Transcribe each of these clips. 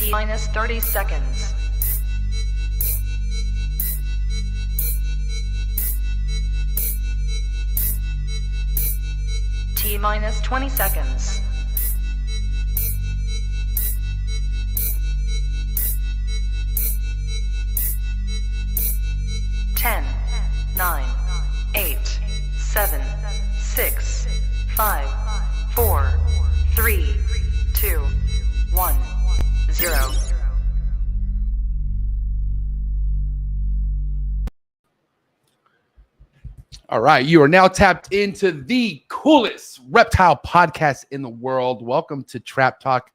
T-minus 30 seconds. T-minus 20 seconds. 10, 9, 8, 7, 6, 5, 4, 3, 2, 1, 0. All right, you are now tapped into the coolest reptile podcast in the world. Welcome to Trap Talk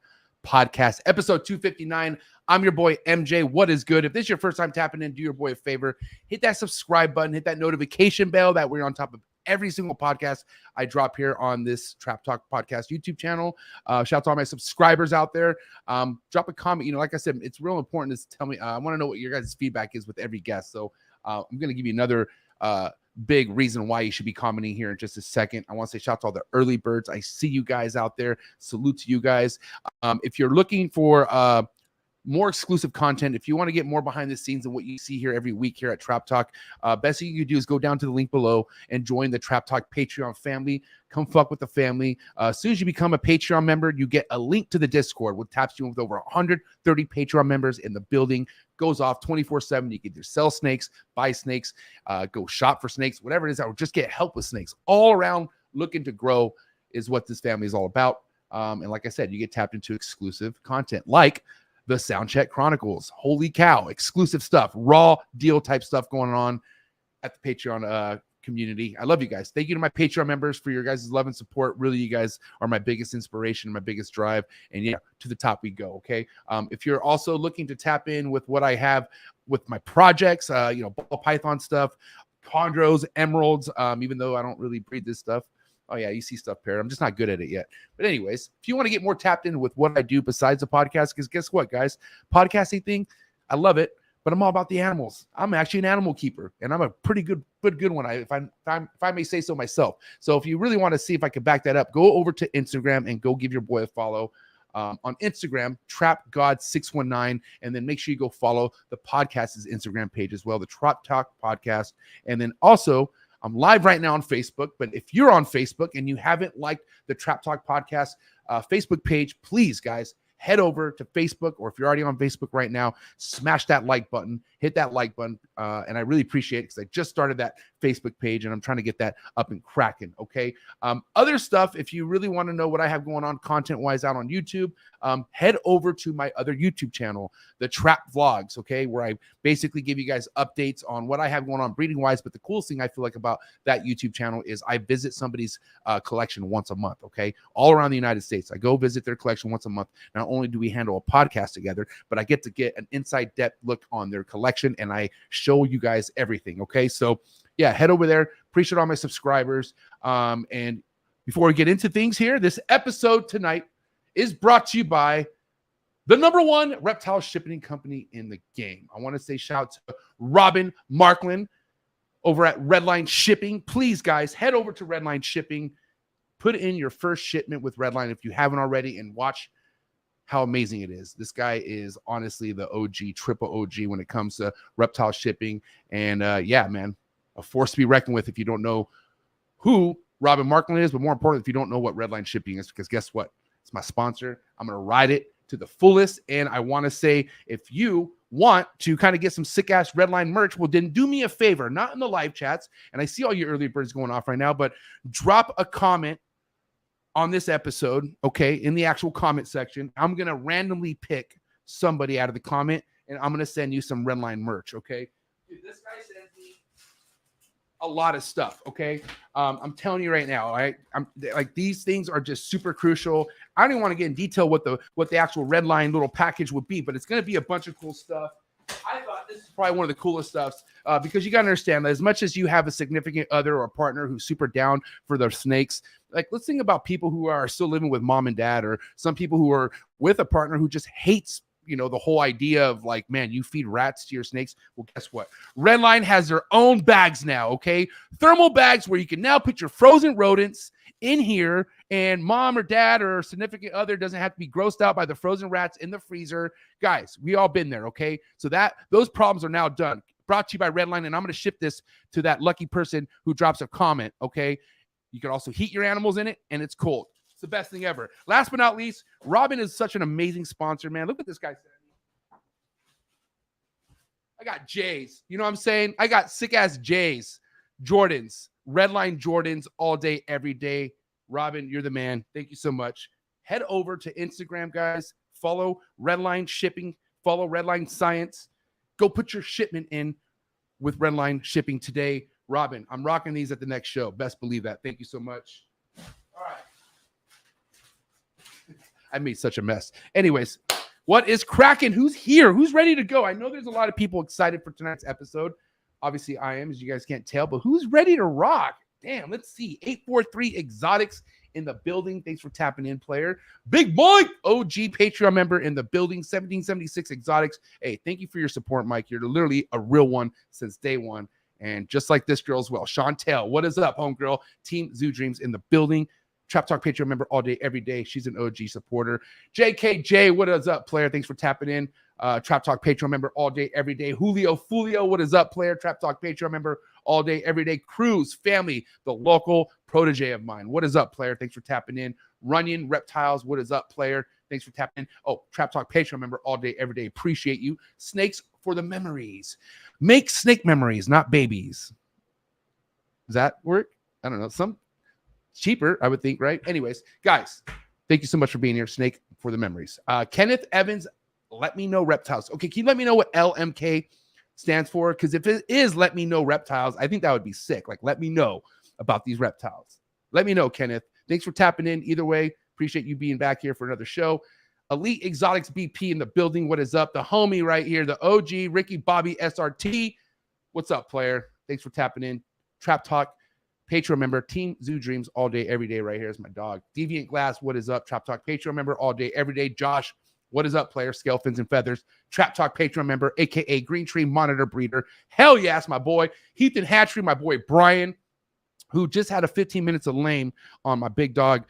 Podcast, episode 259. I'm your boy, MJ. What is good? If this is your first time tapping in, do your boy a favor. Hit that subscribe button. Hit that notification bell that we're on top of every single podcast I drop here on this Trap Talk Podcast YouTube channel. Shout out to all my subscribers out there. Drop a comment. You know, like I said, it's real important to tell me. I want to know what your guys' feedback is with every guest. So I'm going to give you another big reason why you should be commenting here in just a second. I want to say shout out to all the early birds. I see you guys out there. Salute to you guys. If you're looking for more exclusive content, if you want to get more behind the scenes and what you see here every week here at Trap Talk, best thing you can do is go down to the link below and join the Trap Talk Patreon family. Come fuck with the family. As soon as you become a Patreon member, you get a link to the Discord, which taps you with over 130 Patreon members in the building. Goes off 24/7. You can either sell snakes, buy snakes, go shop for snakes, whatever it is, or just get help with snakes. All around looking to grow is what this family is all about. And like I said, you get tapped into exclusive content like the Soundcheck Chronicles. Holy cow, exclusive stuff, raw deal type stuff going on at the Patreon community. I love you guys. Thank you to my Patreon members for your guys' love and support. Really, you guys are my biggest inspiration, my biggest drive. And yeah, to the top we go. Okay. If you're also looking to tap in with what I have with my projects, ball python stuff, chondros, emeralds, even though I don't really breed this stuff. Oh, yeah, you see stuff, Parrot. I'm just not good at it yet. But anyways, if you want to get more tapped in with what I do besides the podcast, because guess what, guys? Podcasting thing, I love it, but I'm all about the animals. I'm actually an animal keeper, and I'm a pretty good one, if I may say so myself. So if you really want to see if I can back that up, go over to Instagram and go give your boy a follow. On Instagram, TrapGod619, and then make sure you go follow the podcast's Instagram page as well, the Trap Talk Podcast. And then also, I'm live right now on Facebook, but if you're on Facebook and you haven't liked the Trap Talk Podcast Facebook page, please, guys, head over to Facebook, or if you're already on Facebook right now, smash that like button, hit that like button, and I really appreciate it because I just started that Facebook page, and I'm trying to get that up and cracking, okay? Other stuff, if you really want to know what I have going on content-wise out on YouTube, head over to my other YouTube channel, the Trap Vlogs, okay, where I basically give you guys updates on what I have going on breeding-wise, but the coolest thing I feel like about that YouTube channel is I visit somebody's collection once a month, okay, all around the United States. I go visit their collection once a month. Not only do we handle a podcast together, but I get to get an inside depth look on their collection, and I show you guys everything, okay? So yeah, head over there. Appreciate all my subscribers. And before we get into things here, this episode tonight is brought to you by the #1 reptile shipping company in the game. I want to say shout out to Robin Marklin over at REDLINE Shipping. Please, guys, head over to REDLINE Shipping. Put in your first shipment with REDLINE if you haven't already, and watch how amazing it is. This guy is honestly the OG, triple OG when it comes to reptile shipping. And yeah, man, a force to be reckoned with if you don't know who Robin Marklin is, but more important, if you don't know what REDLINE Shipping is, because guess what? It's my sponsor. I'm going to ride it to the fullest. And I want to say, if you want to kind of get some sick-ass REDLINE merch, well, then do me a favor, not in the live chats, and I see all your early birds going off right now, but drop a comment on this episode, okay, in the actual comment section. I'm going to randomly pick somebody out of the comment, and I'm going to send you some REDLINE merch, okay? Dude, this guy sends me a lot of stuff, okay? I'm telling you right now, all right? I'm like, these things are just super crucial. I don't even want to get in detail what the actual REDLINE little package would be, but it's going to be a bunch of cool stuff. I thought this is probably one of the coolest stuffs because you got to understand that as much as you have a significant other or partner who's super down for their snakes, like, let's think about people who are still living with mom and dad, or some people who are with a partner who just hates, you know, the whole idea of like, man, you feed rats to your snakes. Well, guess what? REDLINE has their own bags now, okay? Thermal bags where you can now put your frozen rodents in here, and mom or dad or significant other doesn't have to be grossed out by the frozen rats in the freezer. Guys, we all been there, okay? So those problems are now done. Brought to you by Redline, and I'm going to ship this to that lucky person who drops a comment, okay? You can also heat your animals in it, and it's cold. It's the best thing ever. Last but not least, Robin is such an amazing sponsor, man. Look what this guy said. I got J's. You know what I'm saying? I got sick-ass J's. Jordans. Redline Jordans all day, every day. Robin, you're the man. Thank you so much. Head over to Instagram, guys. Follow Redline Shipping. Follow Redline Science. Go put your shipment in with Redline Shipping today. Robin, I'm rocking these at the next show. Best believe that. Thank you so much. All right. I made such a mess. Anyways, what is cracking? Who's here? Who's ready to go? I know there's a lot of people excited for tonight's episode. Obviously, I am, as you guys can't tell, but who's ready to rock? Damn, let's see. 843 Exotics in the building. Thanks for tapping in, player. Big Mike, OG Patreon member in the building. 1776 Exotics. Hey, thank you for your support, Mike. You're literally a real one since day one. And just like this girl as well. Chantel, what is up, homegirl? Team Zoo Dreams in the building. Trap Talk Patreon member all day, every day. She's an OG supporter. JKJ, what is up, player? Thanks for tapping in. Trap Talk Patreon member all day, every day. Julio Fulio, what is up, player? Trap Talk Patreon member all day, every day. Cruz family, the local protege of mine. What is up, player? Thanks for tapping in. Runyon Reptiles, what is up, player? Thanks for tapping in. Oh, Trap Talk Patreon member all day, every day. Appreciate you. Snakes for the memories. Make snake memories, not babies. Does that work? I don't know. Some cheaper, I would think, right? Anyways, guys, thank you so much for being here. Snake for the memories. Kenneth Evans, let me know reptiles. Okay, can you let me know what LMK stands for? Because if it is let me know reptiles, I think that would be sick. Like, let me know about these reptiles. Let me know, Kenneth. Thanks for tapping in. Either way, appreciate you being back here for another show. Elite Exotics BP in the building. What is up? The homie right here, the OG, Ricky Bobby SRT. What's up, player? Thanks for tapping in. Trap Talk Patreon member, Team Zoo Dreams all day, every day. Right here is my dog. Deviant Glass, what is up? Trap Talk Patreon member all day, every day. Josh, what is up, player? Scale Fins and Feathers. Trap Talk Patreon member, a.k.a. Green Tree Monitor Breeder. Hell yes, my boy. Heath and Hatchery, my boy Brian, who just had a 15 minutes of lame on my big dog,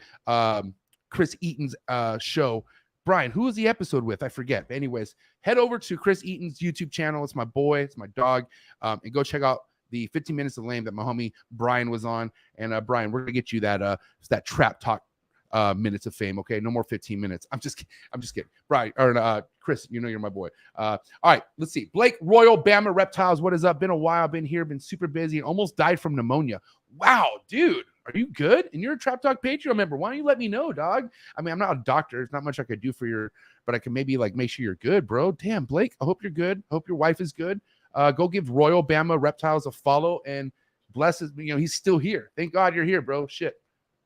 Chris Eaton's show. Brian, who was the episode with? I forget. But anyways, head over to Chris Eaton's YouTube channel. It's my boy. It's my dog. And go check out the 15 minutes of lame that my homie Brian was on. And Brian, we're gonna get you that Trap Talk minutes of fame. Okay, no more 15 minutes. I'm just kidding. Brian or Chris, you know you're my boy. All right, let's see. Blake Royal Bama Reptiles. What is up? Been a while. Been here. Been super busy. Almost died from pneumonia. Wow, dude. Are you good? And you're a Trap Talk Patreon member. Why don't you let me know, dog? I mean, I'm not a doctor. There's not much I could do for your, but I can maybe like make sure you're good, bro. Damn, Blake. I hope you're good. Hope your wife is good. Go give Royal Bama Reptiles a follow and bless his, he's still here. Thank God you're here, bro. Shit.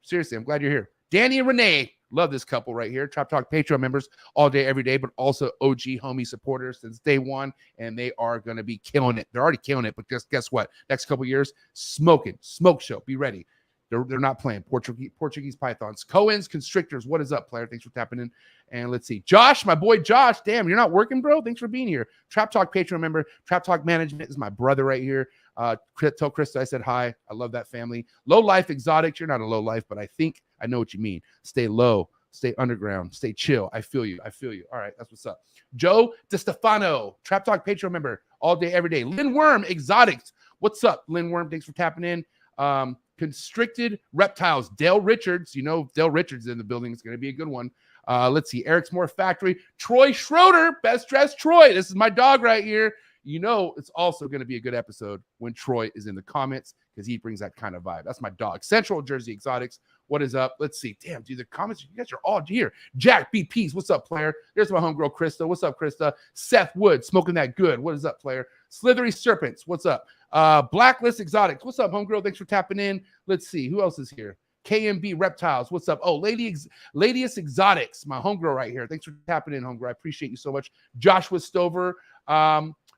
Seriously, I'm glad you're here. Danny and Renee. Love this couple right here. Trap Talk Patreon members all day, every day, but also OG homie supporters since day one. And they are going to be killing it. They're already killing it, but guess what? Next couple years, smoke show. Be ready. They're not playing. Portuguese pythons. Cohen's Constrictors. What is up, player? Thanks for tapping in. And let's see. Josh, my boy Josh. Damn, you're not working, bro? Thanks for being here. Trap Talk Patreon member. Trap Talk Management is my brother right here. Tell Krista I said hi. I love that family. Low Life Exotics. You're not a low life, but I think I know what you mean. Stay low. Stay underground. Stay chill. I feel you. All right, that's what's up. Joe DeStefano. Trap Talk Patreon member. All day, every day. Lynn Worm Exotics. What's up, Lynn Worm? Thanks for tapping in. Constricted Reptiles, Dale Richards. Dale Richards in the building. It's going to be a good one. Let's see. Eric's More Factory. Troy Schroeder, best dressed Troy. This is my dog right here. It's also going to be a good episode when Troy is in the comments because he brings that kind of vibe. That's my dog. Central Jersey Exotics. What is up? Let's see. Damn, dude, the comments, you guys are all here. Jack BPs. What's up, player? There's my homegirl, Krista. What's up, Krista? Seth Wood, smoking that good. What is up, player? Slithery Serpents. What's up? Blacklist Exotics. What's up, homegirl? Thanks for tapping in. Let's see. Who else is here? KMB Reptiles. What's up? Oh, Ladiest Exotics. My homegirl right here. Thanks for tapping in, homegirl. I appreciate you so much. Joshua Stover.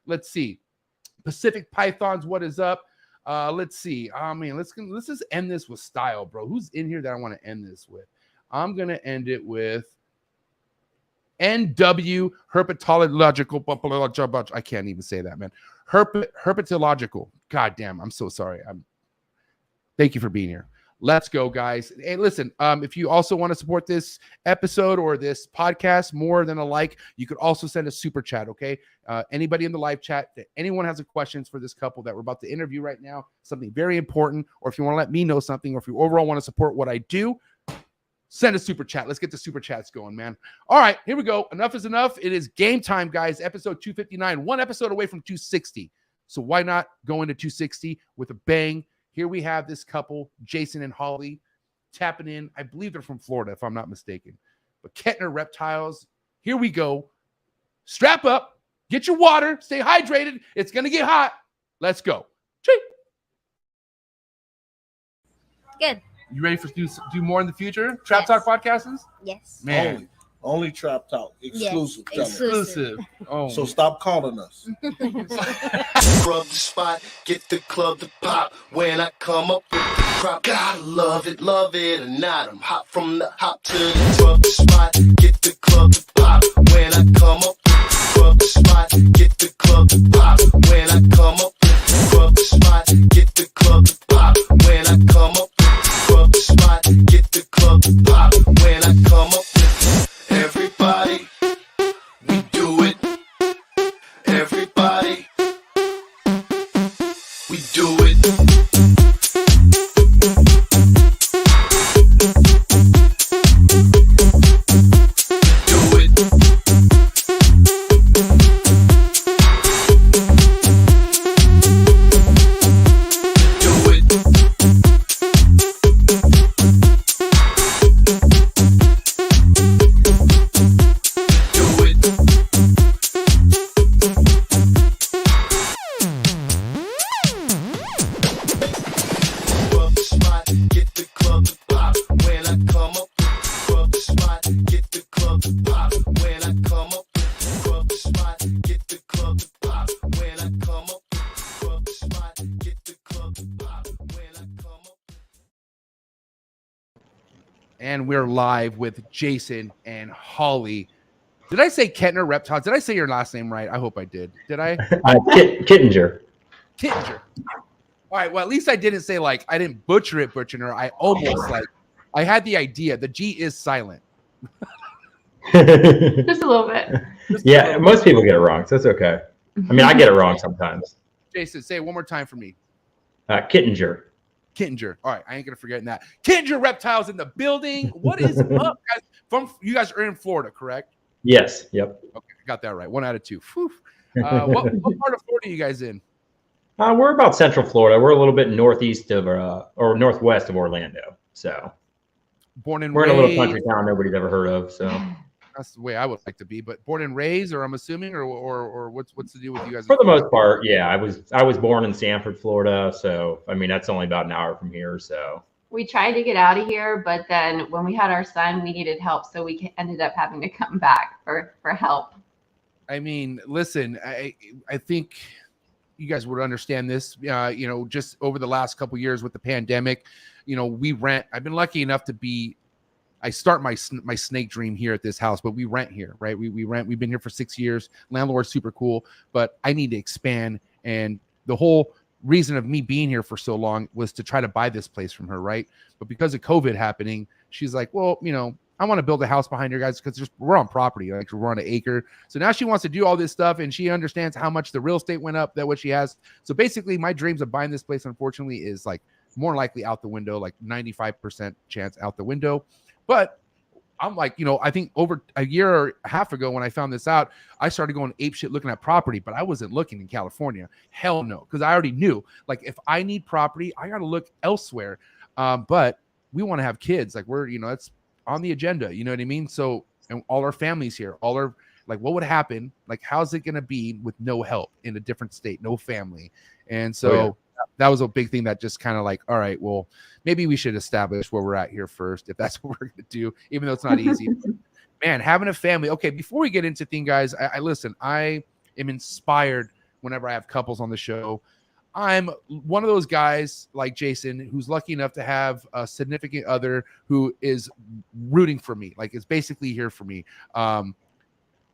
Let's see. Pacific Pythons. What is up? Let's see. Let's just end this with style, bro. Who's in here that I want to end this with? I'm going to end it with NW Herpetological. I can't even say that, man. Herpetological. God damn, I'm so sorry. Thank you for being here. Let's go, guys. Hey, listen, if you also want to support this episode or this podcast more than a like, you could also send a super chat, okay? Anybody in the live chat, that anyone has a questions for this couple that we're about to interview right now, something very important, or if you want to let me know something, or if you overall want to support what I do, send a super chat. Let's get the super chats going, man. All right, here we go. Enough is enough. It is game time, guys. Episode 259, one episode away from 260. So why not go into 260 with a bang? Here we have this couple, Jason and Holly, tapping in. I believe they're from Florida, if I'm not mistaken. But Kettner Reptiles, here we go. Strap up, get your water, stay hydrated. It's going to get hot. Let's go. Chee. Good. You ready for do more in the future? Trap Talk podcasts? Yes. Man. Only Trap Talk. Exclusive. Yes. Exclusive. Oh. So stop calling us. Rub the spot, get the club to pop. When I come up with the crop, gotta love it or not. I'm hot from the hop to the rub the spot, get the club to pop. When I come up with the rub the spot, get the club to pop. When I come up with the rub the spot, get the club to pop. When I come up with the rub the spot, get the club to pop. When I come up with everybody, we do it. Everybody, we do it. Do it. Do it. Do it. Rub the spot, get the club to pop. When I come up with the rub the spot, get the club to pop. When I come up with the rub the spot, get the club to pop. When I come up with the rub the spot, get the club to pop. When I come up. And we're live with Jason and Holly. Did I say Kettner Reptiles? Did I say your last name right? I hope I did. Did I? Kittinger. Kittinger. All right. Well, at least I didn't say I didn't butcher it. I almost I had the idea. The G is silent. Just a little bit. Yeah, most people get it wrong, so it's okay. I mean, I get it wrong sometimes. Jason, say it one more time for me. Kittinger. Kittinger. All right, I ain't gonna forget that. Kittinger Reptiles in the building. What is up, guys? You guys are in Florida, correct? Yes. Yep. Okay, I got that right. 1 out of 2. Whew. What part of Florida are you guys in? We're about Central Florida. We're a little bit northeast of or northwest of Orlando. So Born and we're raised. in a little country town nobody's ever heard of. So That's the way I would like to be. But born and raised, or I'm assuming, or what's the deal with you guys? for the most part, yeah. I was born in Sanford, Florida. So I mean, that's only about an hour from here. So We tried to get out of here, but then when we had our son, we needed help. So we ended up having to come back for help. I mean, listen, I think you guys would understand this. Just over the last couple of years with the pandemic, we rent. I've been lucky enough to be. I start my snake dream here at this house, but we rent here, right? We rent. We've been here for 6 years. Landlord's super cool, but I need to expand. And the whole reason of me being here for so long was to try to buy this place from her, right? But because of COVID happening, she's like, well, I want to build a house behind her, guys, because we're on property, like we're on an acre. So now she wants to do all this stuff, and she understands how much the real estate went up, that what she has. So basically, my dreams of buying this place, unfortunately, is like more likely out the window, like 95% chance out the window. But I'm like, I think over a year or a half ago when I found this out, I started going apeshit looking at property, but I wasn't looking in California. Hell no, because I already knew, like, if I need property, I got to look elsewhere. But we want to have kids. Like, it's on the agenda. You know what I mean? So, and all our families here, what would happen? Like, how's it going to be with no help in a different state, no family? And so that was a big thing that just kind of like, all right, well, maybe we should establish where we're at here first, if that's what we're going to do, even though it's not easy. Man, having a family. Okay, before we get into things, guys, I am inspired whenever I have couples on the show. I'm one of those guys like Jason who's lucky enough to have a significant other who is rooting for me, like is basically here for me.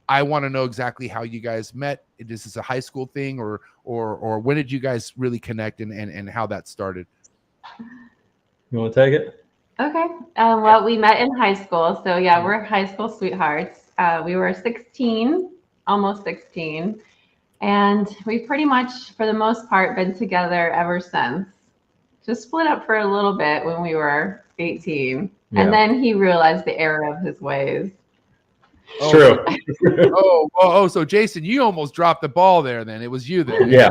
I want to know exactly how you guys met. Is this a high school thing, or when did you guys really connect, and how that started? You want to take it? Okay. Well, we met in high school. So yeah, we're high school sweethearts. We were 16, almost 16. And we've pretty much, for the most part, been together ever since. Just split up for a little bit when we were 18. Yeah. And then he realized the error of his ways. True. So Jason, you almost dropped the ball there then. It was you then. Yeah.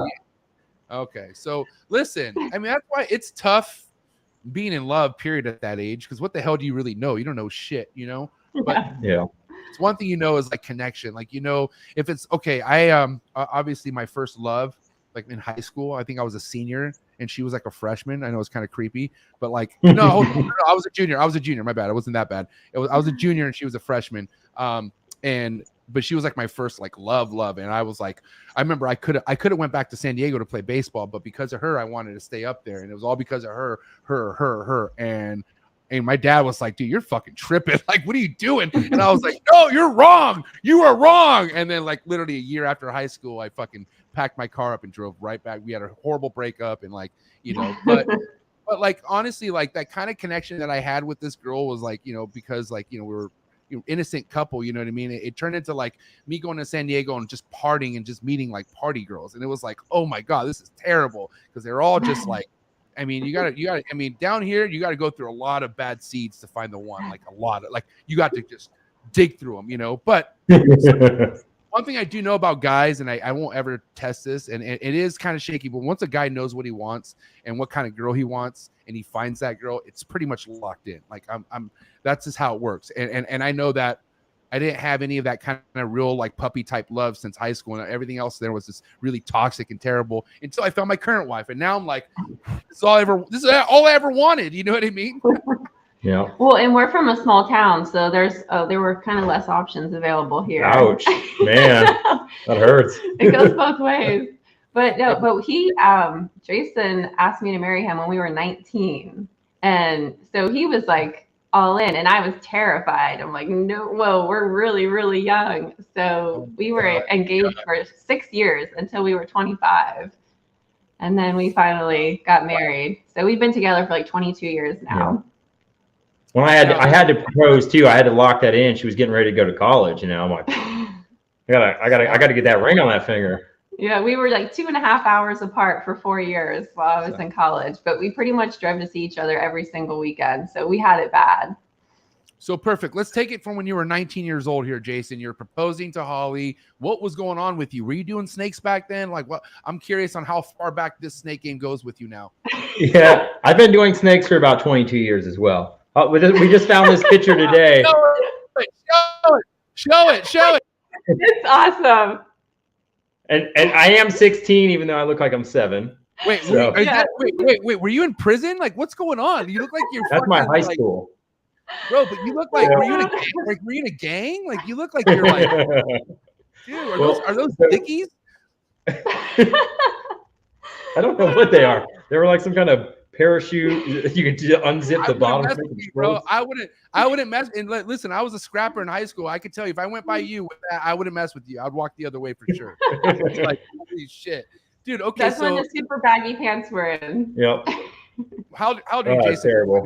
Okay. So listen, I mean, that's why it's tough being in love, period, at that age, because what the hell do you really know? You don't know shit, you know? But Yeah. it's one thing you know is like connection. Like, you know, if it's okay, I obviously my first love, like in high school, I think I was a senior and she was like a freshman. I know it's kind of creepy, but like no, I was a junior. My bad. It wasn't that bad. I was a junior and she was a freshman. But she was like my first like love. And I was like, I remember I could have went back to San Diego to play baseball, but because of her, I wanted to stay up there. And it was all because of her. And my dad was like, dude, you're fucking tripping. Like, what are you doing? And I was like, no, you're wrong. You are wrong. And then like literally a year after high school, I fucking packed my car up and drove right back. We had a horrible breakup and like, you know, but like, honestly, like that kind of connection that I had with this girl was like, you know, because like, you know, we were innocent couple, you know what I mean? It turned into like me going to San Diego and just partying and just meeting like party girls. And it was like, oh my God, this is terrible. Because they're all just like, I mean, you gotta, I mean, down here, you got to go through a lot of bad seeds to find the one, like a lot of, like, you got to just dig through them, you know? But one thing I do know about guys, and I won't ever test this, and it is kind of shaky, but once a guy knows what he wants and what kind of girl he wants, and he finds that girl, it's pretty much locked in. Like that's just how it works. And I know that I didn't have any of that kind of real like puppy type love since high school, and everything else there was just really toxic and terrible until I found my current wife. And now I'm like, this is all I ever wanted. You know what I mean? Yeah. Well, and we're from a small town, so there were kind of less options available here. Ouch, man, that hurts. It goes both ways. But no, but Jason asked me to marry him when we were 19. And so he was like all in, and I was terrified. I'm like, no, whoa, we're really, really young. So we were engaged for 6 years until we were 25. And then we finally got married. So we've been together for like 22 years now. Well, I had to propose too. I had to lock that in. She was getting ready to go to college, you know. I'm like, I gotta get that ring on that finger. Yeah, we were like 2.5 hours apart for 4 years while I was in college, but we pretty much drove to see each other every single weekend. So we had it bad. So perfect. Let's take it from when you were 19 years old here, Jason. You're proposing to Holly. What was going on with you? Were you doing snakes back then? Like, what? I'm curious on how far back this snake game goes with you now. Yeah, I've been doing snakes for about 22 years as well. We just found this picture today. Show it. It's awesome. And I am 16, even though I look like I'm 7. Wait, So- wait. Were you in prison? Like, what's going on? You look like you're. That's my high like, school. bro. But you look like were you in a gang? Like, were you in a gang? Like, you look like you're like, dude. Are those dickies? I don't know what they are. They were like some kind of parachute. You could unzip the bottom. Bro, I wouldn't mess. And listen, I was a scrapper in high school. I could tell you if I went by you with that, I wouldn't mess with you. I'd walk the other way for sure. Like, holy shit, dude. Okay, That's so when the super baggy pants were in. Yep. how do you, Jason? Terrible.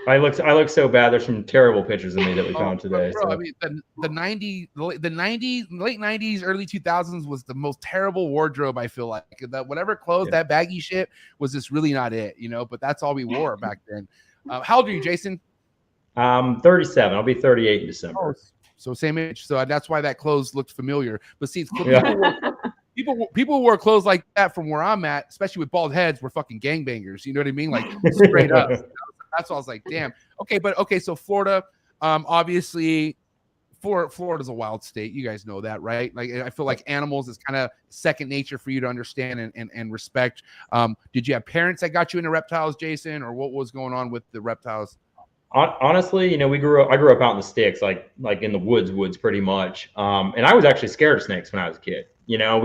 I look so bad. There's some terrible pictures of me that we found today. Bro, So. I mean, the 90s, late 90s, early 2000s was the most terrible wardrobe. I feel like that whatever clothes, that baggy shit was just really not it, you know. But that's all we wore back then. How old are you, Jason? 37. I'll be 38 in December. Oh, so same age. So that's why that clothes looked familiar. But see, people wore clothes like that from where I'm at, especially with bald heads, were fucking gangbangers. You know what I mean? Like straight up. That's why I was like, damn. Okay, so Florida, obviously, Florida's a wild state. You guys know that, right? Like, I feel like animals is kind of second nature for you to understand and respect. Did you have parents that got you into reptiles, Jason, or what was going on with the reptiles? Honestly, you know, I grew up out in the sticks, like in the woods pretty much. And I was actually scared of snakes when I was a kid. You know,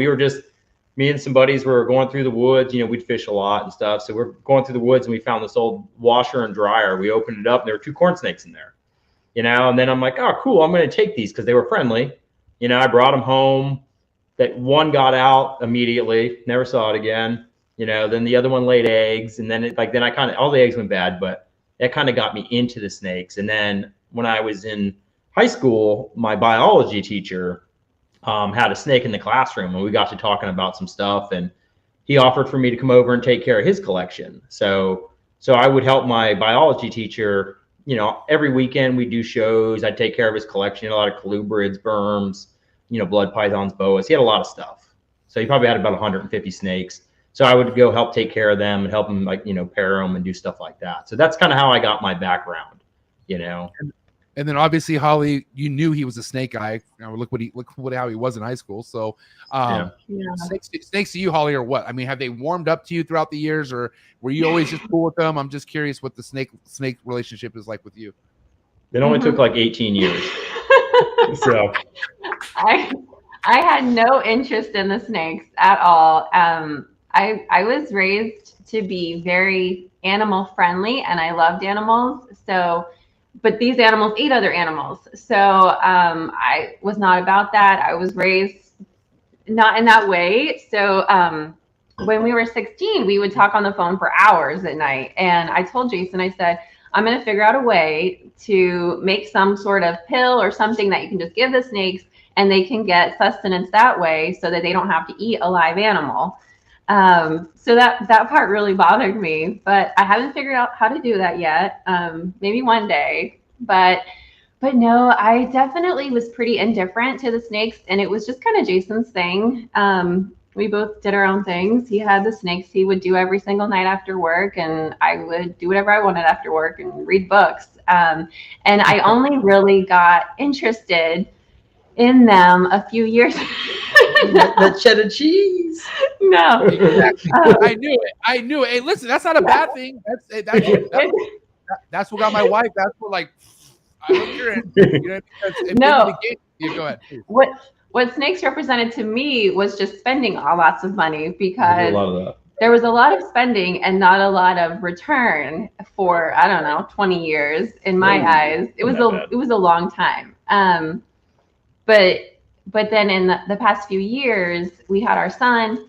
me and some buddies were going through the woods. You know, we'd fish a lot and stuff. So we're going through the woods and we found this old washer and dryer. We opened it up and there were 2 corn snakes in there, you know, and then I'm like, oh, cool. I'm going to take these because they were friendly. You know, I brought them home. That one got out immediately, never saw it again. Then the other one laid eggs, and then all the eggs went bad, but that kind of got me into the snakes. And then when I was in high school, my biology teacher had a snake in the classroom, and we got to talking about some stuff, and he offered for me to come over and take care of his collection. So I would help my biology teacher, every weekend we do shows. I'd take care of his collection, a lot of colubrids, burms, blood pythons, boas. He had a lot of stuff. So he probably had about 150 snakes. So I would go help take care of them and help him pair them and do stuff like that. So that's kind of how I got my background, And then obviously, Holly, you knew he was a snake guy. Look how he was in high school. So, snakes to you, Holly, or what? I mean, have they warmed up to you throughout the years, or were you always just cool with them? I'm just curious what the snake relationship is like with you. It only took like 18 years. So, I had no interest in the snakes at all. I was raised to be very animal friendly, and I loved animals. So. But these animals ate other animals. So I was not about that. I was raised not in that way. So when we were 16, we would talk on the phone for hours at night. And I told Jason, I said, I'm going to figure out a way to make some sort of pill or something that you can just give the snakes, and they can get sustenance that way so that they don't have to eat a live animal. So that part really bothered me, but I haven't figured out how to do that yet. Maybe one day, but no, I definitely was pretty indifferent to the snakes, and it was just kind of Jason's thing. We both did our own things. He had the snakes he would do every single night after work, and I would do whatever I wanted after work and read books. And I only really got interested in them a few years. The cheddar cheese. No. Exactly. I knew it. Hey, listen, that's not a bad thing. That's what got my wife. That's what I look here and no. Go ahead. Please. What snakes represented to me was just spending lots of money, because there was a lot of spending and not a lot of return for 20 years in my eyes. It was a long time. But then in the past few years, we had our son.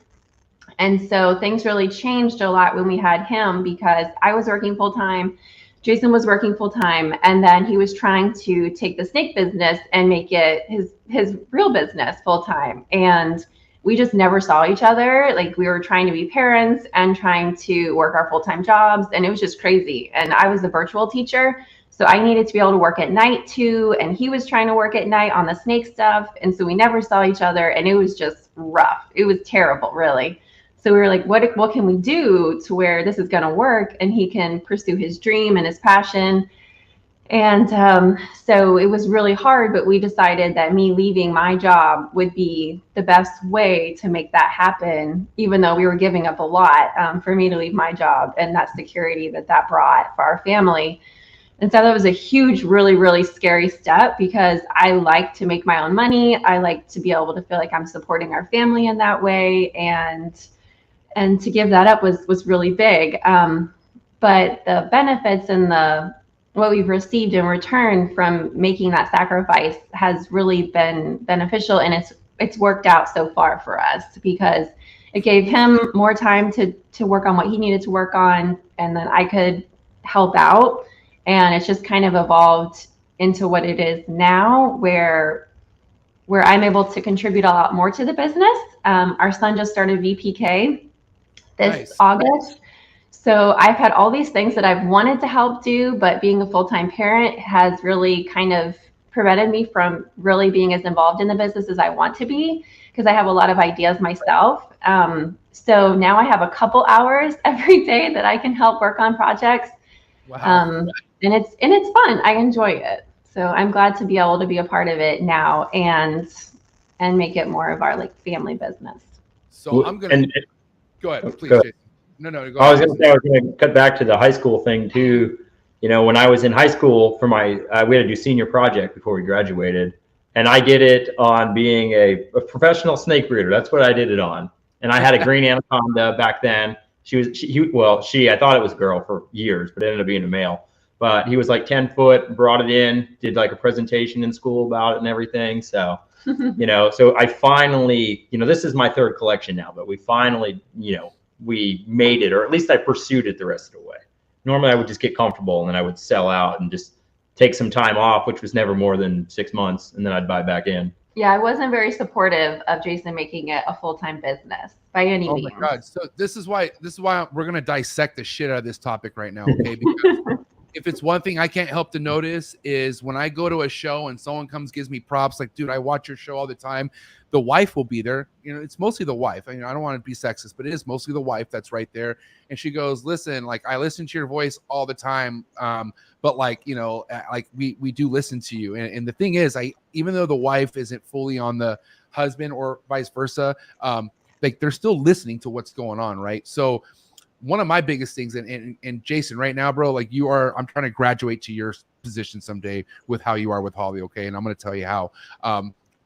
And so things really changed a lot when we had him, because I was working full time, Jason was working full time, and then he was trying to take the snake business and make it his real business full time. And we just never saw each other. We were trying to be parents and trying to work our full-time jobs, and it was just crazy. And I was a virtual teacher, so I needed to be able to work at night too. And he was trying to work at night on the snake stuff. And so we never saw each other, and it was just rough. It was terrible, really. So we were like, what can we do to where this is going to work and he can pursue his dream and his passion? And so it was really hard, but we decided that me leaving my job would be the best way to make that happen, even though we were giving up a lot for me to leave my job and that security that brought for our family. And so that was a huge, really, really scary step, because I like to make my own money. I like to be able to feel like I'm supporting our family in that way. And to give that up was really big. But the benefits and what we've received in return from making that sacrifice has really been beneficial. And it's worked out so far for us, because it gave him more time to work on what he needed to work on. And then I could help out. And it's just kind of evolved into what it is now, where I'm able to contribute a lot more to the business. Our son just started VPK this August. So I've had all these things that I've wanted to help do, but being a full-time parent has really kind of prevented me from really being as involved in the business as I want to be, because I have a lot of ideas myself. So now I have a couple hours every day that I can help work on projects. Wow. And it's fun. I enjoy it. So I'm glad to be able to be a part of it now and make it more of our family business. So I'm gonna go ahead, please. Go ahead. No, go ahead. I was going to cut back to the high school thing too. When I was in high school for we had to do senior project before we graduated, and I did it on being a professional snake breeder. That's what I did it on. And I had a green anaconda back then. I thought it was a girl for years, but it ended up being a male. But he was 10 foot, brought it in, did a presentation in school about it and everything. So, so I finally, this is my third collection now, but we finally, we made it, or at least I pursued it the rest of the way. Normally I would just get comfortable and then I would sell out and just take some time off, which was never more than 6 months, and then I'd buy back in. Yeah, I wasn't very supportive of Jason making it a full-time business by any means. Oh my God. So this is why we're going to dissect the shit out of this topic right now. Okay. Because if it's one thing I can't help to notice is when I go to a show and someone comes, gives me props, like, dude, I watch your show all the time. The wife will be there. You know, it's mostly the wife. I mean, I don't want to be sexist, but it is mostly the wife that's right there. And she goes, listen, like, I listen to your voice all the time. But like, you know, like we do listen to you. And the thing is, even though the wife isn't fully on the husband or vice versa, like they're still listening to what's going on. Right. So one of my biggest things, and Jason, right now, bro, like I'm trying to graduate to your position someday with how you are with Holly. Okay. And I'm going to tell you how.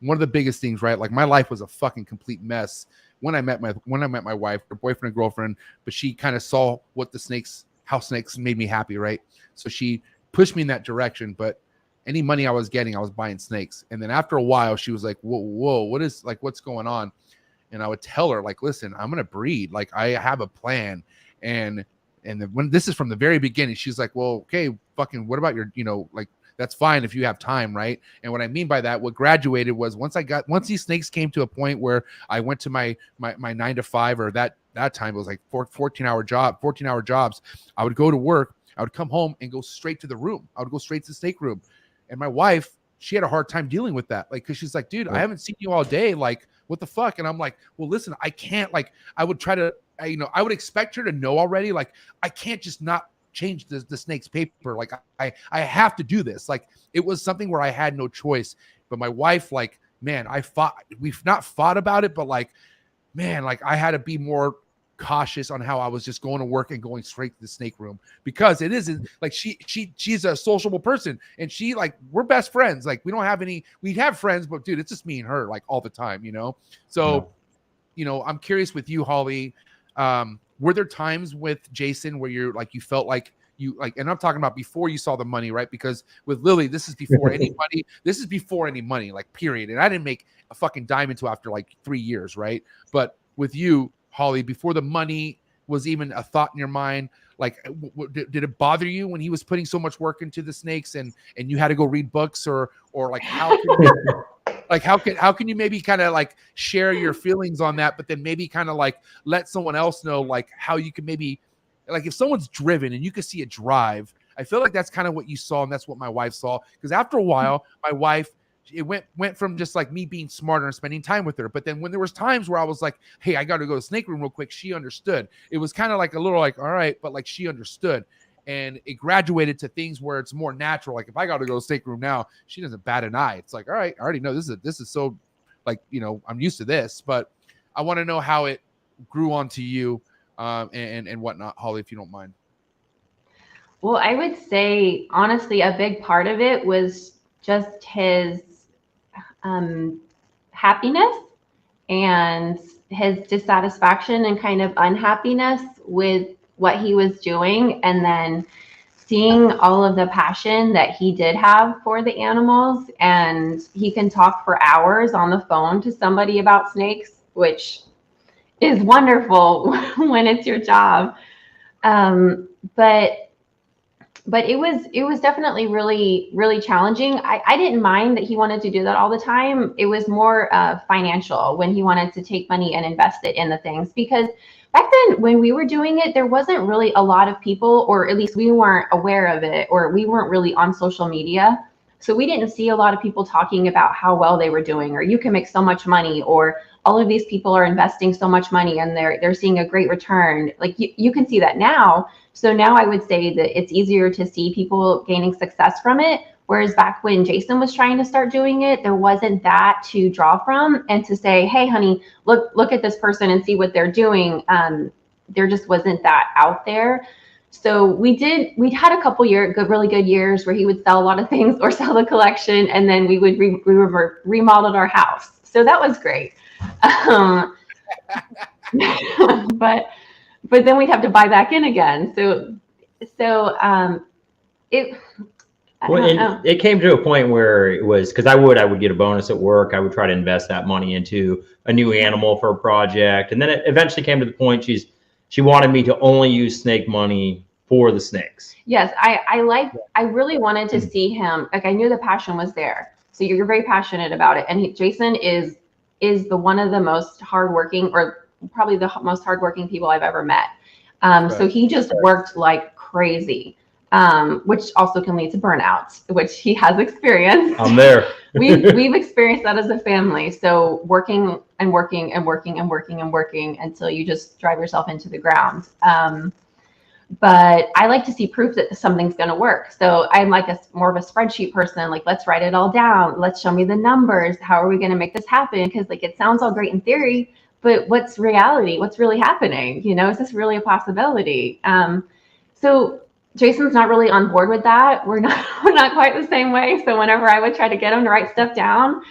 One of the biggest things, right? Like my life was a fucking complete mess when I met my wife, her boyfriend and girlfriend, but she kind of saw how snakes made me happy, right? So she pushed me in that direction, but any money I was getting, I was buying snakes. And then after a while, she was like, whoa, what's going on? And I would tell her, like, listen, I'm going to breed. Like, I have a plan. And when this is from the very beginning, she's like, well, okay, fucking, what about your, you know, like, that's fine if you have time, right? And what I mean by that, what graduated was once these snakes came to a point where I went to my 9 to 5, or that time it was like 14-hour jobs. I would go to work, I would come home and go straight to the room. I would go straight to the snake room. And my wife, she had a hard time dealing with that. Like, cause she's like, dude, I haven't seen you all day. Like, what the fuck? And I'm like, well, listen, I can't, like, I would try to, I would expect her to know already. Like, I can't just not change the snake's paper. Like I have to do this. Like, it was something where I had no choice. But my wife, like, man, we've not fought about it, but like, man, like I had to be more cautious on how I was just going to work and going straight to the snake room, because it isn't like she's a sociable person, and she, like, we're best friends. Like, we have friends, but dude, it's just me and her, like, all the time, you know? So, you know, I'm curious with you, Holly, were there times with Jason where you're like, you felt like you, like, and I'm talking about before you saw the money, right? Because with Lily, this is before any money. This is before any money, like, period. And I didn't make a fucking dime until after like 3 years, right? But with you, Holly, before the money was even a thought in your mind, like, did it bother you when he was putting so much work into the snakes, and you had to go read books, or like, how can you maybe kind of like share your feelings on that, but then maybe kind of like let someone else know, like, how you can maybe, like, if someone's driven and you can see a drive, I feel like that's kind of what you saw, and that's what my wife saw. Because after a while, my wife, it went from just like me being smarter and spending time with her. But then when there was times where I was like, hey, I got to go to the snake room real quick, she understood. It was kind of like a little like, all right, but like, she understood. And it graduated to things where it's more natural. Like, if I got to go to the snake room now, she doesn't bat an eye. It's like, all right, I already know this is so, like, you know, I'm used to this. But I want to know how it grew onto you, and whatnot, Holly, if you don't mind. Well, I would say, honestly, a big part of it was just his happiness and his dissatisfaction and kind of unhappiness with what he was doing, and then seeing all of the passion that he did have for the animals. And he can talk for hours on the phone to somebody about snakes, which is wonderful when it's your job. But it was definitely really, really challenging. I didn't mind that he wanted to do that all the time. It was more financial, when he wanted to take money and invest it in the things. Because back then, when we were doing it, there wasn't really a lot of people, or at least we weren't aware of it, or we weren't really on social media. So we didn't see a lot of people talking about how well they were doing, or you can make so much money, or all of these people are investing so much money and they're seeing a great return. Like, you can see that now. So now I would say that it's easier to see people gaining success from it. Whereas back when Jason was trying to start doing it, there wasn't that to draw from and to say, hey, honey, look at this person and see what they're doing. There just wasn't that out there. So we had a couple really good years where he would sell a lot of things or sell the collection, and then we remodeled our house. So that was great. But then we'd have to buy back in again. So it came to a point where it was, because I would get a bonus at work. I would try to invest that money into a new animal for a project. And then it eventually came to the point, she's she wanted me to only use snake money for the snakes. Yes, I really wanted to see him. Like, I knew the passion was there. So you're very passionate about it. And Jason is the one of the most hardworking, or probably the most hardworking people I've ever met. So he just worked like crazy, which also can lead to burnout, which he has experienced. I'm there. We've experienced that as a family. So working and working and working and working and working until you just drive yourself into the ground. But I like to see proof that something's going to work. So I'm like more of a spreadsheet person. Like, let's write it all down. Let's show me the numbers. How are we going to make this happen? Because like, it sounds all great in theory, but what's reality? What's really happening? You know, is this really a possibility? So Jason's not really on board with that. We're not quite the same way. So whenever I would try to get him to write stuff down,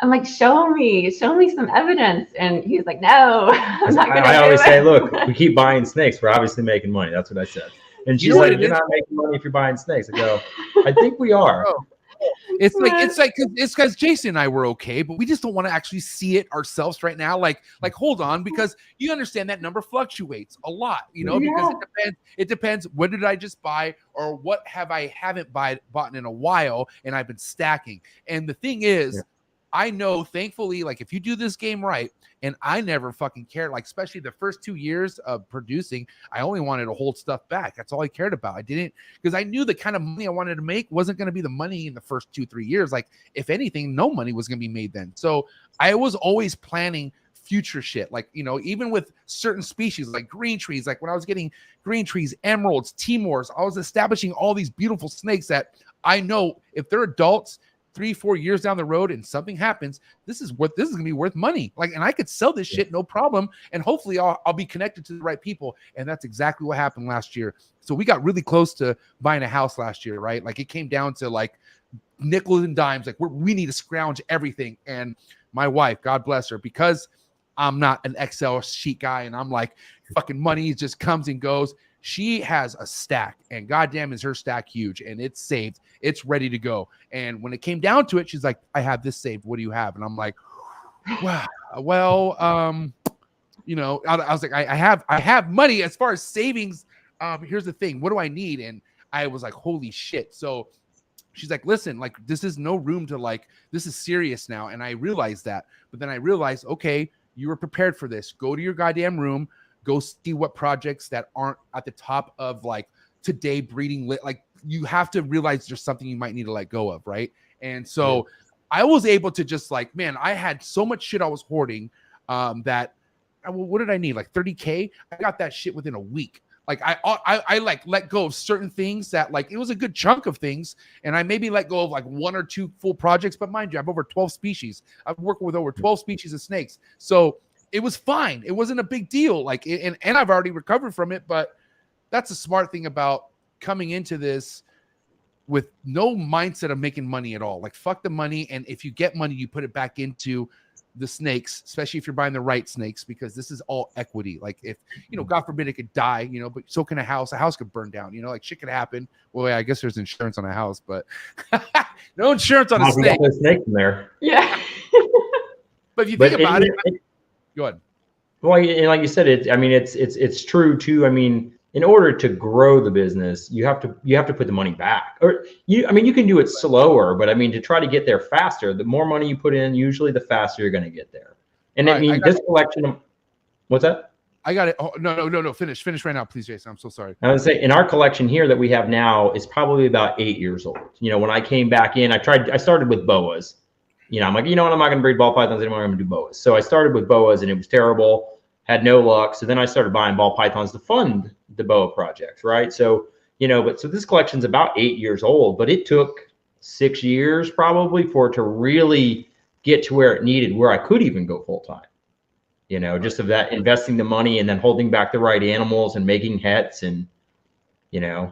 I'm like, show me some evidence. And he's like, no, I'm not going to. I always say, look, we keep buying snakes. We're obviously making money. That's what I said. And she's like, you're not making money if you're buying snakes. I go, I think we are. Bro, it's because Jason and I were okay, but we just don't want to actually see it ourselves right now. Like hold on, because you understand that number fluctuates a lot, you know, because it depends. What did I just buy, or what haven't bought in a while, and I've been stacking. And the thing is, I know, thankfully, like, if you do this game right, and I never fucking cared, like, especially the first 2 years of producing, I only wanted to hold stuff back. That's all I cared about. I didn't, because I knew the kind of money I wanted to make wasn't going to be the money in the first 2-3 years. Like, if anything, no money was going to be made then. So I was always planning future shit. Like, you know, even with certain species, like green trees, like when I was getting green trees, emeralds, Timors, I was establishing all these beautiful snakes that I know if they're adults, 3-4 years down the road and something happens, this is gonna be worth money. Like, and I could sell this shit no problem, and hopefully I'll be connected to the right people. And that's exactly what happened last year. So we got really close to buying a house last year, right? Like, it came down to like nickels and dimes. Like, we need to scrounge everything. And my wife, God bless her, because I'm not an Excel sheet guy and I'm like, fucking money just comes and goes. She has a stack, and goddamn is her stack huge, and it's saved. It's ready to go. And when it came down to it, she's like, I have this saved. What do you have? And I'm like, wow, well, you know, I was like, I have money as far as savings. Here's the thing. What do I need? And I was like, holy shit. So she's like, listen, like, this is no room to, like, this is serious now. And I realized that, but then I realized, okay, you were prepared for this. Go to your goddamn room. Go see what projects that aren't at the top of, like, today breeding lit. Like, you have to realize there's something you might need to let go of, right? And so I was able to just, like, man, I had so much shit I was hoarding that, what did I need? Like 30K? I got that shit within a week. Like, I like let go of certain things that, like, it was a good chunk of things, and I maybe let go of like 1 or 2 full projects. But mind you, I have over 12 species. I've worked with over 12 species of snakes. So it was fine. It wasn't a big deal. Like, and I've already recovered from it. But that's a smart thing about coming into this with no mindset of making money at all. Like, fuck the money. And if you get money, you put it back into the snakes, especially if you're buying the right snakes, because this is all equity. Like, if, you know, God forbid it could die, you know, but so can a house. A house could burn down, you know, like, shit could happen. Well, yeah, I guess there's insurance on a house, but no insurance on a snake. There's snakes in there. Yeah. But if you think about it, go ahead. Well, and like you said, it's true too. I mean, in order to grow the business, you have to put the money back. Or you can do it slower, but I mean, to try to get there faster, the more money you put in, usually the faster you're going to get there. And I mean, this collection of, what's that? I got it. Oh, no. Finish right now, please, Jason. I'm so sorry. I would say in our collection here that we have now is probably about 8 years old. You know, when I came back in, I started with boas. You know, I'm like, you know what? I'm not going to breed ball pythons anymore. I'm going to do boas. So I started with boas, and it was terrible. Had no luck. So then I started buying ball pythons to fund the boa project, right? So, you know, so this collection's about 8 years old, but it took 6 years probably for it to really get to where it needed, where I could even go full time. You know, just of that investing the money and then holding back the right animals and making hets and, you know,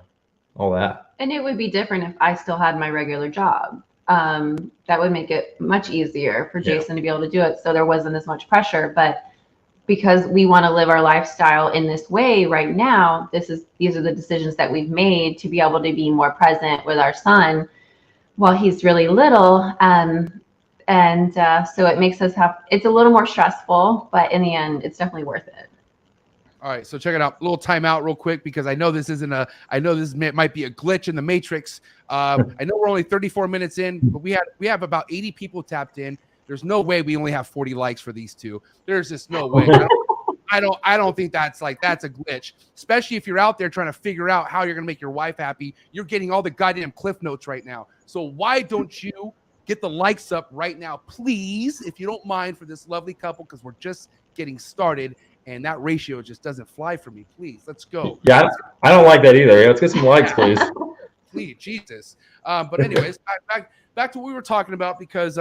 all that. And it would be different if I still had my regular job. That would make it much easier for Jason to be able to do it. So there wasn't as much pressure, but because we want to live our lifestyle in this way right now, these are the decisions that we've made to be able to be more present with our son while he's really little. So it makes us it's a little more stressful, but in the end, it's definitely worth it. All right, so check it out. A little timeout real quick because I know this isn't I know this might be a glitch in the matrix. I know we're only 34 minutes in, but we have about 80 people tapped in. There's no way we only have 40 likes for these two. There's just no way. I don't think that's a glitch, especially if you're out there trying to figure out how you're going to make your wife happy. You're getting all the goddamn cliff notes right now. So why don't you get the likes up right now, please, if you don't mind, for this lovely couple, because we're just getting started. And that ratio just doesn't fly for me. Please, let's go. Yeah, I don't like that either. Let's get some likes, please. Please, Jesus. But anyways, back to what we were talking about, because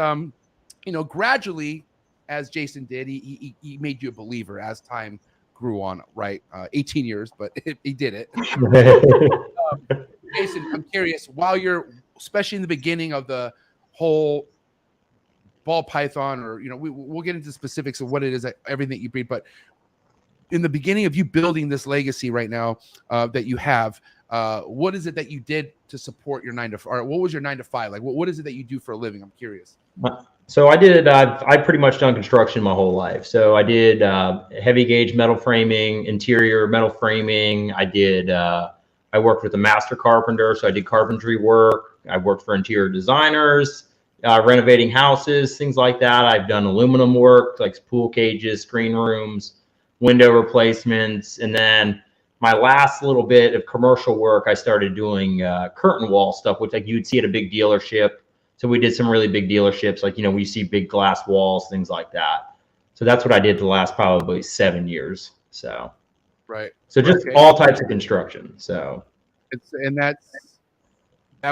gradually, as Jason did, he made you a believer as time grew on. Right, 18 years, but he did it. Jason, I'm curious. While you're, especially in the beginning of the whole ball python, or we'll get into specifics of what it is, everything you breed, but in the beginning of you building this legacy right now that you have, what is it that you did to support your 9 to 5? Or what was your 9 to 5? Like, what is it that you do for a living? I'm curious. So I've pretty much done construction my whole life. So I did heavy gauge metal framing, interior metal framing. I worked with a master carpenter, so I did carpentry work. I worked for interior designers, renovating houses, things like that. I've done aluminum work, like pool cages, screen rooms, window replacements. And then my last little bit of commercial work, I started doing curtain wall stuff, which like you'd see at a big dealership. So we did some really big dealerships, like, we see big glass walls, things like that. So that's what I did the last probably 7 years. So, right. So just all types of construction. So that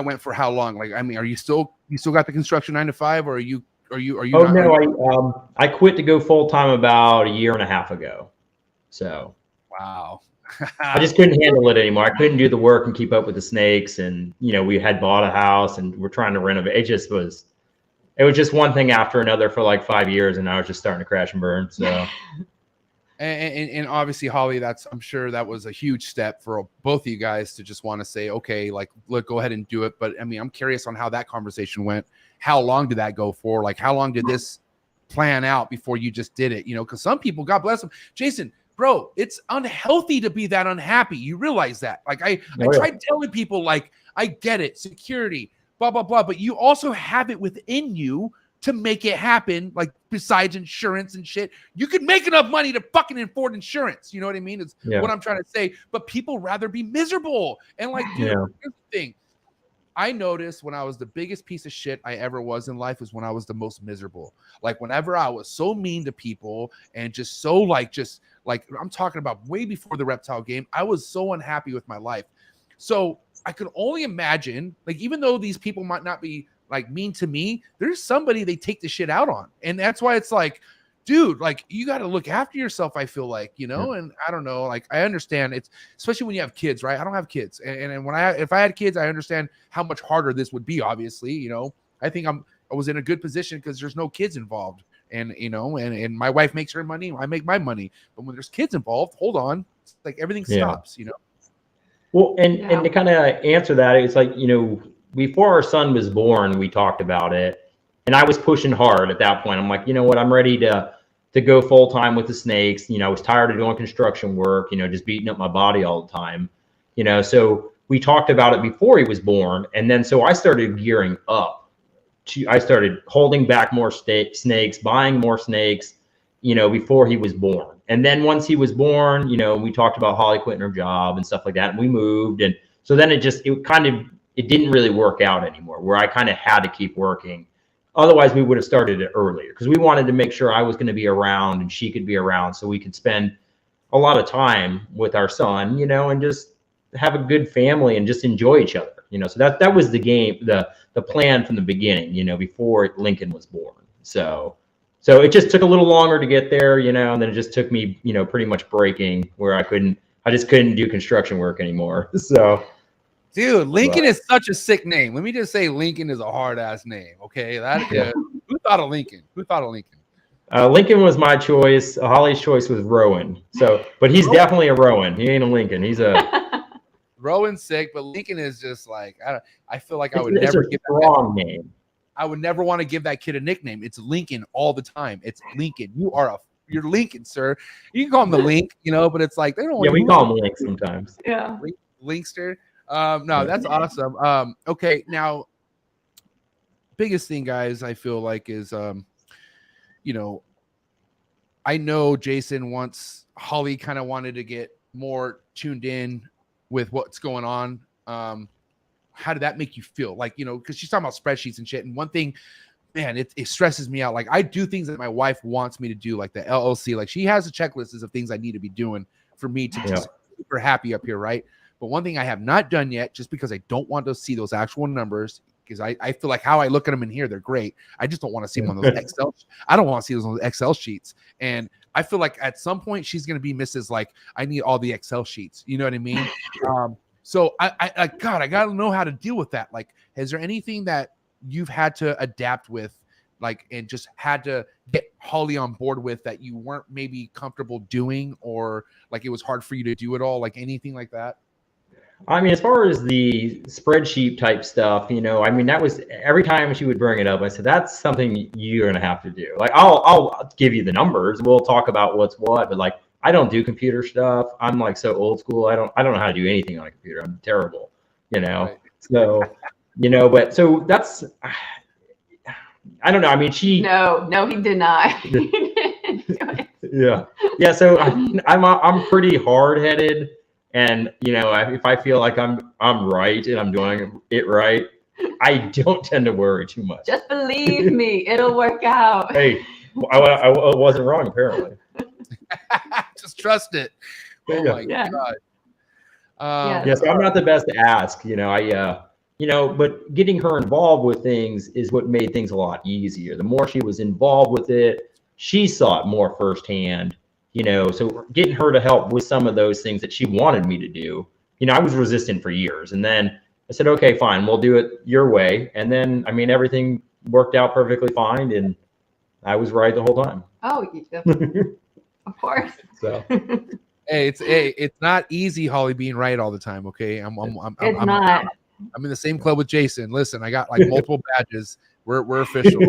went for how long? Like, I mean, you still got the construction 9 to 5, or are you? Oh no, I quit to go full time about a year and a half ago. So wow. I just couldn't handle it anymore. I couldn't do the work and keep up with the snakes. And, we had bought a house and we're trying to renovate. It was just one thing after another for like 5 years. And I was just starting to crash and burn. So, and obviously, Holly, I'm sure that was a huge step for both of you guys to just want to say, okay, like, look, go ahead and do it. But I mean, I'm curious on how that conversation went. How long did that go for? Like, how long did this plan out before you just did it? Because some people, God bless them, Jason, bro, it's unhealthy to be that unhappy. You realize that? Like, I tried telling people, like, I get it, security, blah, blah, blah. But you also have it within you to make it happen. Like, besides insurance and shit, you could make enough money to fucking afford insurance. You know what I mean? It's what I'm trying to say. But people rather be miserable. And like, dude, here's the thing. I noticed when I was the biggest piece of shit I ever was in life was when I was the most miserable. Like, whenever I was so mean to people and just so like I'm talking about way before the reptile game, I was so unhappy with my life. So I could only imagine, like, even though these people might not be like mean to me, there's somebody they take the shit out on. And that's why it's like, dude, like, you got to look after yourself, I feel like, and I don't know, like, I understand it's, especially when you have kids, right? I don't have kids. And if I had kids, I understand how much harder this would be, obviously. I think I was in a good position because there's no kids involved. And, and my wife makes her money, I make my money. But when there's kids involved, hold on, it's like everything stops, Well, and to kind of answer that, it's like, before our son was born, we talked about it. And I was pushing hard at that point. I'm like, you know what, I'm ready to go full time with the snakes. I was tired of doing construction work, just beating up my body all the time, so we talked about it before he was born. And then, so I started gearing up I started holding back more snakes, buying more snakes, before he was born. And then once he was born, we talked about Holly quitting her job and stuff like that. And we moved. And so then it didn't really work out anymore, where I kind of had to keep working. Otherwise, we would have started it earlier because we wanted to make sure I was going to be around and she could be around so we could spend a lot of time with our son, and just have a good family and just enjoy each other, So that was the game, the plan from the beginning, before Lincoln was born. So it just took a little longer to get there, and then it just took me, pretty much breaking where I just couldn't do construction work anymore. So. Dude, Lincoln is such a sick name. Let me just say, Lincoln is a hard ass name. Okay, who thought of Lincoln? Lincoln was my choice. Holly's choice was Rowan. But he's definitely a Rowan. He ain't a Lincoln. He's a Rowan's sick, but Lincoln is just like I feel like I would never give a strong name. I would never want to give that kid a nickname. It's Lincoln all the time. It's Lincoln. You are a you're linking, sir. You can call him the link, you know, but it's like they don't. Yeah, we call him link sometimes. Yeah. Linkster. No, that's awesome. Okay, now biggest thing, guys, I feel like is you know, I know Jason wants Holly kind of wanted to get more tuned in with what's going on. How did that make you feel? Like, you know, because she's talking about spreadsheets and shit. And one thing, man, it stresses me out. Like, I do things that my wife wants me to do, like the LLC. Like, she has a checklist of things I need to be doing for me to just keep her happy up here, right? But one thing I have not done yet, just because I don't want to see those actual numbers, because I feel like how I look at them in here, they're great. I just don't want to see them on those Excel. I don't want to see those on the Excel sheets. And I feel like at some point she's going to be Mrs. Like, I need all the Excel sheets. You know what I mean? So I got to know how to deal with that. Like, is there anything that you've had to adapt with, like, and just had to get Holly on board with that you weren't maybe comfortable doing, or like it was hard for you to do it all, like anything like that? I mean, as far as the spreadsheet type stuff, you know, I mean, that was every time she would bring it up, I said, that's something you're going to have to do. Like, I'll give you the numbers. We'll talk about what's what, but like, I don't do computer stuff. I'm like so old school. I don't know how to do anything on a computer. I'm terrible, you know? Right. So, you know, but so that's, I don't know. I mean, No, he did not. Yeah. So I mean, I'm pretty hard headed. And, you know, if I feel like I'm right and I'm doing it right, I don't tend to worry too much. Just believe me, it'll work out. Hey, I wasn't wrong, apparently. Just trust it. Oh my God. So I'm not the best to ask, you know, but getting her involved with things is what made things a lot easier. The more she was involved with it, she saw it more firsthand. You know, so getting her to help with some of those things that she wanted me to do, you know, I was resistant for years. And then I said, okay, fine, we'll do it your way. And then, I mean, everything worked out perfectly fine. And I was right the whole time. Oh, of course. So, hey, it's not easy, Holly, being right all the time. Okay. I'm not. I'm in the same club with Jason. Listen, I got like multiple badges. We're official.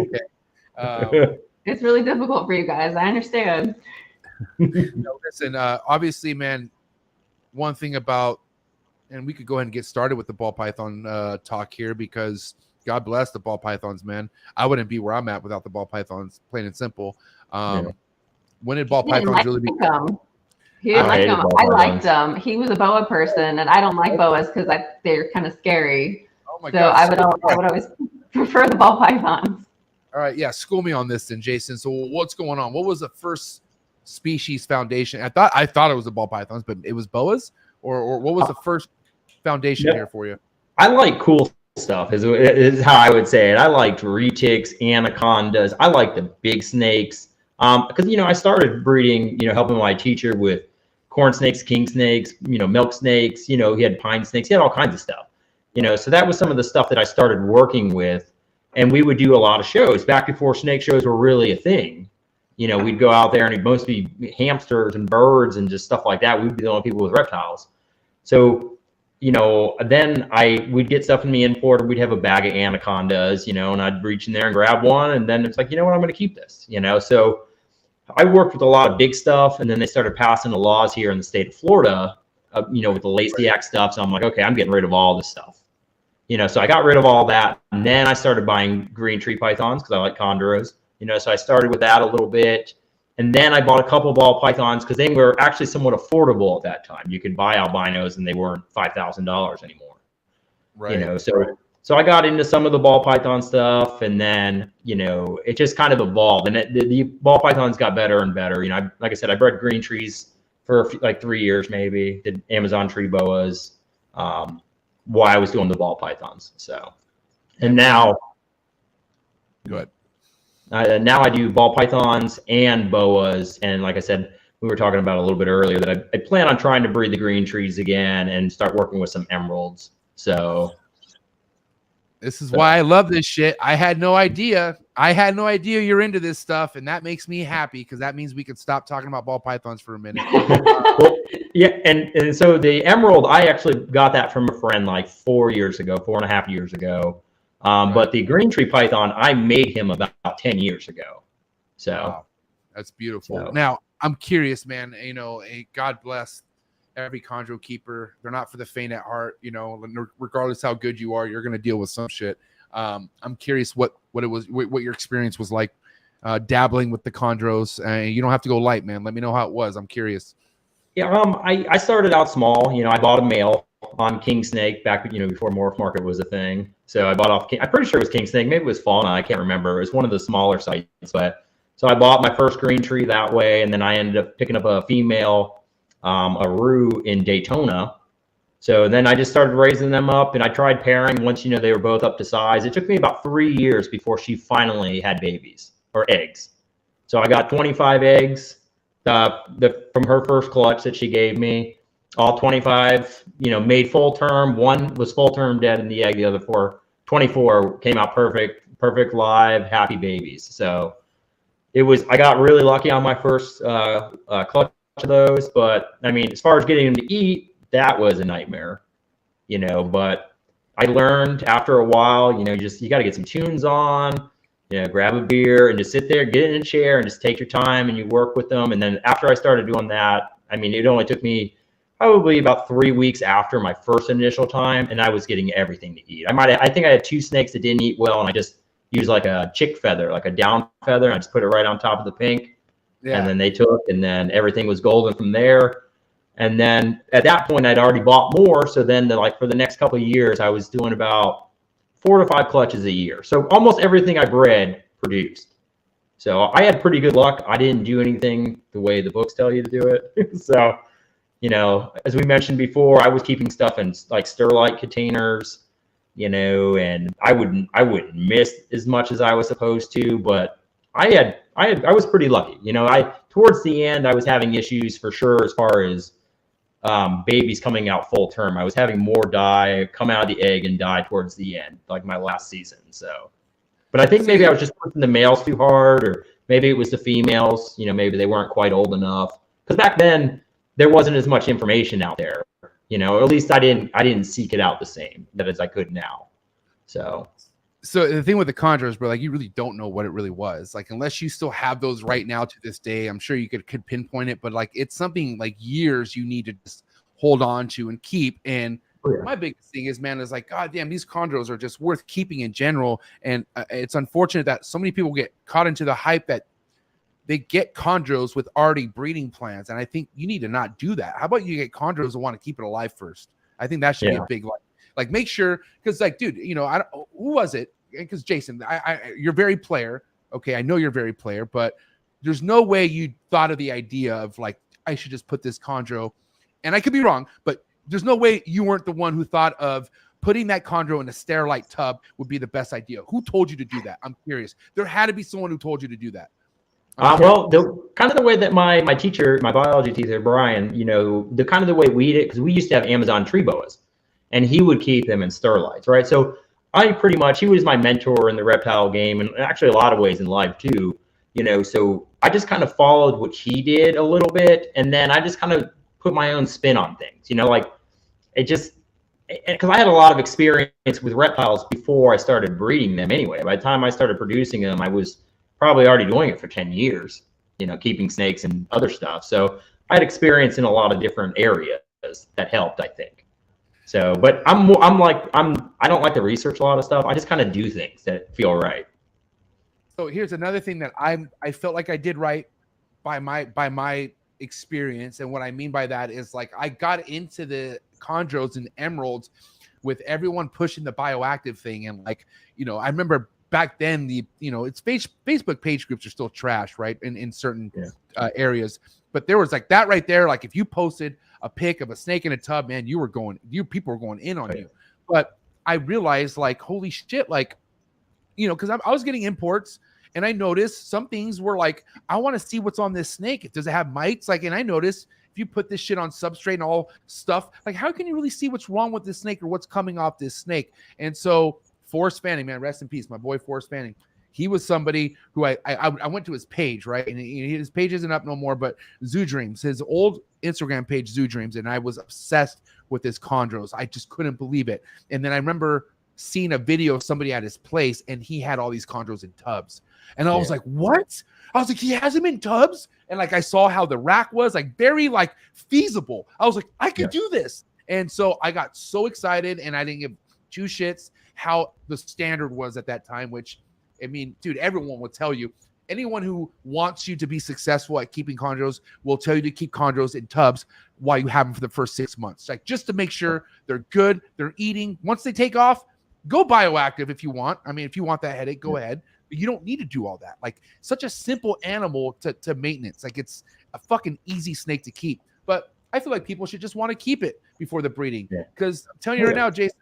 Okay. It's really difficult for you guys. I understand. No, listen, obviously, man, one thing about, and we could go ahead and get started with the ball python talk here, because God bless the ball pythons, man. I wouldn't be where I'm at without the ball pythons, plain and simple. When did ball pythons really become? He didn't like them. I liked them. He was a boa person, and I don't like boas because they're kind of scary. Oh my God. I would always prefer the ball pythons. All right, yeah, school me on this then, Jason. So what's going on? What was the first species foundation? I thought it was the ball pythons, but it was boas, or what was the first foundation here for you? I like cool stuff is how I would say it. I liked retics, anacondas. I like the big snakes, because, you know, I started breeding, you know, helping my teacher with corn snakes, king snakes, you know, milk snakes, you know, he had pine snakes, he had all kinds of stuff, you know, so that was some of the stuff that I started working with. And we would do a lot of shows back before snake shows were really a thing. You know, we'd go out there and it'd mostly be hamsters and birds and just stuff like that. We'd be the only people with reptiles. So, you know, then we'd get stuff in the import. We'd have a bag of anacondas, you know, and I'd reach in there and grab one. And then it's like, you know what, I'm going to keep this, you know. So I worked with a lot of big stuff. And then they started passing the laws here in the state of Florida, you know, with the Lacey Act stuff. So I'm like, okay, I'm getting rid of all this stuff. You know, so I got rid of all that. And then I started buying green tree pythons because I like chondros. You know, so I started with that a little bit. And then I bought a couple ball pythons because they were actually somewhat affordable at that time. You could buy albinos and they weren't $5,000 anymore. Right. You know, so I got into some of the ball python stuff, and then, you know, it just kind of evolved. And the ball pythons got better and better. You know, like I said, I bred green trees for like 3 years maybe, did Amazon tree boas while I was doing the ball pythons. So, and now. Go ahead. Now I do ball pythons and boas, and like I said, we were talking about a little bit earlier that I plan on trying to breed the green trees again and start working with some emeralds. So this is why I love this shit. I had no idea you're into this stuff, and that makes me happy because that means we could stop talking about ball pythons for a minute. Well, yeah, and so the emerald, I actually got that from a friend like 4.5 years ago. But the green tree python, I made him about 10 years ago. So, That's beautiful. So- Now, I'm curious, man. You know, God bless every chondro keeper. They're not for the faint at heart. You know, regardless how good you are, you're going to deal with some shit. I'm curious what your experience was like dabbling with the chondros. You don't have to go light, man. Let me know how it was. I'm curious. Yeah, I started out small. You know, I bought a male on King Snake back, you know, before Morph Market was a thing. So I bought off I'm pretty sure it was King Snake. Maybe it was Fauna. I can't remember. It was one of the smaller sites. But so I bought my first green tree that way, and then I ended up picking up a female, a Roo in Daytona. So then I just started raising them up, and I tried pairing once, you know, they were both up to size. It took me about 3 years before she finally had babies or eggs. So I got 25 eggs from her first clutch that she gave me. All 25, you know, made full term. One was full term dead in the egg. The other 24 came out perfect live, happy babies. So I got really lucky on my first clutch of those. But I mean, as far as getting them to eat, that was a nightmare, you know. But I learned after a while, you know, you got to get some tunes on, you know, grab a beer and just sit there, get in a chair and just take your time and you work with them. And then after I started doing that, I mean, it only took me probably about 3 weeks after my first initial time, and I was getting everything to eat. I think I had 2 snakes that didn't eat well, and I just used like a chick feather, like a down feather, and I just put it right on top of the pink. Yeah. And then they took, and then everything was golden from there. And then at that point, I'd already bought more. So then for the next couple of years, I was doing about 4 to 5 clutches a year. So almost everything I bred produced. So I had pretty good luck. I didn't do anything the way the books tell you to do it. So, you know, as we mentioned before, I was keeping stuff in like Sterlite containers, you know, and I wouldn't miss as much as I was supposed to, but I was pretty lucky. You know, towards the end, I was having issues for sure as far as babies coming out full term. I was having more die come out of the egg and die towards the end, like my last season. So, but I think maybe I was just pushing the males too hard, or maybe it was the females, you know, maybe they weren't quite old enough. Because back then there wasn't as much information out there, you know, or at least I didn't seek it out the same as I could now. So the thing with the chondros, bro, like you really don't know what it really was. Like unless you still have those right now to this day, I'm sure you could pinpoint it, but like it's something like years you need to just hold on to and keep. And my biggest thing is, man, is like, God damn, these chondros are just worth keeping in general. And it's unfortunate that so many people get caught into the hype that they get chondros with already breeding plans. And I think you need to not do that. How about you get chondros and want to keep it alive first? I think that should be a big like make sure, because like, dude, you know, who was it? Because Jason, you're very player. Okay, I know you're very player, but there's no way you thought of the idea of like, I should just put this chondro, and I could be wrong, but there's no way you weren't the one who thought of putting that chondro in a Sterlite tub would be the best idea. Who told you to do that? I'm curious. There had to be someone who told you to do that. Well, kind of the way that my teacher, my biology teacher, Brian, you know, the kind of the way we did it, because we used to have Amazon tree boas, and he would keep them in Sterlites, right? So he was my mentor in the reptile game, and actually a lot of ways in life too, you know, so I just kind of followed what he did a little bit, and then I just kind of put my own spin on things, you know, like because I had a lot of experience with reptiles before I started breeding them anyway. By the time I started producing them, I was probably already doing it for 10 years, you know, keeping snakes and other stuff. So I had experience in a lot of different areas that helped, I think. So, but I don't like to research a lot of stuff. I just kind of do things that feel right. So here's another thing that I felt like I did right by my experience. And what I mean by that is like, I got into the chondros and emeralds with everyone pushing the bioactive thing. And like, you know, I remember back then it's Facebook page groups are still trash, right? In certain areas, but there was like that right there. Like if you posted a pic of a snake in a tub, man, people were going in on you. But I realized like, holy shit, like, you know, because I was getting imports and I noticed some things were like, I want to see what's on this snake. Does it have mites? Like, and I noticed if you put this shit on substrate and all stuff, like how can you really see what's wrong with this snake or what's coming off this snake? And so Forrest Fanning, man, rest in peace, my boy Forrest Fanning. He was somebody who I went to his page, right? And his page isn't up no more, but Zoo Dreams, his old Instagram page, Zoo Dreams, and I was obsessed with his chondros. I just couldn't believe it. And then I remember seen a video of somebody at his place and he had all these chondros in tubs. And I was like, what? I was like, he has them in tubs? And like, I saw how the rack was like very like feasible. I was like, I could do this. And so I got so excited, and I didn't give two shits how the standard was at that time, which, I mean, dude, everyone will tell you, anyone who wants you to be successful at keeping chondros will tell you to keep chondros in tubs while you have them for the first 6 months, like just to make sure they're good, they're eating. Once they take off, go bioactive if you want. I mean, if you want that headache, go ahead. But you don't need to do all that. Like, such a simple animal to maintenance. Like, it's a fucking easy snake to keep. But I feel like people should just want to keep it before the breeding. Because I'm telling you right now, Jason,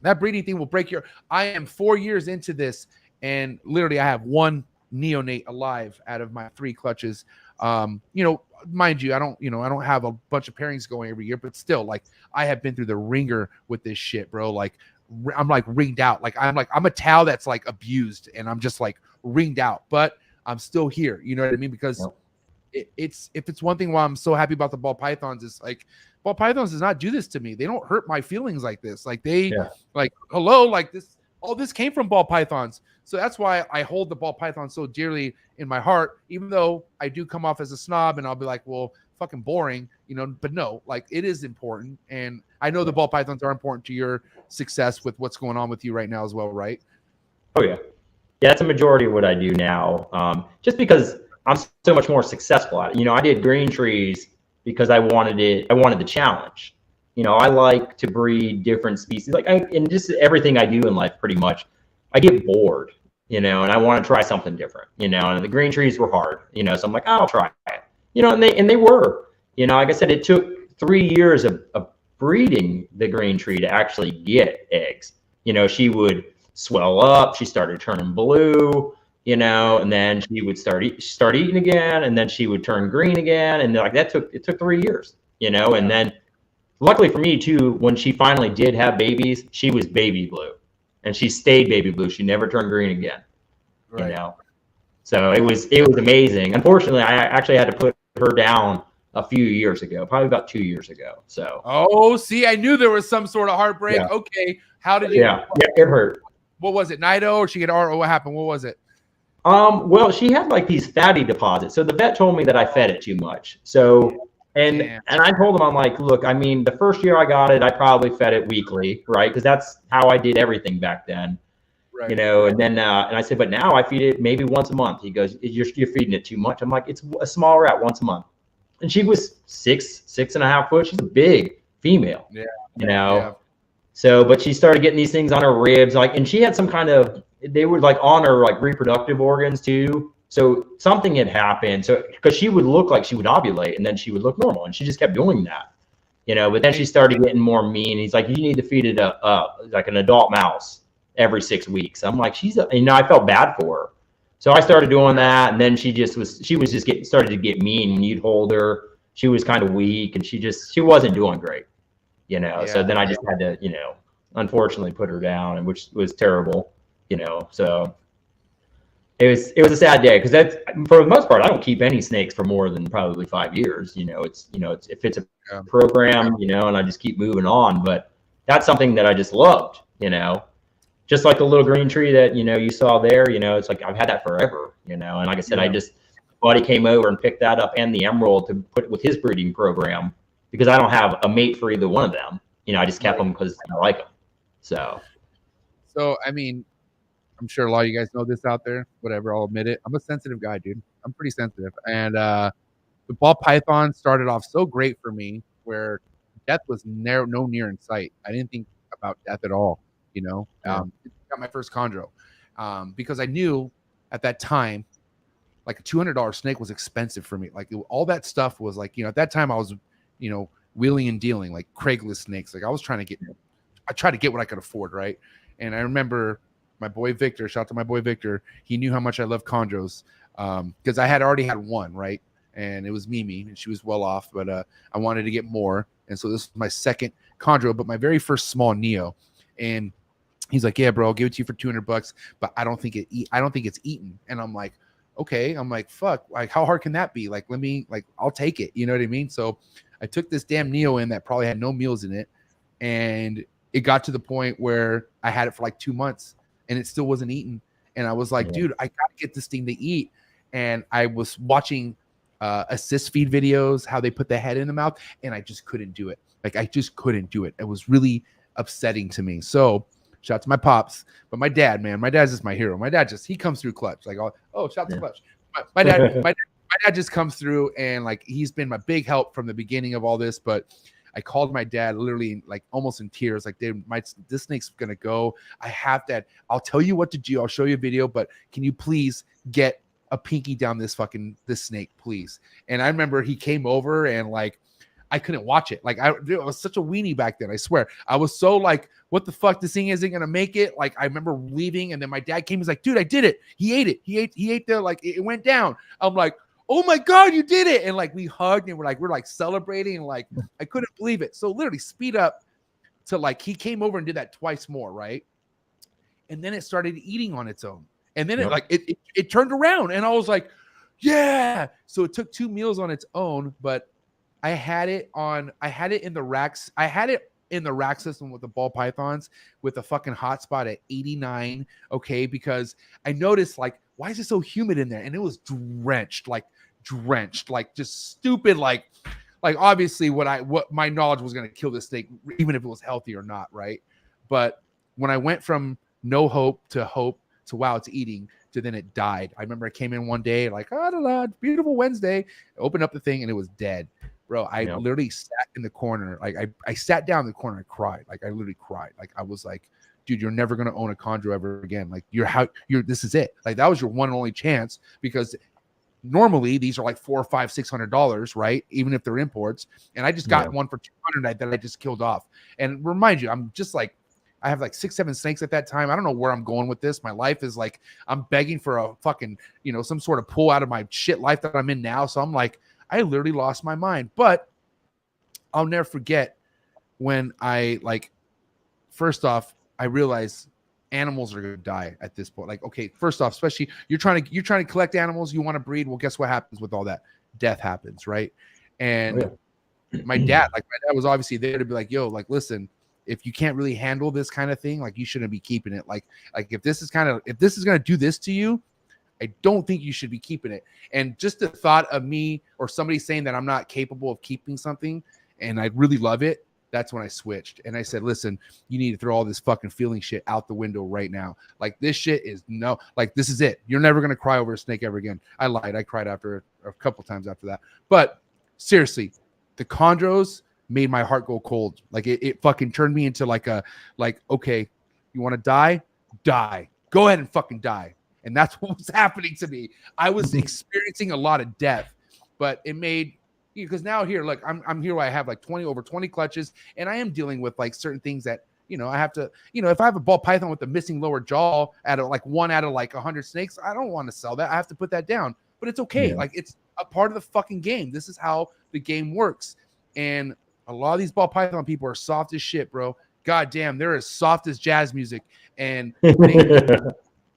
that breeding thing will break your. I am 4 years into this, and literally I have one neonate alive out of my 3 clutches. You know, mind you, I don't have a bunch of pairings going every year, but still, like, I have been through the ringer with this shit, bro. Like, I'm like ringed out. I'm a towel that's like abused, and I'm just like ringed out, but I'm still here. You know what I mean? Because if it's one thing why I'm so happy about the ball pythons, is like, ball pythons does not do this to me. They don't hurt my feelings like this. Like, they like, hello, like this, all this came from ball pythons. So that's why I hold the ball python so dearly in my heart, even though I do come off as a snob and I'll be like, well, fucking boring, you know, but no, like, it is important. And I know the ball pythons are important to your success with what's going on with you right now as well, right? Oh yeah. Yeah, that's a majority of what I do now. Just because I'm so much more successful at it. You know, I did green trees because I wanted it. I wanted the challenge. You know, I like to breed different species. Like, and just everything I do in life, pretty much, I get bored, you know, and I want to try something different, you know, and the green trees were hard, you know, so I'm like, I'll try it, you know, and they were, you know, like I said, it took 3 years of breeding the green tree to actually get eggs. You know, she would swell up, she started turning blue, you know, and then she would start eating again, and then she would turn green again, and like, it took 3 years, you know, and then luckily for me too, when she finally did have babies, she was baby blue, and she stayed baby blue. She never turned green again, you know. So it was amazing. Unfortunately, I actually had to put her down a few years ago, probably about 2 years ago. So. Oh, see, I knew there was some sort of heartbreak. Yeah. Okay, how did you? Yeah, it hurt. What was it? Nido, or she get RO? What happened? What was it? Well, she had like these fatty deposits. So the vet told me that I fed it too much. So. And I told him, I'm like, look, I mean, the first year I got it, I probably fed it weekly, right? Because that's how I did everything back then, you know. And then and I said, but now I feed it maybe once a month. He goes, you're feeding it too much. I'm like, it's a small rat once a month. And she was 6.5 foot. She's a big female, you know. Yeah. So, but she started getting these things on her ribs, like, and she had some kind of, they were like on her like reproductive organs too. So something had happened. So because she would look like she would ovulate, and then she would look normal, and she just kept doing that, you know. But then she started getting more mean. He's like, you need to feed it like an adult mouse every 6 weeks. I'm like, you know, I felt bad for her. So I started doing that, and then she started to get mean. And you'd hold her. She was kind of weak, and she wasn't doing great, you know. Yeah. So then I just had to, you know, unfortunately put her down, and which was terrible, you know. So. It was a sad day, because that's, for the most part, I don't keep any snakes for more than probably 5 years. You know, it's if it's a program, you know, and I just keep moving on. But that's something that I just loved, you know, just like the little green tree that, you know, you saw there. You know, it's like I've had that forever, you know. And like I said, buddy came over and picked that up, and the emerald, to put with his breeding program, because I don't have a mate for either one of them. You know, I just kept them because I like them. So I mean, I'm sure a lot of you guys know this out there. Whatever, I'll admit it. I'm a sensitive guy, dude. I'm pretty sensitive. And the ball python started off so great for me, where death was no near in sight. I didn't think about death at all, you know. Got my first chondro because I knew at that time, like, a $200 snake was expensive for me. Like, all that stuff was like, you know, at that time I was, you know, wheeling and dealing, like Craigslist snakes. Like, I tried to get what I could afford, right? And I remember my boy Victor, shout out to my boy Victor, he knew how much I love chondros, because I had already had one, right? And it was Mimi, and she was well off, but I wanted to get more. And so this was my second chondro, but my very first small neo. And he's like, yeah, bro, I'll give it to you for $200, but I don't think it's eaten. And I'm like, okay. I'm like, fuck, like, how hard can that be? Like, I'll take it. You know what I mean? So I took this damn neo in that probably had no meals in it, and it got to the point where I had it for like 2 months and it still wasn't eaten. And I was like, dude, I gotta get this thing to eat. And I was watching assist feed videos, how they put the head in the mouth, and I just couldn't do it. Like I just couldn't do it. It was really upsetting to me. So shout out to my pops, but my dad, man, my dad's just my hero. My dad he comes through clutch. Like, oh, shout out to clutch. My dad just comes through, and like he's been my big help from the beginning of all this. But I called my dad literally like almost in tears, like, dude, this snake's gonna go. I have that. I'll tell you what to do. I'll show you a video, but can you please get a pinky down this snake, please? And I remember he came over and like I couldn't watch it. Like I was such a weenie back then. I swear. I was so like, what the fuck? This thing isn't gonna make it. Like I remember leaving, and then my dad came. He's like, dude, I did it. He ate it. He ate the like it went down. I'm like, oh my God, you did it. And like we hugged and we're celebrating, and like I couldn't believe it. So literally speed up to like he came over and did that twice more, right? And then it started eating on its own. And then it turned around, and I was like, yeah. So it took 2 meals on its own, but I had it in the racks. I had it in the rack system with the ball pythons with a fucking hotspot at 89. Okay. Because I noticed like, why is it so humid in there? And it was drenched, like just stupid. Like obviously what my knowledge was going to kill this snake, even if it was healthy or not. Right. But when I went from no hope to wow, it's eating, to then it died. I remember I came in one day like, beautiful Wednesday, opened up the thing and it was dead. Bro, I literally sat in the corner. Like I sat down in the corner. I cried. Like I literally cried. Like I was like, dude, you're never going to own a chondro ever again. Like this is it. Like that was your one and only chance, because normally these are like $400, $500, $600, right? Even if they're imports. And I just got one for 200 that I just killed off. And remind you, I'm just like, I have like 6, 7 snakes at that time. I don't know where I'm going with this. My life is like, I'm begging for a fucking, some sort of pull out of my shit life that I'm in now. So I'm like, I literally lost my mind. But I'll never forget when I first off, I realized animals are going to die at this point. Like, okay, first off, especially you're trying to collect animals, you want to breed. Well, guess what happens with all that? Death happens, right? And my dad was obviously there to be like, yo, like, listen, if you can't really handle this kind of thing, like you shouldn't be keeping it. Like if this is going to do this to you, I don't think you should be keeping it. And just the thought of me or somebody saying that I'm not capable of keeping something and I really love it, that's when I switched. And I said, listen, you need to throw all this fucking feeling shit out the window right now. Like this shit is this is it. You're never going to cry over a snake ever again. I lied. I cried after a couple times after that. But seriously, the chondros made my heart go cold. Like it fucking turned me into okay, you want to die? Die. Go ahead and fucking die. And that's what was happening to me. I was experiencing a lot of death, but it made, because now here, look, I'm here where I have like over 20 clutches, and I am dealing with like certain things that, I have to, if I have a ball python with a missing lower jaw at one out of 100 snakes, I don't want to sell that. I have to put that down, but it's okay. Yeah. Like it's a part of the fucking game. This is how the game works. And a lot of these ball python people are soft as shit, bro. God damn, they're as soft as jazz music. And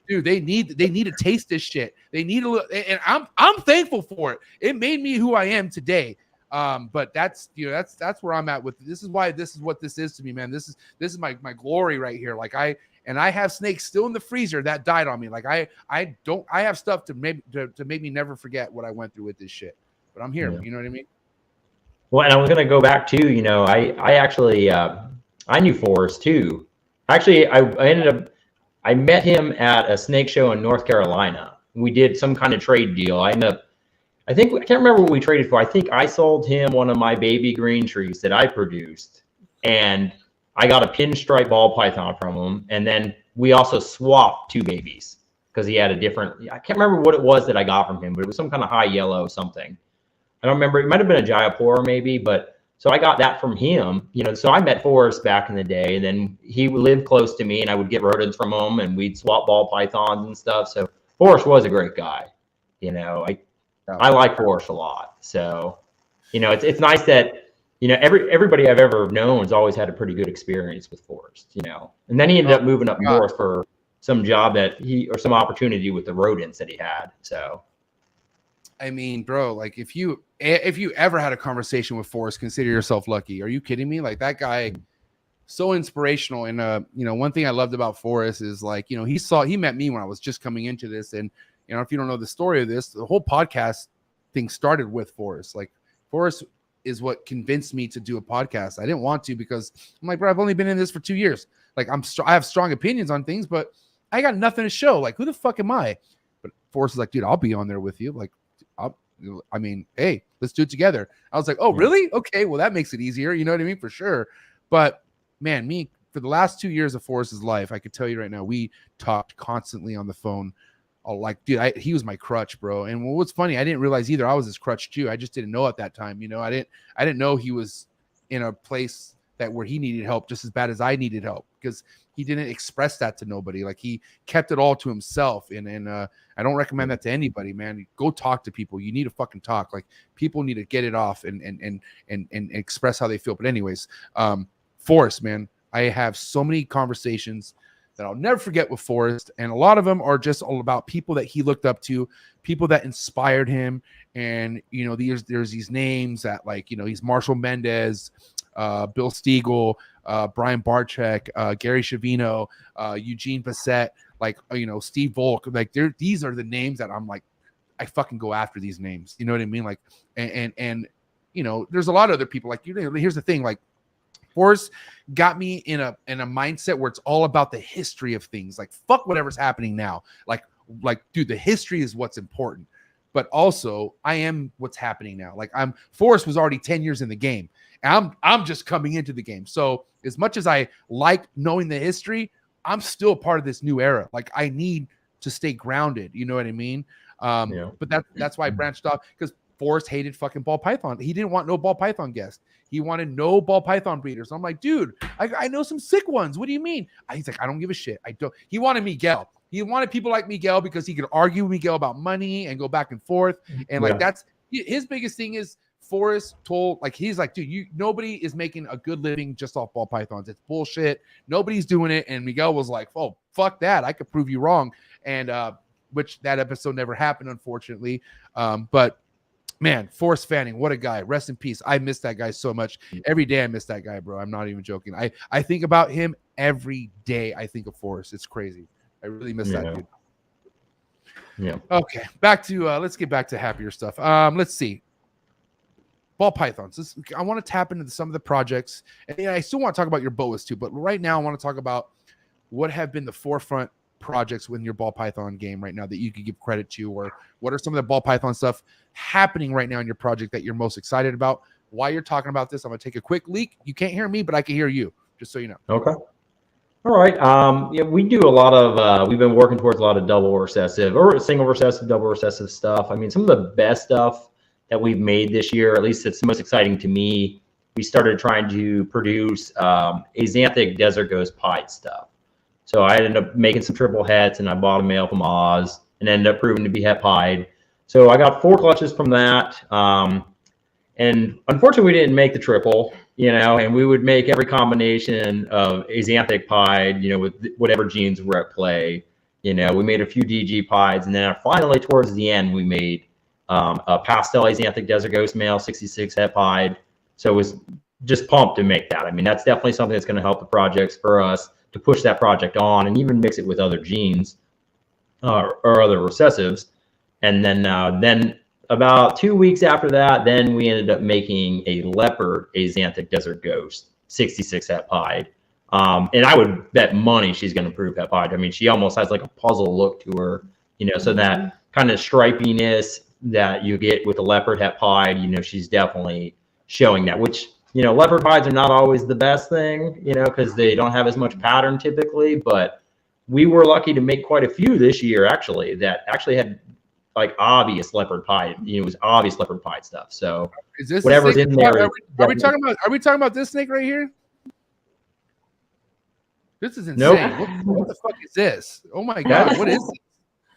dude, they need to taste this shit. They need a little, and I'm thankful for it. It made me who I am today. But that's that's where I'm at with this. Is why this is what this is to me, man. This is my glory right here. Like I have snakes still in the freezer that died on me. Like I have stuff to make me never forget what I went through with this shit. But I'm here. Yeah. You know what I mean? Well, and I was gonna go back to, I actually I knew Forrest too. Actually, I met him at a snake show in North Carolina. We did some kind of trade deal. I can't remember what we traded for. I think I sold him one of my baby green trees that I produced, and I got a pinstripe ball python from him. And then we also swapped 2 babies because he had a different, I can't remember what it was that I got from him, but it was some kind of high yellow something. I don't remember. It might have been a Jayapura maybe, but so I got that from him, so I met Forrest back in the day, and then he lived close to me, and I would get rodents from him, and we'd swap ball pythons and stuff. So Forrest was a great guy. I like Forrest a lot. So, it's nice that, everybody I've ever known has always had a pretty good experience with Forrest, and then he ended up moving up north for some job or some opportunity with the rodents that he had. So. I mean, bro, like if you ever had a conversation with Forrest, consider yourself lucky. Are you kidding me? Like that guy, so inspirational. And one thing I loved about Forrest is like, he met me when I was just coming into this. And if you don't know the story of this, the whole podcast thing started with Forrest. Like, Forrest is what convinced me to do a podcast. I didn't want to because I'm like, bro, I've only been in this for 2 years. Like, I have strong opinions on things, but I got nothing to show. Like, who the fuck am I? But Forrest is like, dude, I'll be on there with you. Like, hey, let's do it together. I was like, oh, really? Okay, well, that makes it easier. You know what I mean? For sure. But man, for the last 2 years of Forrest's life, I could tell you right now, we talked constantly on the phone. Like, dude, he was my crutch, bro. And what's funny, I didn't realize either I was his crutch too. I just didn't know at that time. I didn't know he was in a place where he needed help just as bad as I needed help, because he didn't express that to nobody. Like, he kept it all to himself. And I don't recommend that to anybody, man. Go talk to people. You need to fucking talk. Like, people need to get it off and express how they feel. But anyways, Forrest, man, I have so many conversations that I'll never forget with Forrest. And a lot of them are just all about people that he looked up to, people that inspired him. And, there's these names that, like, he's Marshall Mendez, Bill Stiegel, Brian Barczyk, Gary Shavino, Eugene Bassett, like, Steve Volk. Like, these are the names that I'm like, I fucking go after these names. You know what I mean? Like, and there's a lot of other people. Like, here's the thing, like, Forrest got me in a mindset where it's all about the history of things. Like, fuck whatever's happening now. Like, dude, the history is what's important. But also, I am what's happening now. Like, Forrest was already 10 years in the game. And I'm just coming into the game. So as much as I like knowing the history, I'm still part of this new era. Like, I need to stay grounded. You know what I mean? But that's why I branched off, because Forrest hated fucking ball python. He didn't want no ball python guests. He wanted no ball python breeders. I'm like, dude, I know some sick ones. What do you mean? He's like, I don't give a shit. He wanted Miguel. He wanted people like Miguel because he could argue with Miguel about money and go back and forth. And like, that's his biggest thing is Forrest told, like, he's like, dude, nobody is making a good living just off ball pythons. It's bullshit. Nobody's doing it. And Miguel was like, oh, fuck that. I could prove you wrong. And which that episode never happened, unfortunately. But man, Forrest Fanning, what a guy. Rest in peace. I miss that guy so much. Every day I miss that guy, bro. I'm not even joking. I think about him every day. I think of Forrest. It's crazy. I really miss that dude. Yeah. Okay. Let's get back to happier stuff. Let's see. Ball pythons. I want to tap into some of the projects. And I still want to talk about your boas too, but right now I want to talk about what have been the forefront projects within your ball python game right now that you could give credit to, or what are some of the ball python stuff happening right now in your project that you're most excited about? While you're talking about this, I'm going to take a quick leak. You can't hear me, but I can hear you, just so you know. Okay. All right. We do a lot of, we've been working towards a lot of double recessive or single recessive, double recessive stuff. I mean, some of the best stuff that we've made this year, at least it's the most exciting to me, we started trying to produce axanthic desert ghost pied stuff. So I ended up making some triple hets, and I bought a male from Oz and ended up proving to be het pied. So I got 4 clutches from that. And unfortunately, we didn't make the triple, and we would make every combination of axanthic pied, with whatever genes were at play. We made a few DG pieds, and then finally towards the end, we made a pastel axanthic desert ghost male 66 het pied. So it was just pumped to make that. I mean, that's definitely something that's going to help the projects for us to push that project on and even mix it with other genes or other recessives. And then about 2 weeks after that, then we ended up making a leopard axanthic desert ghost 66 het pied. And I would bet money she's going to prove het pied. I mean, she almost has like a puzzle look to her, so that kind of stripiness that you get with a leopard het pied, she's definitely showing that, which, leopard pieds are not always the best thing, because they don't have as much pattern typically, but we were lucky to make quite a few this year, actually, that actually had like obvious leopard pied, it was obvious leopard pied stuff. So is this whatever's in there. Are we talking about this snake right here? This is insane. Nope. What the fuck is this? Oh my God. What is this?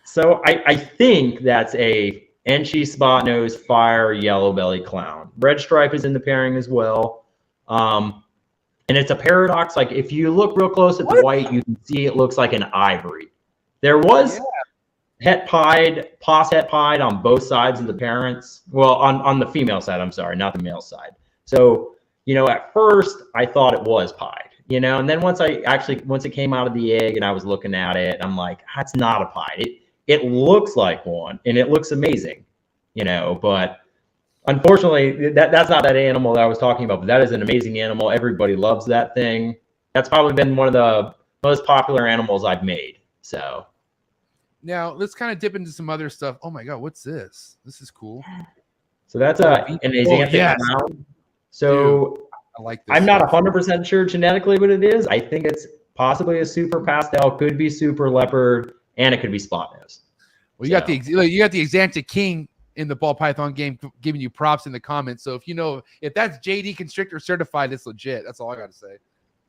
So I think that's a Enchi spot nose fire yellow belly clown. Red stripe is in the pairing as well. And it's a paradox. Like if you look real close at the white, you can see it looks like an ivory. There was het pied, pos het pied on both sides of the parents. Well, on the female side, I'm sorry, not the male side. So, at first I thought it was pied, you know. And then once it came out of the egg and I was looking at it, I'm like, that's not a pied. It looks like one and it looks amazing, you know, but unfortunately that's not that animal that I was talking about, but that is an amazing animal. Everybody loves that thing. That's probably been one of the most popular animals I've made. So now let's kind of dip into some other stuff. Oh my God, what's this? This is cool. So that's an axanthic clown. So dude, I like this. I'm not 100% sure genetically what it is. I think it's possibly a super pastel, could be super leopard, and it could be spot nose. Well, you got the Axanthic King in the ball python game giving you props in the comments. So if that's JD Constrictor certified, it's legit. That's all I got to say.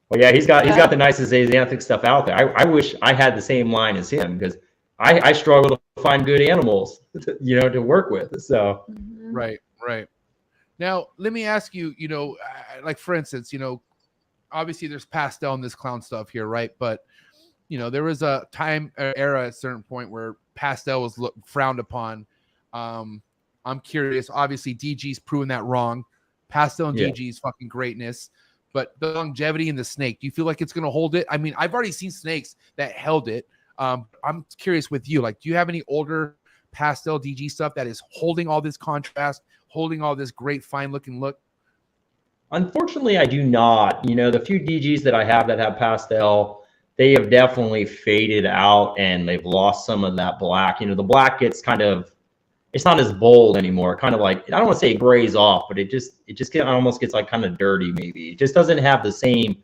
Well, yeah, he's got the nicest axanthic stuff out there. I wish I had the same line as him, because I struggle to find good animals, to work with. So right. Now let me ask you, like for instance, obviously there's pastel in this clown stuff here, right? But there was a time era at a certain point where pastel was frowned upon. I'm curious. Obviously, DG's proven that wrong. Pastel and DG's fucking greatness. But the longevity in the snake, do you feel like it's going to hold it? I mean, I've already seen snakes that held it. I'm curious with you. Like, do you have any older pastel DG stuff that is holding all this contrast, holding all this great fine-looking look? Unfortunately, I do not. The few DGs that I have that have pastel, they have definitely faded out and they've lost some of that black. The black gets it's not as bold anymore. Kind of like, I don't want to say it grays off, but it almost gets like kind of dirty maybe. It just doesn't have the same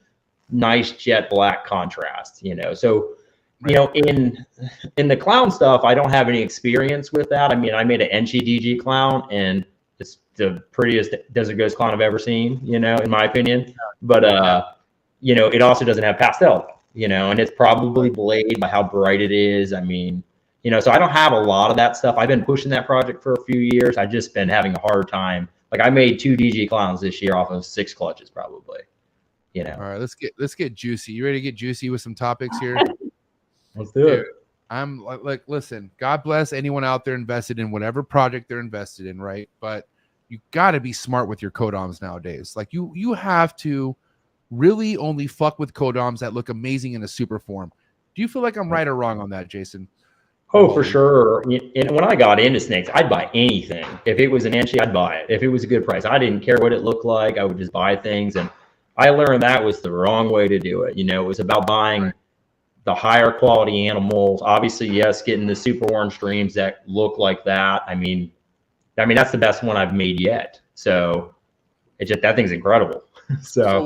nice jet black contrast, So, in the clown stuff, I don't have any experience with that. I mean, I made an Enchi DG clown and it's the prettiest desert ghost clown I've ever seen, in my opinion. But, it also doesn't have pastel. And it's probably blade by how bright it is. I mean, so I don't have a lot of that stuff. I've been pushing that project for a few years. I've just been having a hard time. Like, I made 2 DG clowns this year off of 6 clutches, probably. All right, let's get juicy. You ready to get juicy with some topics here? Let's do it. I'm like, listen, God bless anyone out there invested in whatever project they're invested in, right? But you got to be smart with your codoms nowadays. Like, you have to really only fuck with codoms that look amazing in a super form. Do you feel like I'm right or wrong on that, Jason? Oh, for sure. And when I got into snakes, I'd buy anything. If it was an Enchi, I'd buy it. If it was a good price, I didn't care what it looked like. I would just buy things. And I learned that was the wrong way to do it. It was about buying the higher quality animals. Obviously, yes, getting the super orange dreams that look like that. I mean, that's the best one I've made yet. So that thing's incredible. So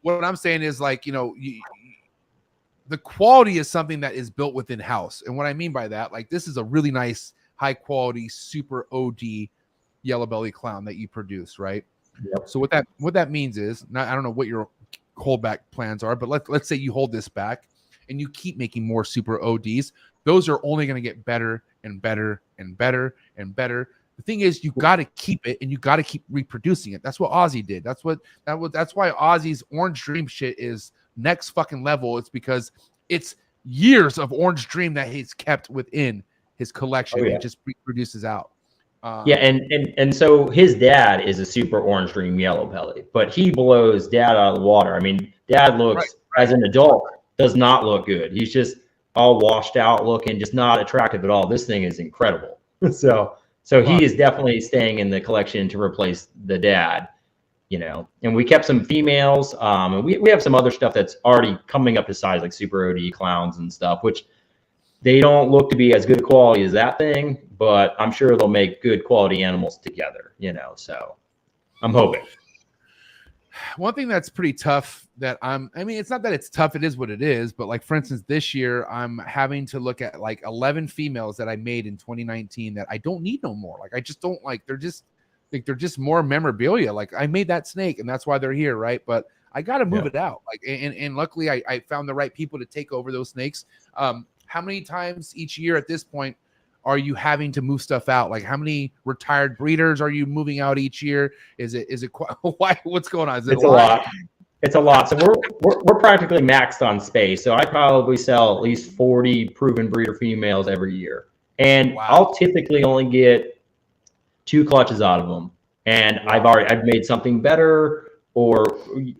what I'm saying is, like, the quality is something that is built within house. And what I mean by that, like, this is a really nice, high quality, super OD yellow belly clown that you produce, right? Yep. So what that means is, I don't know what your holdback plans are, but let's say you hold this back and you keep making more super ODs. Those are only going to get better and better and better and better. The thing is, you got to keep it and you got to keep reproducing it. That's what Ozzy did. That's why Ozzy's Orange Dream shit is next fucking level. It's because it's years of Orange Dream that he's kept within his collection. It just reproduces out. And so his dad is a super Orange Dream yellow belly, but he blows dad out of the water. I mean, dad looks as an adult does not look good. He's just all washed out looking, just not attractive at all. This thing is incredible. So he is definitely staying in the collection to replace the dad, and we kept some females. And we have some other stuff that's already coming up to size, like super OD clowns and stuff, which they don't look to be as good quality as that thing, but I'm sure they'll make good quality animals together, so I'm hoping. One thing that's pretty tough that it's not that it's tough, it is what it is, but like, for instance, this year I'm having to look at like 11 females that I made in 2019 that I don't need no more. Like, I just don't they're just more memorabilia. Like, I made that snake and that's why they're here. Right. But I got to move it out. Like, and luckily I found the right people to take over those snakes. How many times each year at this point are you having to move stuff out? Like, how many retired breeders are you moving out each year? Is it why? What's going on? It's a lot. It's a lot. So we're practically maxed on space. So I probably sell at least 40 proven breeder females every year, and I'll typically only get 2 clutches out of them. And I've made something better. or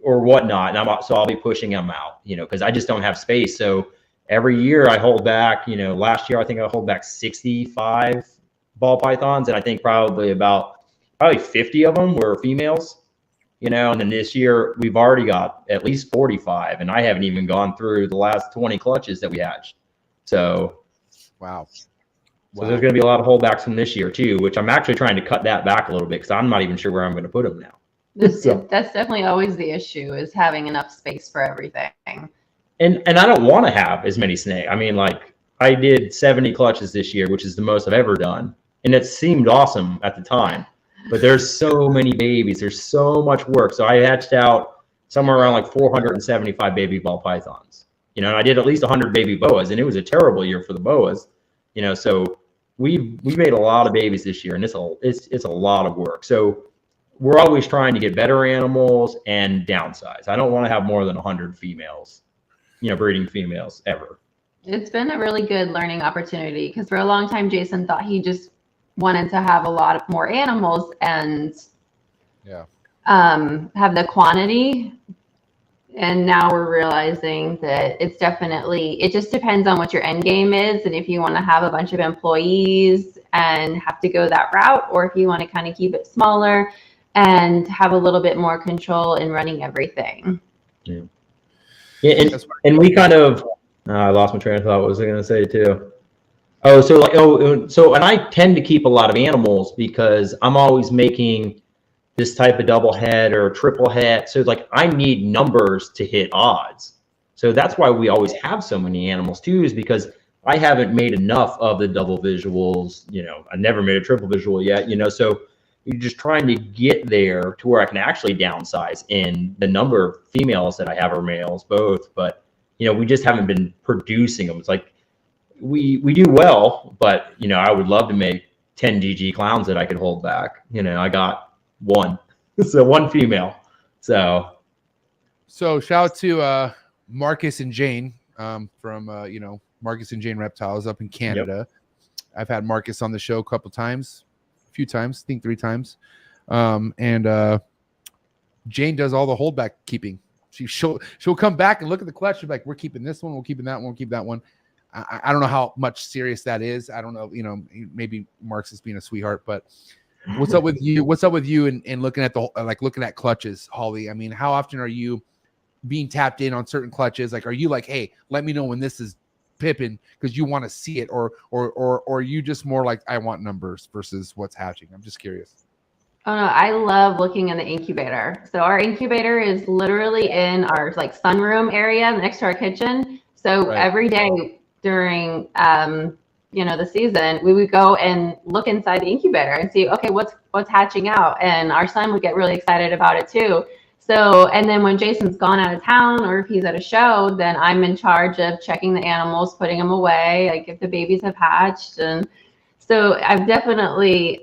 whatnot. And so I'll be pushing them out, you know, because I just don't have space. So every year I hold back, you know, last year I think I hold back 65 ball pythons, and I think probably 50 of them were females, you know, and then this year we've already got at least 45, and I haven't even gone through the last 20 clutches that we hatched. So Wow. So there's going to be a lot of holdbacks from this year too, which I'm actually trying to cut that back a little bit because I'm not even sure where I'm going to put them now. That's definitely always the issue, is having enough space for everything. And I don't want to have as many snakes. I mean, like, I did 70 clutches this year, which is the most I've ever done. And it seemed awesome at the time. But there's so many babies. There's so much work. So I hatched out somewhere around like 475 baby ball pythons. You know, and I did at least 100 baby boas, and it was a terrible year for the boas. You know, so we made a lot of babies this year, and it's a lot of work. So we're always trying to get better animals and downsize. I don't want to have more than 100 females, you know, breeding females ever. It's been a really good learning opportunity, because for a long time, Jason thought he just wanted to have a lot of more animals and have the quantity. And now we're realizing that it's definitely, it just depends on what your end game is. And if you want to have a bunch of employees and have to go that route, or if you want to kind of keep it smaller and have a little bit more control in running everything. Yeah, and we kind of, I lost my train of thought. What was I going to say too? So and I tend to keep a lot of animals because I'm always making this type of double head or triple head. So like I need numbers to hit odds. So that's why we always have so many animals too, is because I haven't made enough of the double visuals. You know, I never made a triple visual yet, you know, so you're just trying to get there to where I can actually downsize in the number of females that I have, or males, both. But, you know, we just haven't been producing them. It's like we do well, but, you know, I would love to make 10 GG clowns that I could hold back. You know, I got one, so one female. So shout out to Marcus and Jane from you know, Marcus and Jane Reptiles up in Canada. Yep. I've had Marcus on the show a couple times, a few times, I think 3 times. And Jane does all the holdback keeping. She'll come back and look at the clutch. She'll be like, we're keeping this one, we're keeping that one, we'll keep that one. I don't know how much serious that is. I don't know, you know, maybe Mark's is being a sweetheart, but what's up with you? What's up with you and looking at looking at clutches, Holly? I mean, how often are you being tapped in on certain clutches? Like, are you like, hey, let me know when this is pipping because you want to see it, or are you just more like, I want numbers versus what's hatching? I'm just curious. Oh no, I love looking in the incubator. So our incubator is literally in our like sunroom area next to our kitchen. So every day during you know, the season, we would go and look inside the incubator and see, okay, what's hatching out. And our son would get really excited about it too. So, and then when Jason's gone out of town or if he's at a show, then I'm in charge of checking the animals, putting them away, like if the babies have hatched. And so I've definitely,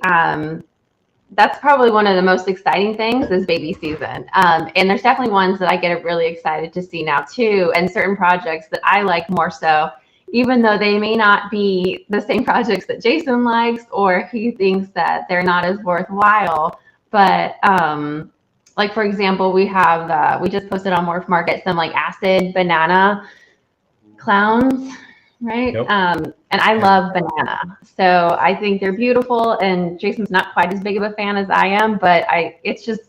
that's probably one of the most exciting things is baby season. And there's definitely ones that I get really excited to see now too. And certain projects that I like more so, even though they may not be the same projects that Jason likes, or he thinks that they're not as worthwhile. But like, for example, we have, we just posted on Morph Market some like acid banana clowns, right? Yep. And I love banana. So I think they're beautiful, and Jason's not quite as big of a fan as I am, but it's just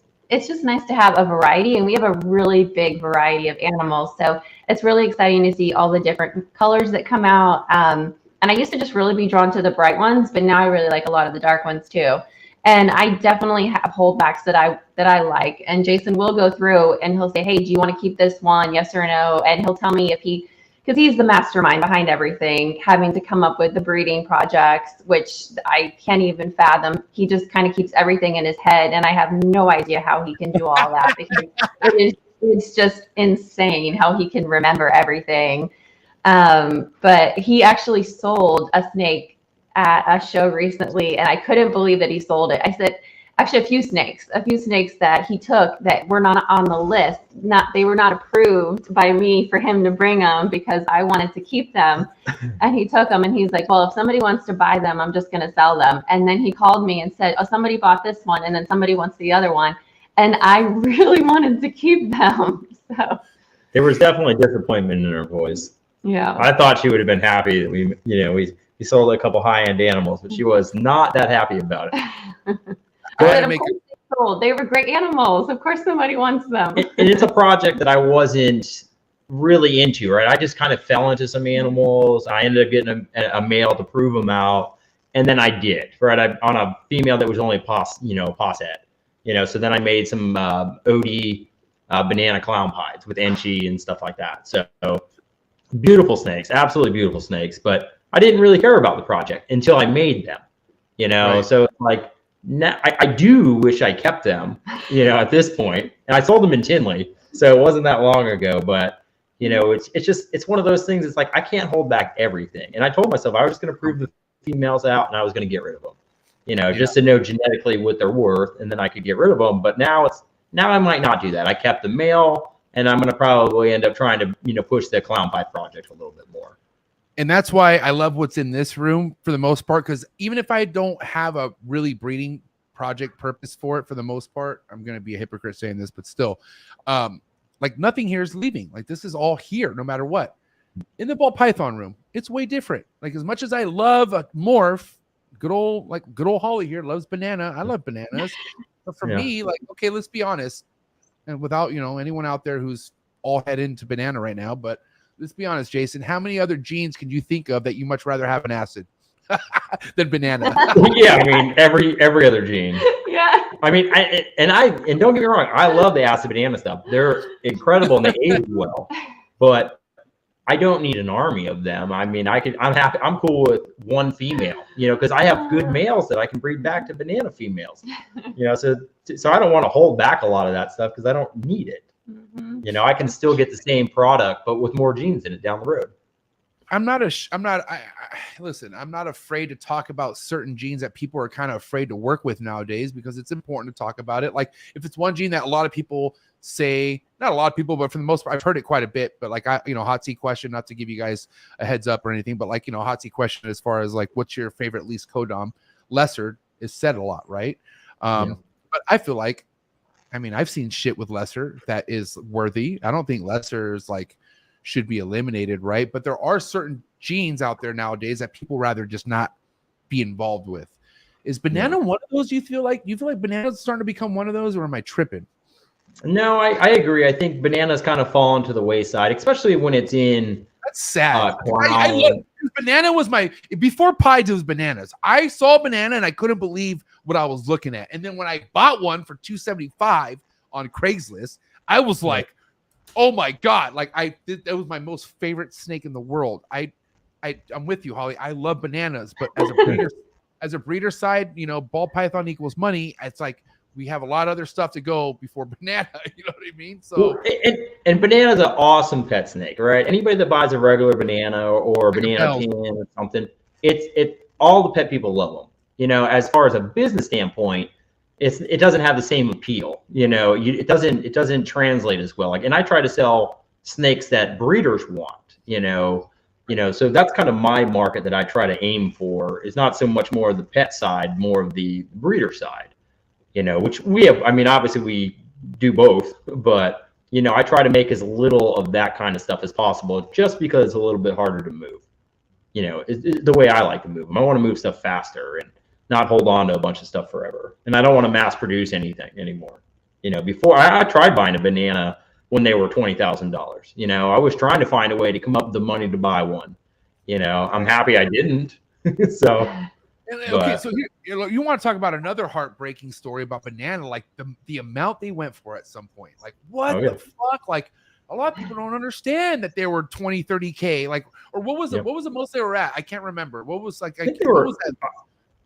nice to have a variety, and we have a really big variety of animals. So it's really exciting to see all the different colors that come out. And I used to just really be drawn to the bright ones, but now I really like a lot of the dark ones too. And I definitely have holdbacks that I like. And Jason will go through and he'll say, hey, do you want to keep this one? Yes or no? And he'll tell me because he's the mastermind behind everything, having to come up with the breeding projects, which I can't even fathom. He just kind of keeps everything in his head, and I have no idea how he can do all that. Because it's just insane how he can remember everything. But he actually sold a snake at a show recently, and I couldn't believe that he sold it. I said, actually a few snakes that he took that were not on the list. They were not approved by me for him to bring them because I wanted to keep them. And he took them, and he's like, well, if somebody wants to buy them, I'm just going to sell them. And then he called me and said, oh, somebody bought this one, and then somebody wants the other one. and I really wanted to keep them. So There was definitely disappointment in her voice. yeah. I thought she would have been happy that we sold a couple high-end animals, but she was not that happy about it. But of course they sold. They were great animals. Of course somebody wants them. And it's a project that I wasn't really into, right? I just kind of fell into some animals. I ended up getting a male to prove them out, and then I did, right? On a female that was only pos head, so then I made some OD banana clown pies with enchi and stuff like that. So beautiful snakes, absolutely beautiful snakes, but I didn't really care about the project until I made them, Right. So like now I do wish I kept them, at this point, and I sold them in Tinley, so it wasn't that long ago, but it's one of those things. It's like, I can't hold back everything. And I told myself I was just going to prove the females out and I was going to get rid of them, just to know genetically what they're worth, and then I could get rid of them. But now I might not do that. I kept the male, and I'm going to probably end up trying to, push the clown pie project a little bit more. And that's why I love what's in this room for the most part, because even if I don't have a really breeding project purpose for it, for the most part, I'm going to be a hypocrite saying this, but still, like nothing here is leaving. Like this is all here, no matter what. In the ball python room, it's way different. Like as much as I love a morph, good old Holly here loves banana. I love bananas. But for me, like, okay, let's be honest. And without, anyone out there who's all head into banana right now, but let's be honest, Jason, how many other genes can you think of that you much rather have an acid than banana? Yeah, I mean, every other gene. Yeah. I mean, and don't get me wrong, I love the acid banana stuff. They're incredible and they age well, but I don't need an army of them. I mean, I'm happy. I'm cool with one female, because I have good males that I can breed back to banana females, so I don't want to hold back a lot of that stuff because I don't need it. Mm-hmm. I can still get the same product, but with more genes in it down the road. I'm not afraid to talk about certain genes that people are kind of afraid to work with nowadays, because it's important to talk about it. Like if it's one gene that a lot of people say, not a lot of people, but for the most part, I've heard it quite a bit, but like, hot seat question, not to give you guys a heads up or anything, but like, hot seat question as far as like, what's your favorite least codom? Lesser is said a lot, right? But I feel like, I've seen shit with lesser that is worthy. I don't think lesser is like, should be eliminated, right? But there are certain genes out there nowadays that people rather just not be involved with. Is banana one of those? You feel like banana's starting to become one of those, or am I tripping? No, I agree. I think bananas kind of fallen to the wayside, especially when it's in. That's sad. I love, banana was before pies, it was bananas. I saw banana and I couldn't believe what I was looking at. And then when I bought one for $275 on Craigslist, I was like, oh my God. Like that was my most favorite snake in the world. I'm with you, Holly. I love bananas, but as a breeder side, ball python equals money. It's like, we have a lot of other stuff to go before banana. You know what I mean? So and banana's an awesome pet snake, right? Anybody that buys a regular banana or banana tin or something, it's all the pet people love them. As far as a business standpoint, it doesn't have the same appeal. It doesn't translate as well. Like, and I try to sell snakes that breeders want. So that's kind of my market that I try to aim for. Is not so much more of the pet side, more of the breeder side. Which we have. Obviously we do both, but I try to make as little of that kind of stuff as possible, just because it's a little bit harder to move. It's the way I like to move them. I want to move stuff faster and not hold on to a bunch of stuff forever. And I don't want to mass produce anything anymore. Before I tried buying a banana when they were $20,000. I was trying to find a way to come up with the money to buy one. I'm happy I didn't. So. Okay, so here, you want to talk about another heartbreaking story about banana, like the amount they went for at some point. Like, what the fuck? Like, a lot of people don't understand that they were 20, 30K. Like, or what was it? What was the most they were at? I can't remember. What was like? What was that?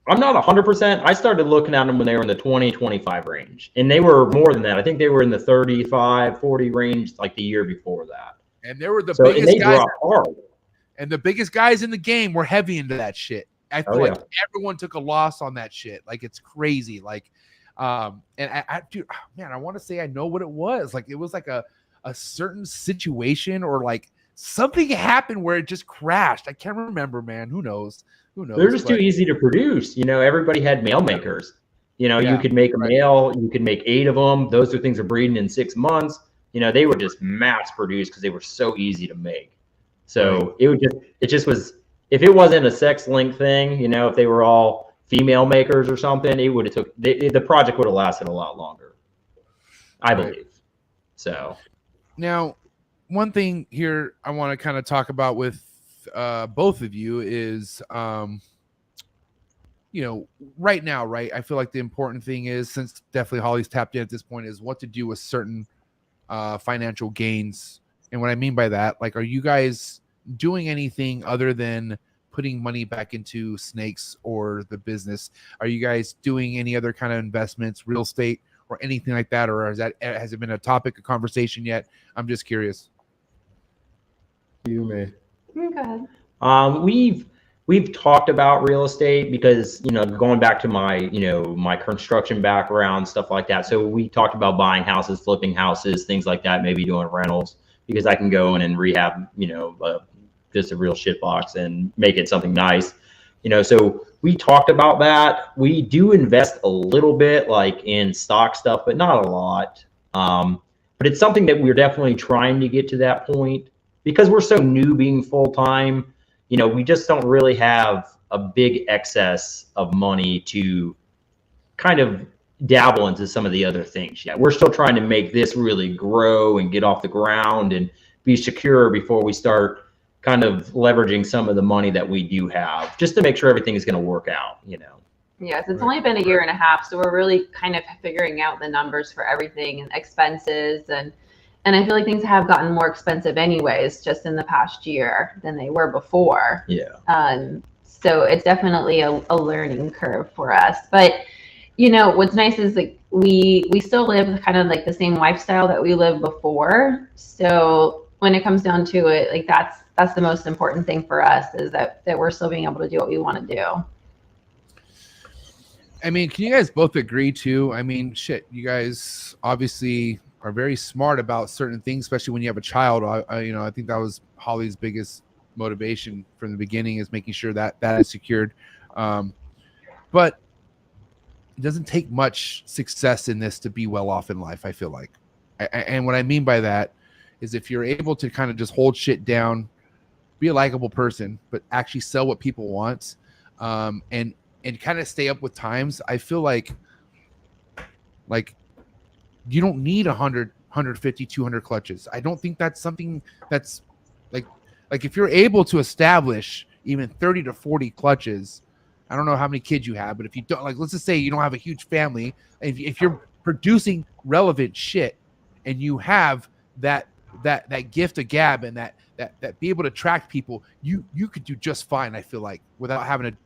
I'm not 100%. I started looking at them when they were in the 20, 25 range, and they were more than that. I think they were in the 35, 40 range like the year before that. And they were the biggest guys. Hard. And the biggest guys in the game were heavy into that shit. I feel like everyone took a loss on that shit. Like, it's crazy. Like, and dude, man, I want to say I know what it was. Like, it was like a certain situation, or like something happened where it just crashed. I can't remember, man. Who knows? They're just too easy to produce. Everybody had mail makers. You know, Yeah, you could make a right. male, you could make 8 of them. Those are things are breeding in 6 months. You know, they were just mass produced because they were so easy to make. So it just was, if it wasn't a sex link thing, you know, if they were all female makers or something, it would have took, the project would have lasted a lot longer, I believe. So now, one thing here I want to kind of talk about with both of you is, you know, right now, right? I feel like the important thing is, since definitely Holly's tapped in at this point, is what to do with certain financial gains. And what I mean by that, like, are you guys doing anything other than putting money back into snakes or the business? Are you guys doing any other kind of investments, real estate or anything like that? Or has it been a topic of conversation yet? I'm just curious. you may. Go ahead. We've talked about real estate because, you know, going back to my, you know, my construction background, stuff like that. So we talked about buying houses, flipping houses, things like that, maybe doing rentals, because I can go in and rehab, you know, just a real shit box and make it something nice. You know, so we talked about that. We do invest a little bit like in stock stuff, but not a lot. But it's something that we're definitely trying to get to that point because we're so new being full-time. You know, we just don't really have a big excess of money to kind of dabble into some of the other things yet. We're still trying to make this really grow and get off the ground and be secure before we start kind of leveraging some of the money that we do have, just to make sure everything is going to work out, you know. Yes, it's only been a year and a half, so we're really kind of figuring out the numbers for everything and expenses, and I feel like things have gotten more expensive anyways, just in the past year than they were before. Yeah. So it's definitely a learning curve for us. But, you know, what's nice is like we still live kind of like the same lifestyle that we lived before. So when it comes down to it, like that's the most important thing for us, is that we're still being able to do what we want to do. I mean, can you guys both agree too? I mean, shit, you guys obviously are very smart about certain things, especially when you have a child. You know, I think that was Holly's biggest motivation from the beginning, is making sure that is secured. But it doesn't take much success in this to be well off in life, I feel like. And what I mean by that is, if you're able to kind of just hold shit down, be a likable person, but actually sell what people want, and kind of stay up with times, I feel like you don't need 100, 150, 200 clutches. I don't think that's something that's like if you're able to establish even 30 to 40 clutches, I don't know how many kids you have, but if you don't, like, let's just say you don't have a huge family, if you're producing relevant shit and you have that gift of gab and that be able to attract people, you could do just fine, I feel like, without having to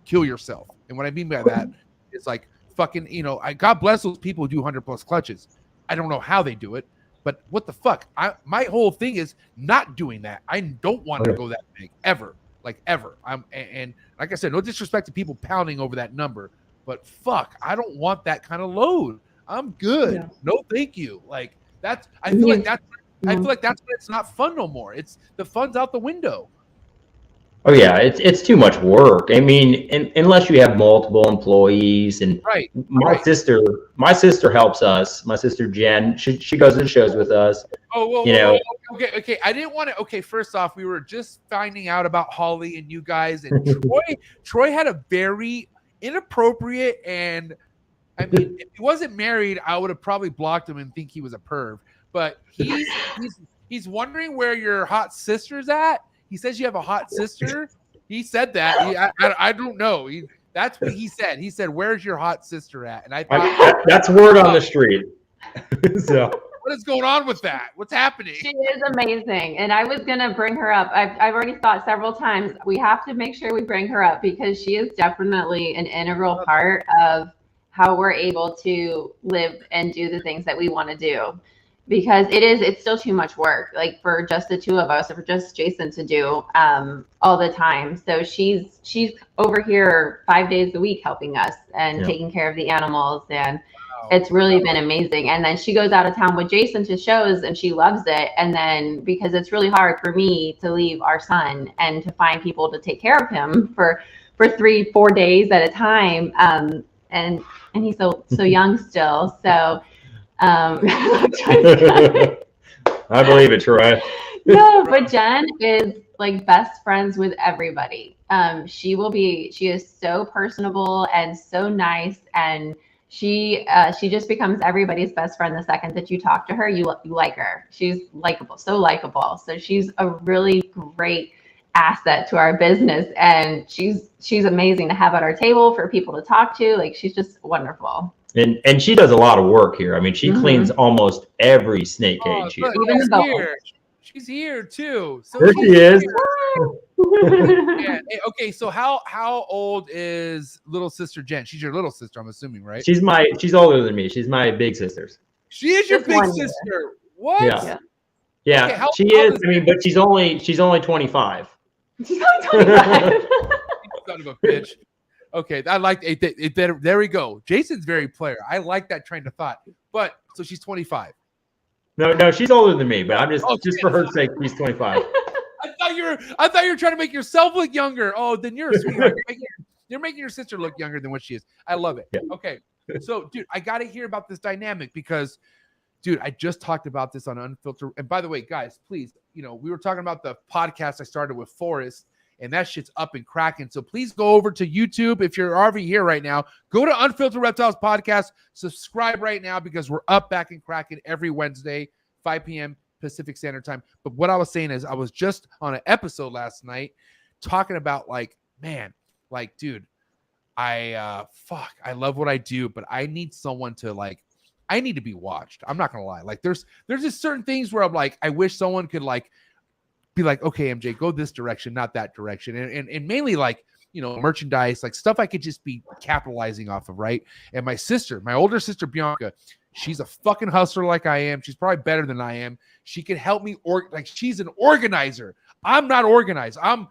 kill yourself. And what I mean by that is, like, fucking, you know, God bless those people who do 100+ clutches. I don't know how they do it, but what the fuck? My whole thing is not doing that. I don't want to go that big ever, like ever. And like I said, no disrespect to people pounding over that number, but fuck, I don't want that kind of load. I'm good. Yeah. No, thank you. Like, that's, I feel like that's when it's not fun no more. It's the fun's out the window. Oh yeah, it's too much work. I mean, unless you have multiple employees, and my sister helps us. My sister Jen, she goes to the shows with us. Oh, okay. I didn't want to. Okay, first off, we were just finding out about Holly and you guys, and Troy had a very inappropriate, and I mean, if he wasn't married, I would have probably blocked him and think he was a perv. But he's wondering where your hot sister's at. He says you have a hot sister. He said that. I don't know. That's what he said. He said, "Where's your hot sister at?" And I thought that's word on the street. So what is going on with that? What's happening? She is amazing, and I was gonna bring her up. I've already thought several times we have to make sure we bring her up, because she is definitely an integral part of how we're able to live and do the things that we want to do. Because it's still too much work, like for just the two of us, or for just Jason to do all the time. So she's over here 5 days a week helping us and taking care of the animals, and it's really been amazing. And then she goes out of town with Jason to shows, and she loves it. And then, because it's really hard for me to leave our son and to find people to take care of him for 3-4 days at a time. and he's so young still. So I believe it, Troy. no, but Jen is like best friends with everybody. She is so personable and so nice, and she just becomes everybody's best friend the second that you talk to her. You like her. She's likable, so likable. So she's a really great asset to our business, and she's amazing to have at our table for people to talk to. Like, she's just wonderful. And she does a lot of work here. I mean, she cleans almost every snake cage here. Even the bowl. She's here too. So There she is. Yeah. Hey, okay, so how old is little sister Jen? She's your little sister, I'm assuming, right? She's older than me. She's my big sister. She is your Just big 1 year. sister. What? Yeah. Okay, She how is. I mean, but she's only 25. She's only 25. Son of a bitch. Okay, I like it. There we go. Jason's very player. I like that train of thought. But so she's 25. No, she's older than me, but I'm just for her sake, she's 25. I thought you were trying to make yourself look younger. Oh, then you're a sweetheart. You're making your sister look younger than what she is. I love it. Yeah. Okay. So, dude, I got to hear about this dynamic because, dude, I just talked about this on Unfiltered. And by the way, guys, please, we were talking about the podcast I started with Forrest, and that shit's up and cracking. So please go over to YouTube. If you're already here right now, go to Unfiltered Reptiles Podcast. Subscribe right now because we're up, back, and cracking every Wednesday, 5 p.m. Pacific Standard Time. But what I was saying is I was just on an episode last night talking about dude, I love what I do, but I need someone to I need to be watched. I'm not going to lie. Like there's just certain things where I'm like, I wish someone could be like, okay, MJ, go this direction, not that direction. And mainly merchandise, like stuff I could just be capitalizing off of. Right. And my older sister, Bianca, she's a fucking hustler like I am. She's probably better than I am. She can help me she's an organizer. I'm not organized. I'm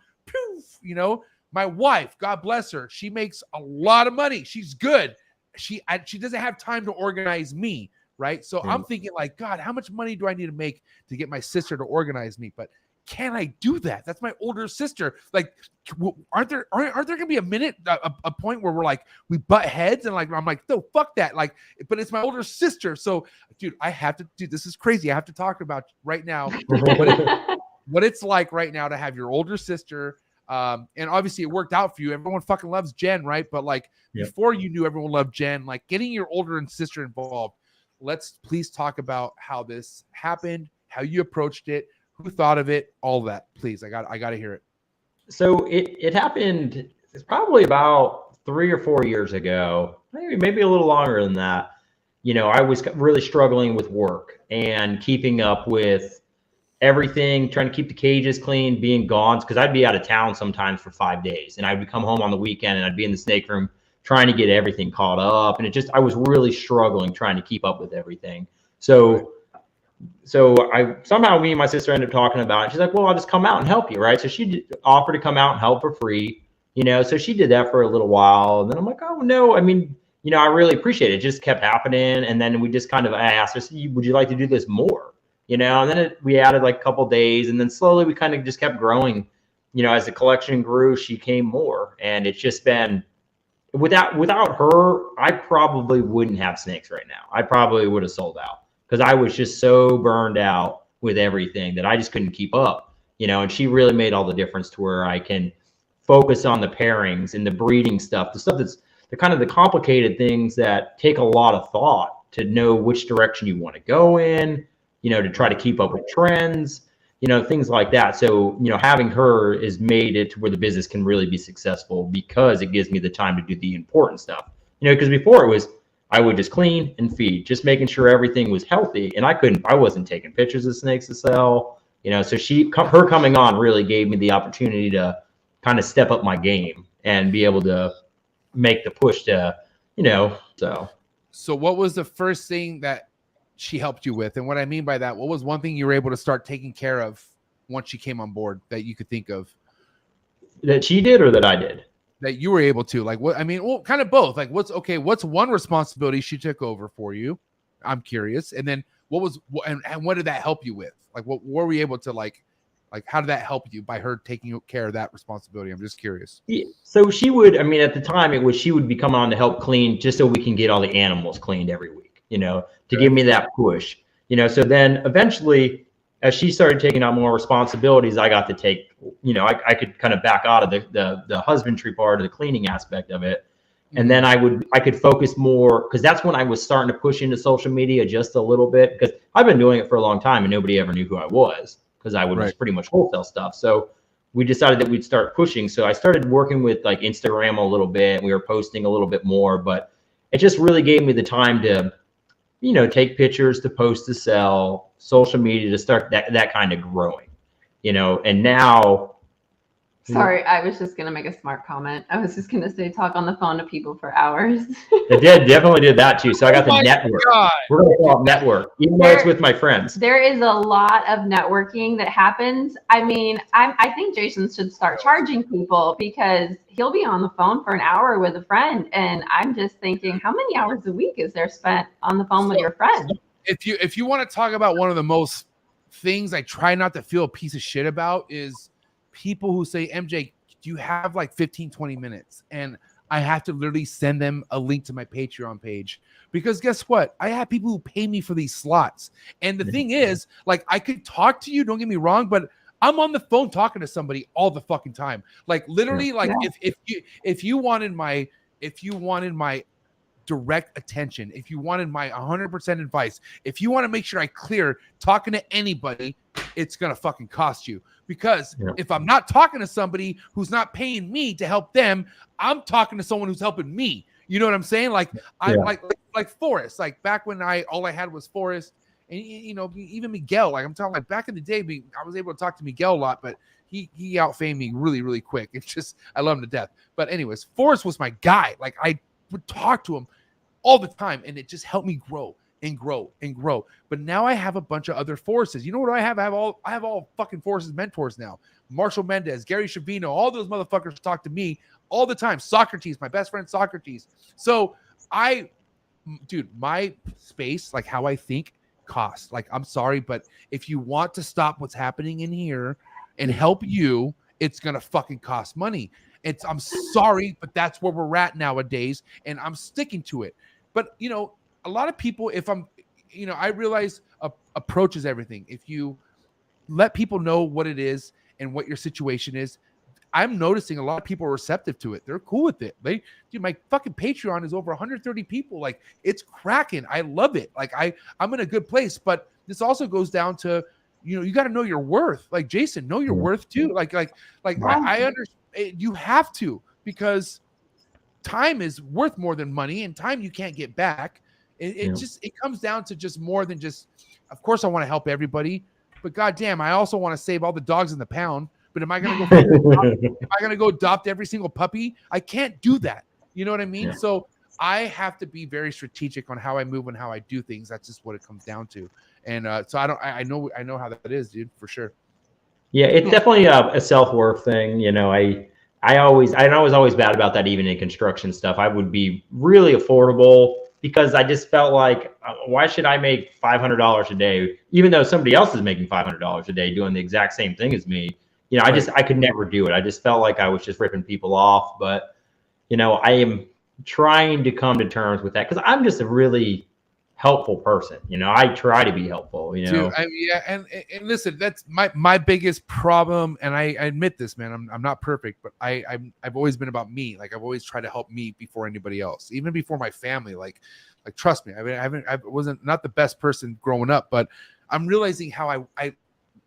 my wife, God bless her. She makes a lot of money. She's good. She doesn't have time to organize me. Right. So I'm thinking God, how much money do I need to make to get my sister to organize me? But can I do that? That's my older sister. Aren't there gonna be a point where we're we butt heads and I'm like, no, fuck that. But it's my older sister. So, dude, I have to. Dude, this is crazy. I have to talk about right now what it's like right now to have your older sister. And obviously it worked out for you. Everyone fucking loves Jen, right? But before you knew everyone loved Jen, getting your older sister involved. Let's please talk about how this happened, how you approached it. Who thought of it? All that, please. I got to hear it. So it happened. It's probably about 3 or 4 years ago, maybe a little longer than that. I was really struggling with work and keeping up with everything, trying to keep the cages clean, being gone, because I'd be out of town sometimes for 5 days, and I'd come home on the weekend, and I'd be in the snake room trying to get everything caught up, and I was really struggling trying to keep up with everything. So I somehow, me and my sister ended up talking about it. She's like, well, I'll just come out and help you. Right. So she offered to come out and help for free, so she did that for a little while. And then I'm like, oh no, I mean, I really appreciate it. It just kept happening. And then we just I asked her, would you like to do this more? And then we added a couple days, and then slowly we kind of just kept growing, as the collection grew, she came more. And it's just been, without her, I probably wouldn't have snakes right now. I probably would have sold out. Because I was just so burned out with everything that I just couldn't keep up, and she really made all the difference to where I can focus on the pairings and the breeding stuff, the stuff that's the kind of the complicated things that take a lot of thought to know which direction you want to go in, to try to keep up with trends, things like that. So, having her has made it to where the business can really be successful because it gives me the time to do the important stuff, because before it was, I would just clean and feed, just making sure everything was healthy. And I wasn't taking pictures of snakes to sell, so her coming on really gave me the opportunity to kind of step up my game and be able to make the push to, so. So what was the first thing that she helped you with? And what I mean by that, what was one thing you were able to start taking care of once she came on board that you could think of? That she did or that I did? That you were able to, kind of both. What's one responsibility she took over for you? I'm curious. And then what did that help you with? What were we able to Like, how did that help you by her taking care of that responsibility? I'm just curious. Yeah. So she would, I mean, at the time she would be coming on to help clean just so we can get all the animals cleaned every week, to give me that push, so then eventually as she started taking on more responsibilities, I got to take, I could kind of back out of the husbandry part of the cleaning aspect of it. And then I could focus more, because that's when I was starting to push into social media just a little bit, because I've been doing it for a long time and nobody ever knew who I was, because I would just pretty much wholesale stuff. So we decided that we'd start pushing. So I started working with like Instagram a little bit. We were posting a little bit more, but it just really gave me the time to, take pictures, to post, to sell, social media, to start that kind of growing, and now. Sorry, I was just going to make a smart comment. I was just going to say talk on the phone to people for hours. I definitely did that too. So I got the network. God. We're going to call it network, even though it's with my friends. There is a lot of networking that happens. I mean, I think Jason should start charging people, because he'll be on the phone for an hour with a friend. And I'm just thinking, how many hours a week is there spent on the phone with your friend? If you want to talk about one of the most things I try not to feel a piece of shit about is people who say, MJ, do you have like 15, 20 minutes? And I have to literally send them a link to my Patreon page, because guess what? I have people who pay me for these slots. And the thing is, like, I could talk to you, don't get me wrong, but I'm on the phone talking to somebody all the fucking time. Like literally, like if you wanted my direct attention, if you wanted my 100% advice, if you want to make sure I clear talking to anybody, it's going to fucking cost you. Because if I'm not talking to somebody who's not paying me to help them, I'm talking to someone who's helping me. You know what I'm saying? Like I like Forrest, like back when all I had was Forrest, and even Miguel, like I'm talking like back in the day, I was able to talk to Miguel a lot, but he outfamed me really, really quick. It's just, I love him to death. But anyways, Forrest was my guy. Like I would talk to him all the time, and it just helped me grow and grow and grow. But now I have a bunch of other forces. You know what I have? I have all fucking forces mentors now. Marshall Mendez, Gary Shavino, all those motherfuckers talk to me all the time. Socrates, my best friend Socrates. So my space, like how I think, costs. Like, I'm sorry, but if you want to stop what's happening in here and help you, it's gonna fucking cost money. I'm sorry, but that's where we're at nowadays, and I'm sticking to it. But a lot of people, if I'm, I realize approach is everything. If you let people know what it is and what your situation is, I'm noticing a lot of people are receptive to it. They're cool with it. My fucking Patreon is over 130 people. Like, it's cracking. I love it. Like I'm in a good place, but this also goes down to, you got to know your worth. Like Jason, know your worth too. Like I understand. You have to, because time is worth more than money, and time you can't get back. It comes down to just more than just, of course I want to help everybody, but goddamn, I also want to save all the dogs in the pound. But am I going to go adopt every single puppy? I can't do that. You know what I mean? Yeah. So I have to be very strategic on how I move and how I do things. That's just what it comes down to. And so I know how that is, dude, for sure. Yeah, it's definitely a self-worth thing. I was always bad about that, even in construction stuff. I would be really affordable, because I just felt like, why should I make $500 a day, even though somebody else is making $500 a day doing the exact same thing as me? I could never do it. I just felt like I was just ripping people off. But, I am trying to come to terms with that, because I'm just a really helpful person. I try to be helpful, Dude, and listen, that's my biggest problem. And I admit this, man, I'm not perfect, but I've always been about me. Like, I've always tried to help me before anybody else, even before my family. Like trust me, I wasn't not the best person growing up, but I'm realizing how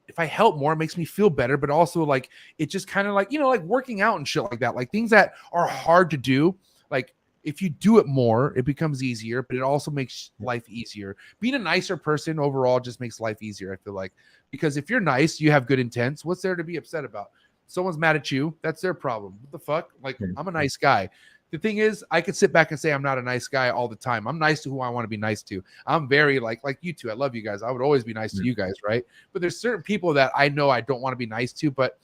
if I help more, it makes me feel better. But also, like, it just kind of like, like working out and shit like that, like things that are hard to do. Like, if you do it more, it becomes easier, but it also makes life easier. Being a nicer person overall just makes life easier, I feel like. Because if you're nice, you have good intents. What's there to be upset about? Someone's mad at you, that's their problem. What the fuck? Like, I'm a nice guy. The thing is, I could sit back and say I'm not a nice guy all the time. I'm nice to who I want to be nice to. I'm very like you two. I love you guys. I would always be nice to you guys, right? But there's certain people that I know I don't want to be nice to, but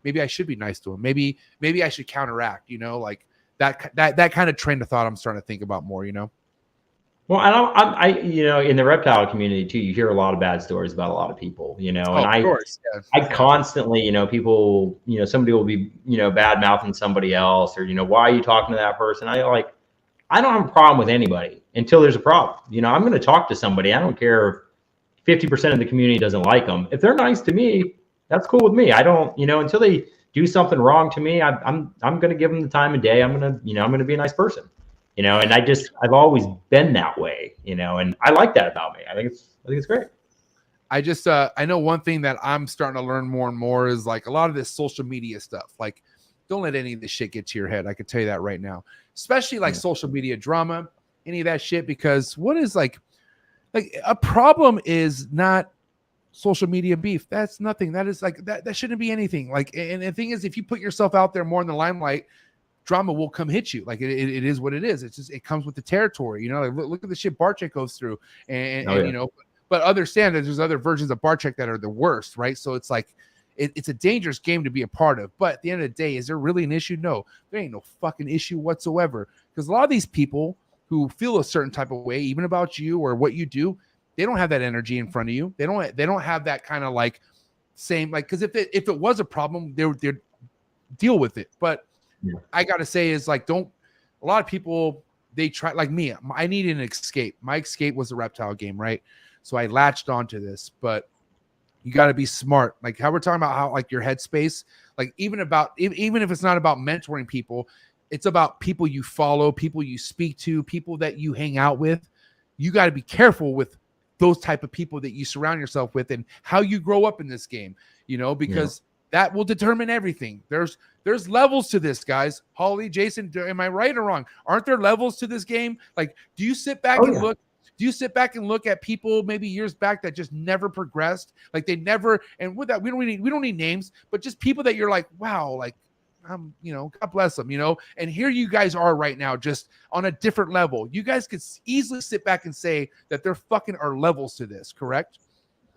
maybe I should be nice to them. Maybe I should counteract, like that kind of train of thought I'm starting to think about more, Well, in the reptile community too, you hear a lot of bad stories about a lot of people, and of course. Yeah. I constantly, people, somebody will be, bad mouthing somebody else, or, why are you talking to that person? I don't have a problem with anybody until there's a problem. I'm going to talk to somebody. I don't care if 50% of the community doesn't like them. If they're nice to me, that's cool with me. I don't, until they do something wrong to me, I'm going to give them the time of day. I'm going to be a nice person. And I've always been that way, and I like that about me. I think it's great. I know one thing that I'm starting to learn more and more is like a lot of this social media stuff. Like, don't let any of this shit get to your head. I can tell you that right now, especially like social media drama, any of that shit, because what is like a problem is not social media beef. That's nothing. That is like, that shouldn't be anything. Like, and the thing is, if you put yourself out there more in the limelight, drama will come hit you. Like it is what it is. It's just, it comes with the territory, like look at the shit Barczyk goes through and but understand that there's other versions of Barczyk that are the worst. Right. So it's like, it's a dangerous game to be a part of, but at the end of the day, is there really an issue? No, there ain't no fucking issue whatsoever. Because a lot of these people who feel a certain type of way, even about you or what you do, they don't have that energy in front of you. They don't have that kind of like same, like, because if it was a problem, they'd deal with it. But I got to say is like, a lot of people, they try, like me, I needed an escape. My escape was the reptile game, right? So I latched onto this, but you got to be smart. Like how we're talking about how like your headspace, like even if it's not about mentoring people, it's about people you follow, people you speak to, people that you hang out with. You got to be careful with those type of people that you surround yourself with and how you grow up in this game, because that will determine everything. There's levels to this, guys. Holly, Jason, am I right or wrong? Aren't there levels to this game? Like, do you sit back look? Do you sit back and look at people maybe years back that just never progressed? Like they never, and with that, we don't need names, but just people that you're like, wow, like, God bless them, and here you guys are right now, just on a different level. You guys could easily sit back and say that there fucking are levels to this, correct?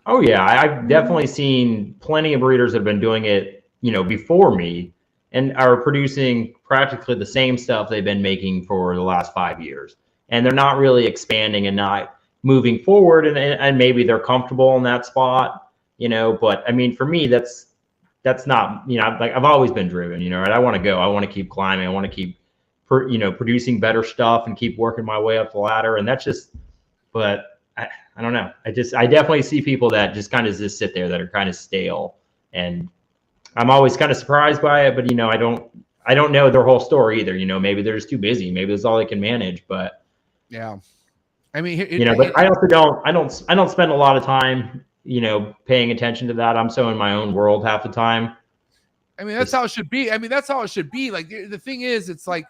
Oh yeah, I've definitely seen plenty of breeders that have been doing it, before me and are producing practically the same stuff they've been making for the last 5 years. And they're not really expanding and not moving forward. And maybe they're comfortable in that spot, but I mean, for me, that's not, like I've always been driven, right? I want to go, I want to keep climbing. I want to keep, producing better stuff and keep working my way up the ladder. And that's just, but I don't know. I definitely see people that just kind of just sit there that are kind of stale, and I'm always kind of surprised by it, but I don't know their whole story either. Maybe they're just too busy. Maybe that's all they can manage, but yeah, I mean, but I also I don't spend a lot of time, paying attention to that. I'm so in my own world half the time. I mean, that's how it should be. Like the thing is, it's like,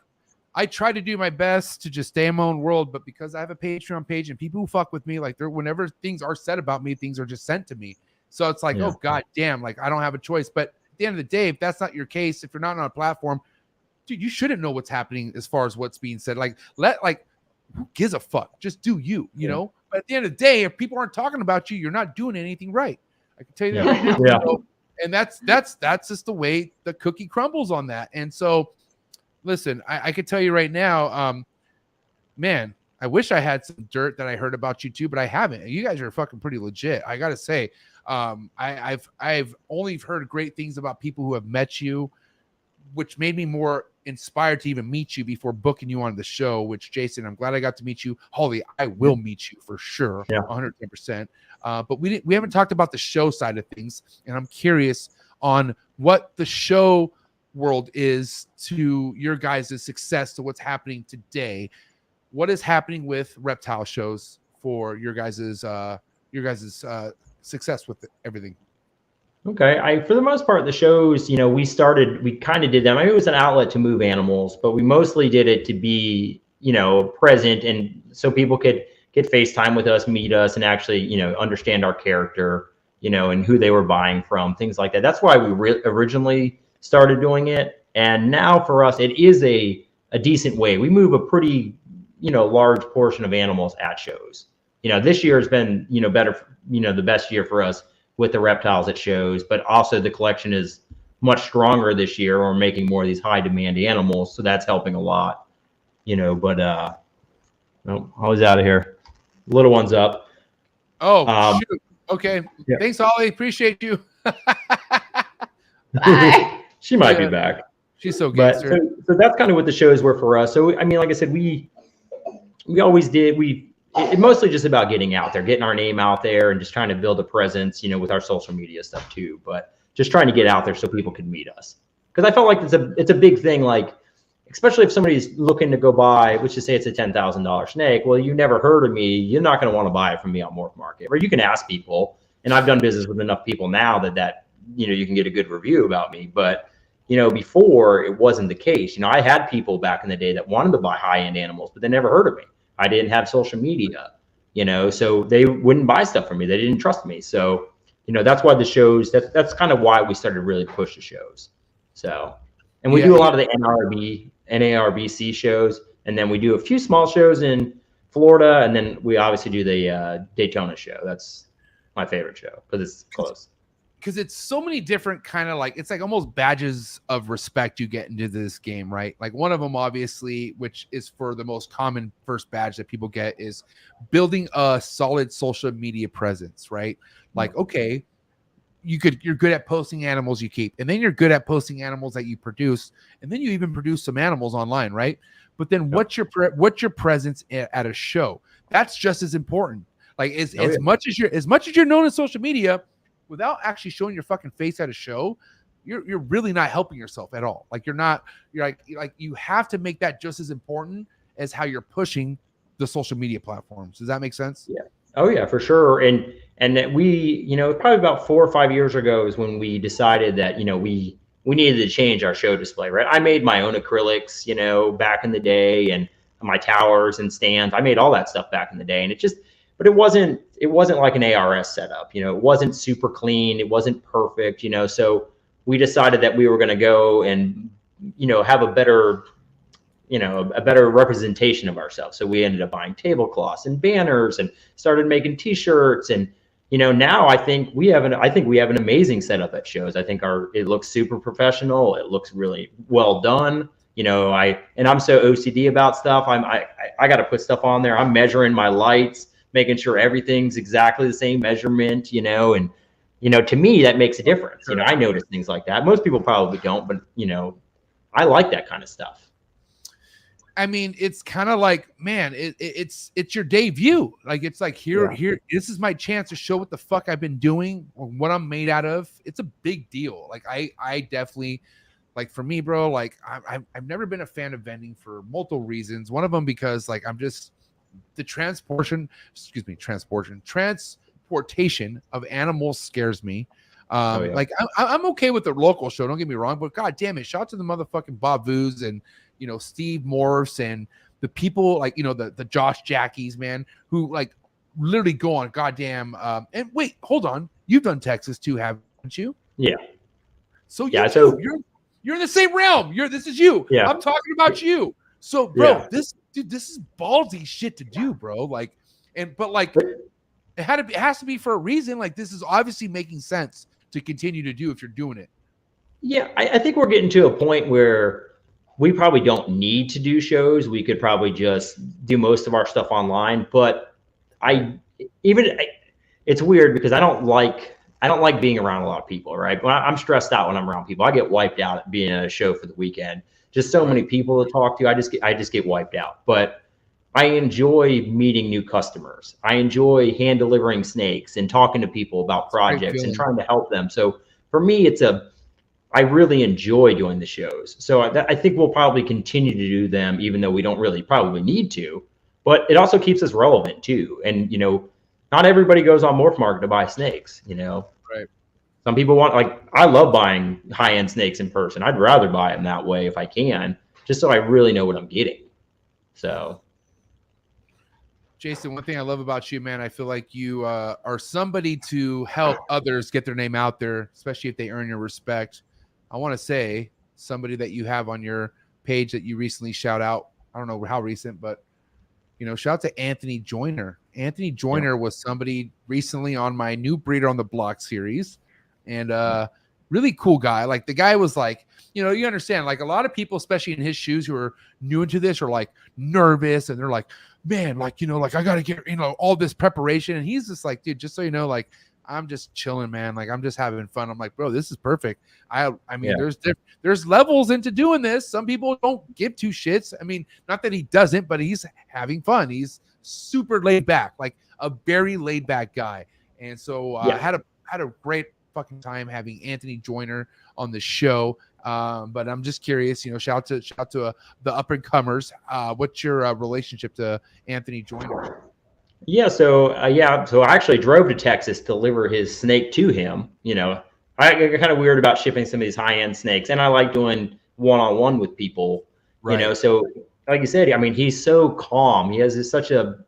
I try to do my best to just stay in my own world, but because I have a Patreon page and people who fuck with me, like whenever things are said about me, things are just sent to me. So it's like, oh God damn, like I don't have a choice. But at the end of the day, if that's not your case, if you're not on a platform, dude, you shouldn't know what's happening as far as what's being said. Like who gives a fuck? Just do you, know? But at the end of the day, if people aren't talking about you, you're not doing anything right. I can tell you that right now. Yeah. And that's just the way the cookie crumbles on that. And so, listen, I can tell you right now, man, I wish I had some dirt that I heard about you too, but I haven't. You guys are fucking pretty legit. I gotta say, I've only heard great things about people who have met you, which made me more inspired to even meet you before booking you on the show. Which, Jason, I'm glad I got to meet you. Holly, I will meet you for sure, 110%. But we haven't talked about the show side of things, and I'm curious on what the show world is to your guys' success, to what's happening today. What is happening with reptile shows for your guys' success with everything? Okay. For the most part, the shows, we kind of did them. I mean, it was an outlet to move animals, but we mostly did it to be, present. And so people could get FaceTime with us, meet us, and actually, understand our character, and who they were buying from, things like that. That's why we originally started doing it. And now for us, it is a decent way. We move a pretty, large portion of animals at shows. This year has been, better, the best year for us with the reptiles at shows, but also the collection is much stronger this year. We're making more of these high demand animals. So that's helping a lot, but No, I was out of here. Little one's up. Oh, shoot. Okay. Yeah. Thanks, Ollie. Appreciate you. Bye. She might be back. She's so But gangster. so that's kind of what the shows were for us. So I mean, like I said, we always did. It mostly just about getting out there, getting our name out there, and just trying to build a presence, with our social media stuff too. But just trying to get out there so people can meet us. Because I felt like it's a big thing. Like, especially if somebody's looking to go buy, let's just say it's a $10,000 snake. Well, you never heard of me. You're not going to want to buy it from me on Morph Market. Or you can ask people, and I've done business with enough people now that you can get a good review about me. But before it wasn't the case. I had people back in the day that wanted to buy high-end animals, but they never heard of me. I didn't have social media, so they wouldn't buy stuff from me. They didn't trust me. So, that's why the shows, that's kind of why we started to really push the shows. So, and we do a lot of the NARBC shows, and then we do a few small shows in Florida, and then we obviously do the Daytona show. That's my favorite show because it's close. Because it's so many different kind of it's like almost badges of respect you get into this game, right? Like one of them, obviously, which is for the most common first badge that people get, is building a solid social media presence, right? Like, okay, you're good at posting animals you keep, and then you're good at posting animals that you produce, and then you even produce some animals online, right? But then what's your presence at a show? That's just as important. Like as much as you're known in social media, without actually showing your fucking face at a show, you're really not helping yourself at all. Like you have to make that just as important as how you're pushing the social media platforms. Does that make sense? Yeah. Oh yeah, for sure. And that we, probably about 4 or 5 years ago is when we decided that, we needed to change our show display, right? I made my own acrylics, back in the day, and my towers and stands. I made all that stuff back in the day, and but it wasn't like an ARS setup, it wasn't super clean. It wasn't perfect, so we decided that we were going to go and, have a better representation of ourselves. So we ended up buying tablecloths and banners and started making t-shirts. And, now I think we have an amazing setup at shows. I think it looks super professional. It looks really well done. I'm so OCD about stuff. I got to put stuff on there. I'm measuring my lights, making sure everything's exactly the same measurement, and, to me, that makes a difference. I notice things like that. Most people probably don't, but, I like that kind of stuff. I mean, it's kind of like, man, it's your debut. Like, it's like here, this is my chance to show what the fuck I've been doing or what I'm made out of. It's a big deal. Like, I definitely, like, for me, bro, like, I've never been a fan of vending for multiple reasons. One of them because, like, I'm just the transportation of animals scares me. Like I'm okay with the local show, don't get me wrong, but god damn it, shout out to the motherfucking Bob Voos and Steve Morse and the people like the Josh Jackies, man, who like literally go on goddamn and wait, hold on, you've done Texas too, haven't you? Yeah. So you're in the same realm. This is you. Yeah. I'm talking about you. So bro, this is ballsy shit to do, bro. Like, but it has to be for a reason. Like, this is obviously making sense to continue to do if you're doing it. Yeah, I think we're getting to a point where we probably don't need to do shows. We could probably just do most of our stuff online. But it's weird because I don't like being around a lot of people, right? I'm stressed out when I'm around people. I get wiped out at being at a show for the weekend. Just so many people to talk to. I just get wiped out. But I enjoy meeting new customers. I enjoy hand delivering snakes and talking to people about projects and trying to help them. So for me, I really enjoy doing the shows. So I think we'll probably continue to do them, even though we don't really probably need to. But it also keeps us relevant too. And not everybody goes on Morph Market to buy snakes. Right. Some people I love buying high-end snakes in person. I'd rather buy them that way if I can, just so I really know what I'm getting. So. Jason, one thing I love about you, man, I feel like you are somebody to help others get their name out there, especially if they earn your respect. I want to say somebody that you have on your page that you recently shout out. I don't know how recent, but, shout out to Anthony Joyner. Anthony Joyner was somebody recently on my New Breeder on the Block series, and really cool guy. Like, the guy was like, you understand, like, a lot of people, especially in his shoes, who are new into this are like nervous and they're like, man, like, like I got to get, all this preparation. And he's just like, dude, just so you know, like, I'm just chilling, man. Like, I'm just having fun. I'm like, bro, this is perfect. I mean, there's levels into doing this. Some people don't give two shits. I mean, not that he doesn't, but he's having fun. He's super laid back, like a very laid back guy. And so I had a great fucking time having Anthony Joyner on the show. But I'm just curious, shout to the up and comers. What's your relationship to Anthony Joyner? Yeah, so so I actually drove to Texas to deliver his snake to him. I get kind of weird about shipping some of these high-end snakes, and I like doing one-on-one with people. Right. So like you said, I mean, he's so calm. He has such a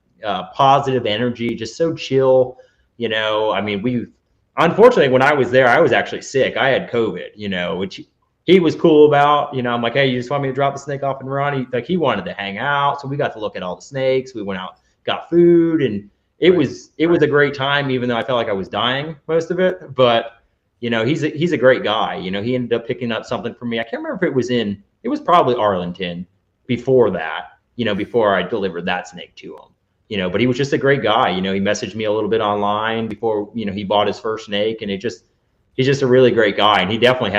positive energy, just so chill. I mean, unfortunately, when I was there, I was actually sick. I had COVID. Which he was cool about. I'm like, hey, you just want me to drop the snake off and run? He wanted to hang out, so we got to look at all the snakes. We went out, got food, and it was a great time, even though I felt like I was dying most of it. But he's a great guy. He ended up picking up something for me. I can't remember if it was probably Arlington before that, before I delivered that snake to him. But he was just a great guy. He messaged me a little bit online before, he bought his first snake, and he's just a really great guy. And he definitely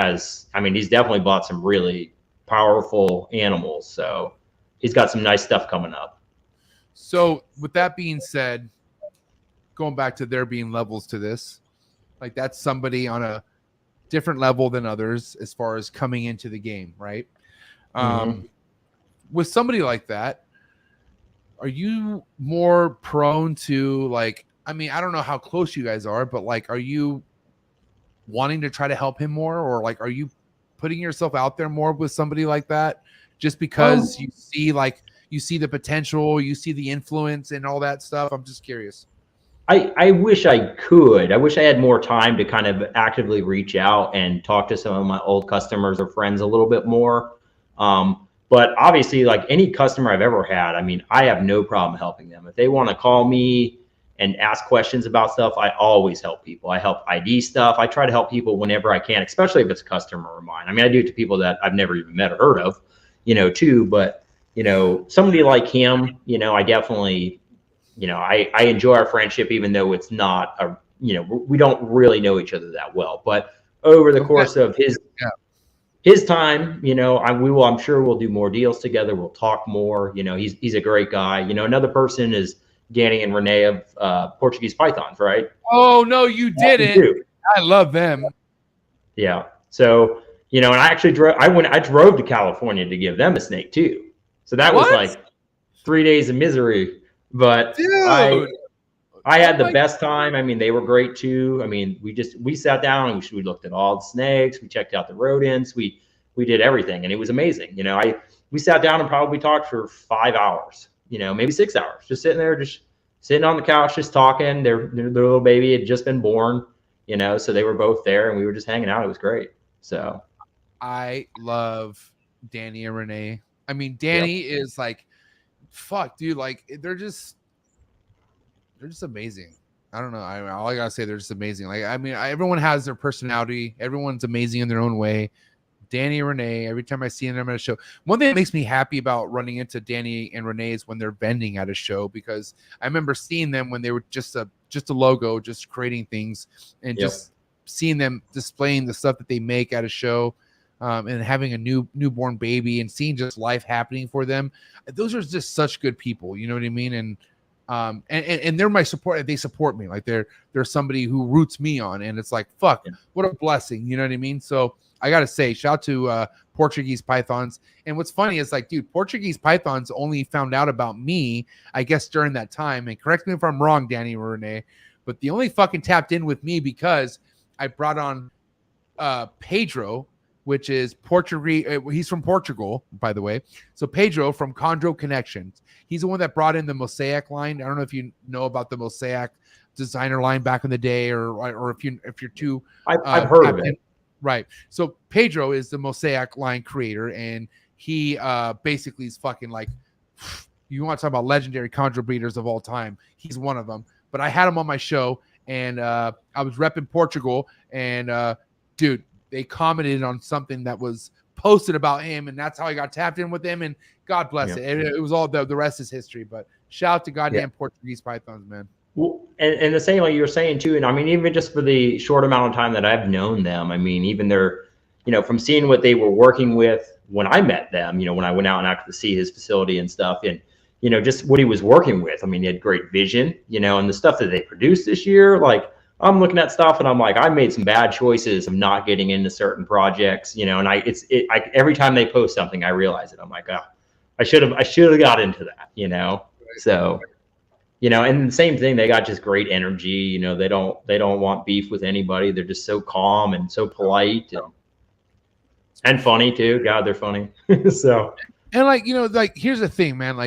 he's definitely bought some really powerful animals. So he's got some nice stuff coming up. So with that being said, going back to there being levels to this, like that's somebody on a different level than others as far as coming into the game, right? With somebody like that, are you more prone to like, I don't know how close you guys are, but like, are you wanting to try to help him more, or like, are you putting yourself out there more with somebody like that just because you see the potential, you see the influence and all that stuff? I'm just curious. I wish I could. I wish I had more time to kind of actively reach out and talk to some of my old customers or friends a little bit more. But obviously, like any customer I've ever had, I have no problem helping them. If they want to call me and ask questions about stuff, I always help people. I help ID stuff. I try to help people whenever I can, especially if it's a customer of mine. I do it to people that I've never even met or heard of, too. But, somebody like him, I definitely, I enjoy our friendship, even though it's not we don't really know each other that well. But over the course of his time, I'm sure we'll do more deals together. We'll talk more. He's a great guy. Another person is Danny and Renee of Portuguese Pythons, right? Oh no, you didn't. I love them. Yeah. So, and I actually I drove to California to give them a snake too. So that was like 3 days of misery. But dude, I had the best time. They were great too. We sat down and we looked at all the snakes. We checked out the rodents. We did everything, and it was amazing. We sat down and probably talked for 5 hours, maybe 6 hours, just sitting there, just sitting on the couch, just talking. Their little baby had just been born, so they were both there, and we were just hanging out. It was great. So I love Danny and Renee. Danny is like, fuck, dude, like they're just amazing. I don't know. All I gotta say, they're just amazing. Like, everyone has their personality. Everyone's amazing in their own way. Danny and Renee, every time I see them at a show, one thing that makes me happy about running into Danny and Renee is when they're vending at a show, because I remember seeing them when they were just a logo, just creating things, and just seeing them displaying the stuff that they make at a show. And having a newborn baby and seeing just life happening for them. Those are just such good people. You know what I mean? And they're my support. They support me. Like they're somebody who roots me on, and it's like, fuck, what a blessing. You know what I mean? So I got to say, shout out to Portuguese Pythons. And what's funny is like, dude, Portuguese Pythons only found out about me, I guess, during that time. And correct me if I'm wrong, Danny or Renee, but they only fucking tapped in with me because I brought on Pedro, which is Portuguese. He's from Portugal, by the way. So Pedro from Chondro Connections. He's the one that brought in the Mosaic line. I don't know if you know about the Mosaic designer line back in the day, or if you're too. I've heard of it. Right. So Pedro is the Mosaic line creator, and he basically is fucking like, you want to talk about legendary chondro breeders of all time. He's one of them. But I had him on my show, and I was repping Portugal, and dude, they commented on something that was posted about him, and that's how I got tapped in with him. And God bless it. It was all the rest is history. But Shout out to goddamn Portuguese pythons, man. Well, and the same like you were saying too, and I mean, even just for the short amount of time that I've known them, I mean, even their, from seeing what they were working with when I met them, when I went out and I could see his facility and stuff, and just what he was working with. I mean, he had great vision, and the stuff that they produced this year, like I'm looking at stuff and I'm like, I made some bad choices of not getting into certain projects, and every time they post something, I realize it. I'm like, oh, I should have got into that, so. And the same thing, they got just great energy. They don't want beef with anybody. They're just so calm and so polite and funny too. God, they're funny. So, and here's the thing, man.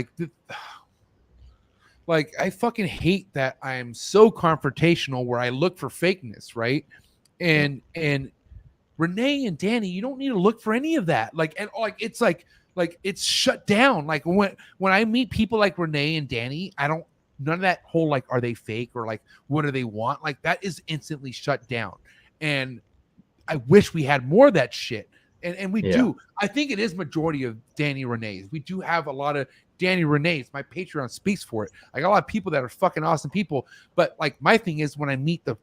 I fucking hate that I'm so confrontational where I look for fakeness, right? And Renee and Danny, you don't need to look for any of that. It's shut down. Like when I meet people like Renee and Danny, none of that whole are they fake or what do they want? That is instantly shut down. And I wish we had more of that shit. And we do. I think it is majority of Danny Renee's. We do have a lot of Danny Renee's. My Patreon speaks for it. I got a lot of people that are fucking awesome people. But my thing is when I meet the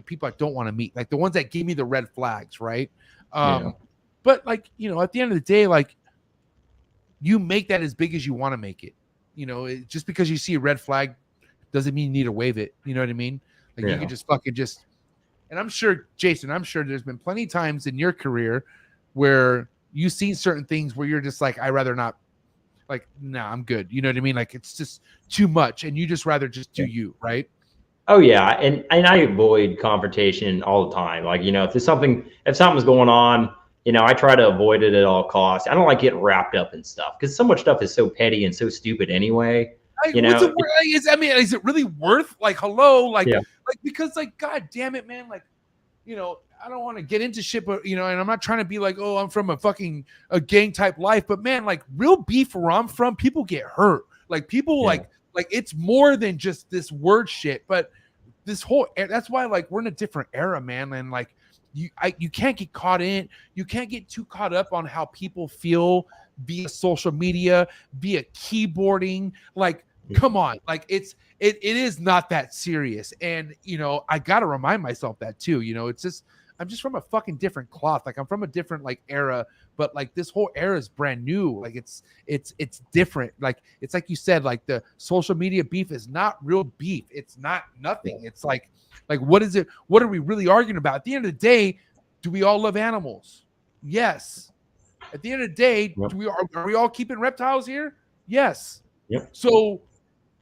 people I don't want to meet, the ones that give me the red flags, right? But at the end of the day, you make that as big as you want to make it. Just because you see a red flag doesn't mean you need to wave it. You know what I mean? You can just and I'm sure, Jason, there's been plenty of times in your career where you've seen certain things where you're just I rather not, nah, I'm good. You know what I mean? It's just too much and you just rather just do you, right? Oh yeah. And I avoid confrontation all the time. If something's going on, I try to avoid it at all costs. I don't like getting wrapped up in stuff because so much stuff is so petty and so stupid anyway. Is it really worth hello? Because God damn it, man. I don't want to get into shit, but and I'm not trying to be oh, I'm from a gang type life, but man, real beef where I'm from, people get hurt. People it's more than just this word shit, but this whole that's why we're in a different era, man. And you can't get caught in. You can't get too caught up on how people feel via social media, via keyboarding. Come on, it is not that serious. And I gotta remind myself that too. It's just I'm just from a fucking different cloth. I'm from a different era, but this whole era is brand new. It's different. It's like you said, the social media beef is not real beef. It's not nothing. It's what is it? What are we really arguing about? At the end of the day, do we all love animals? Yes. At the end of the day, are we all keeping reptiles here? Yes. Yep. So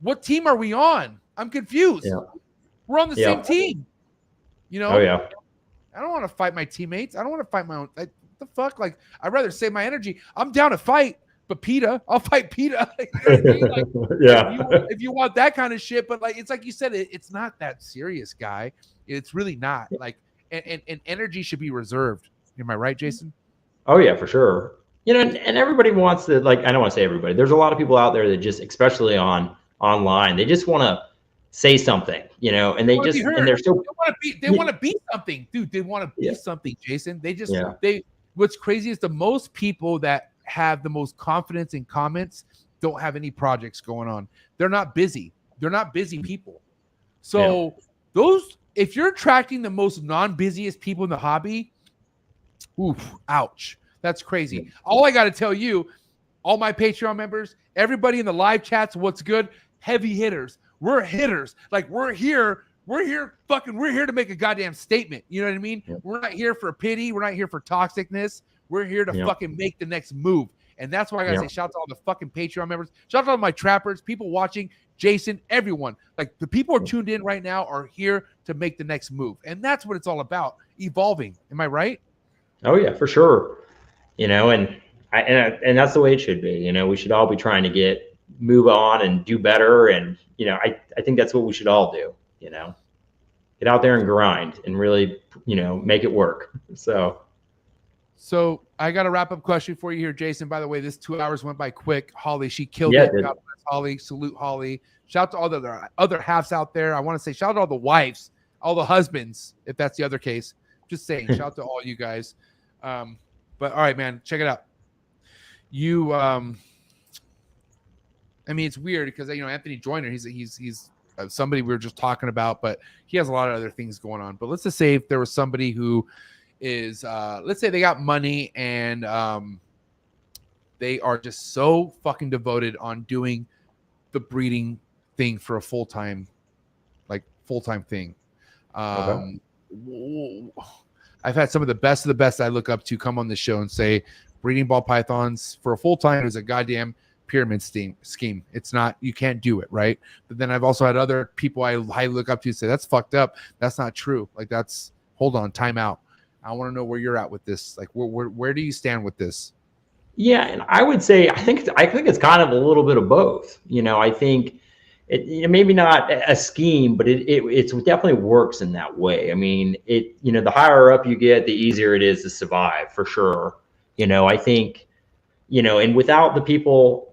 what team are we on? I'm confused. Yeah. We're on the same team. Oh yeah. I don't want to fight my teammates. I don't want to fight my own. What the fuck? I'd rather save my energy. I'm down to fight, but PETA, I'll fight PETA. You know what I mean? If you want that kind of shit, but it's like you said, it's not that serious, guy. It's really not. And energy should be reserved. Am I right, Jason? Oh yeah, for sure. And everybody wants to I don't want to say everybody. There's a lot of people out there that just, especially online, they just want to say something, and they just and they're so they want to be something, dude. They want to be something, Jason. They just what's crazy is the most people that have the most confidence in comments don't have any projects going on. They're not busy. They're not busy people. So if you're attracting the most non-busiest people in the hobby, oof, ouch. That's crazy. All I got to tell you, all my Patreon members, everybody in the live chats, what's good? Heavy hitters. We're hitters. We're here to make a goddamn statement. You know what I mean? Yeah. We're not here for pity. We're not here for toxicness. We're here to fucking make the next move. And that's why I gotta say shout out to all the fucking Patreon members. Shout out to all my trappers, people watching, Jason, everyone. The people who are tuned in right now are here to make the next move. And that's what it's all about. Evolving. Am I right? Oh yeah, for sure. And that's the way it should be. We should all be trying to move on and do better. And, I think that's what we should all do, get out there and grind and really, make it work. So I got a wrap up question for you here, Jason. By the way, this 2 hours went by quick. Holly, she killed it. God bless Holly. Salute Holly. Shout out to all the other halves out there. I want to say shout out to all the wives, all the husbands, if that's the other case. Just saying, shout out to all you guys. But all right, man, check it out. You I mean, it's weird because Anthony Joyner, he's somebody we were just talking about, but he has a lot of other things going on. But let's just say if there was somebody who is, let's say they got money and they are just so fucking devoted on doing the breeding thing for a full-time thing. Okay. I've had some of the best I look up to come on the show and say breeding ball pythons for a full-time is a goddamn pyramid scheme. It's not, you can't do it, right? But then I've also had other people I look up to say that's fucked up. That's not true. Like hold on, time out. I want to know where you're at with this. Like where do you stand with this? Yeah, and I would say I think it's kind of a little bit of both. I think it maybe not a scheme, but it definitely works in that way. I mean, the higher up you get, the easier it is to survive for sure. I think, and without the people,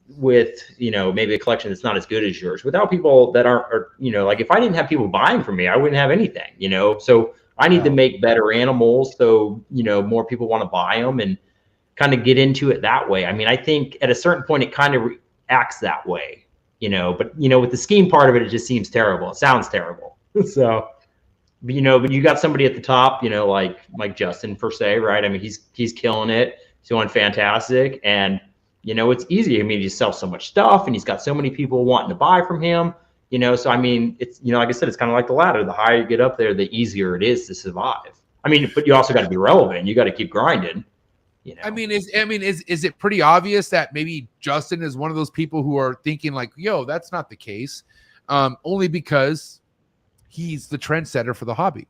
with maybe a collection that's not as good as yours, without people that are like if I didn't have people buying from me, I wouldn't have anything. So I need to make better animals so more people want to buy them and kind of get into it that way. I mean, I think at a certain point it kind of acts that way, but with the scheme part of it, it just seems terrible. It sounds terrible. So, but you got somebody at the top, like Justin per se, right? I mean, he's killing it. He's doing fantastic. And, it's easy. I mean, he sells so much stuff and he's got so many people wanting to buy from him, so I mean, it's, like I said, it's kind of like the ladder. The higher you get up there, the easier it is to survive. I mean, but you also got to be relevant. You got to keep grinding. I mean, is it pretty obvious that maybe Justin is one of those people who are thinking like, yo, that's not the case, only because he's the trendsetter for the hobby.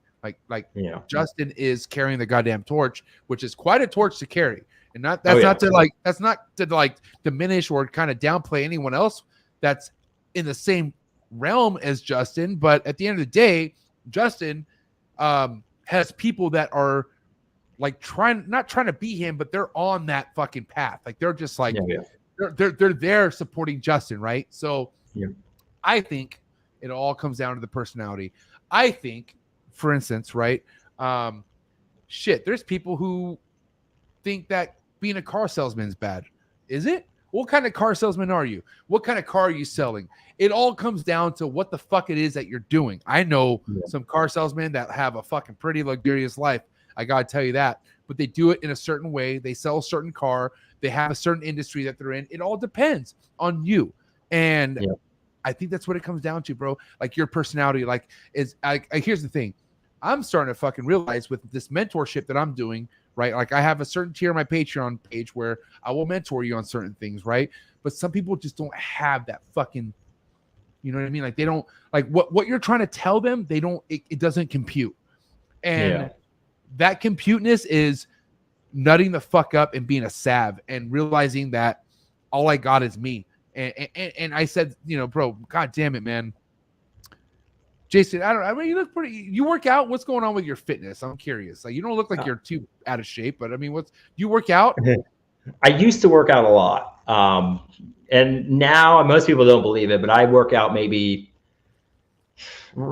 Like Justin is carrying the goddamn torch, which is quite a torch to carry, and not to diminish or kind of downplay anyone else that's in the same realm as Justin. But at the end of the day, Justin has people that are like not trying to be him, but they're on that fucking path. Like they're just like they're there supporting Justin, right? So I think it all comes down to the personality. I think, for instance, right? There's people who think that being a car salesman is bad. Is it? What kind of car salesman are you? What kind of car are you selling? It all comes down to what the fuck it is that you're doing. I know some car salesmen that have a fucking pretty luxurious life. I got to tell you that, but they do it in a certain way. They sell a certain car. They have a certain industry that they're in. It all depends on you. And I think that's what it comes down to, bro. Like your personality, here's the thing. I'm starting to fucking realize with this mentorship that I'm doing, right? Like I have a certain tier on my Patreon page where I will mentor you on certain things, right? But some people just don't have that fucking, you know what I mean? Like they don't, like what you're trying to tell them, they don't, it doesn't compute. And that computeness is nutting the fuck up and being a sav and realizing that all I got is me. And I said, bro, God damn it, man. Jason, I mean, you look pretty, you work out. What's going on with your fitness? I'm curious. Like, you don't look like you're too out of shape, but I mean, do you work out? I used to work out a lot. And now most people don't believe it, but I work out maybe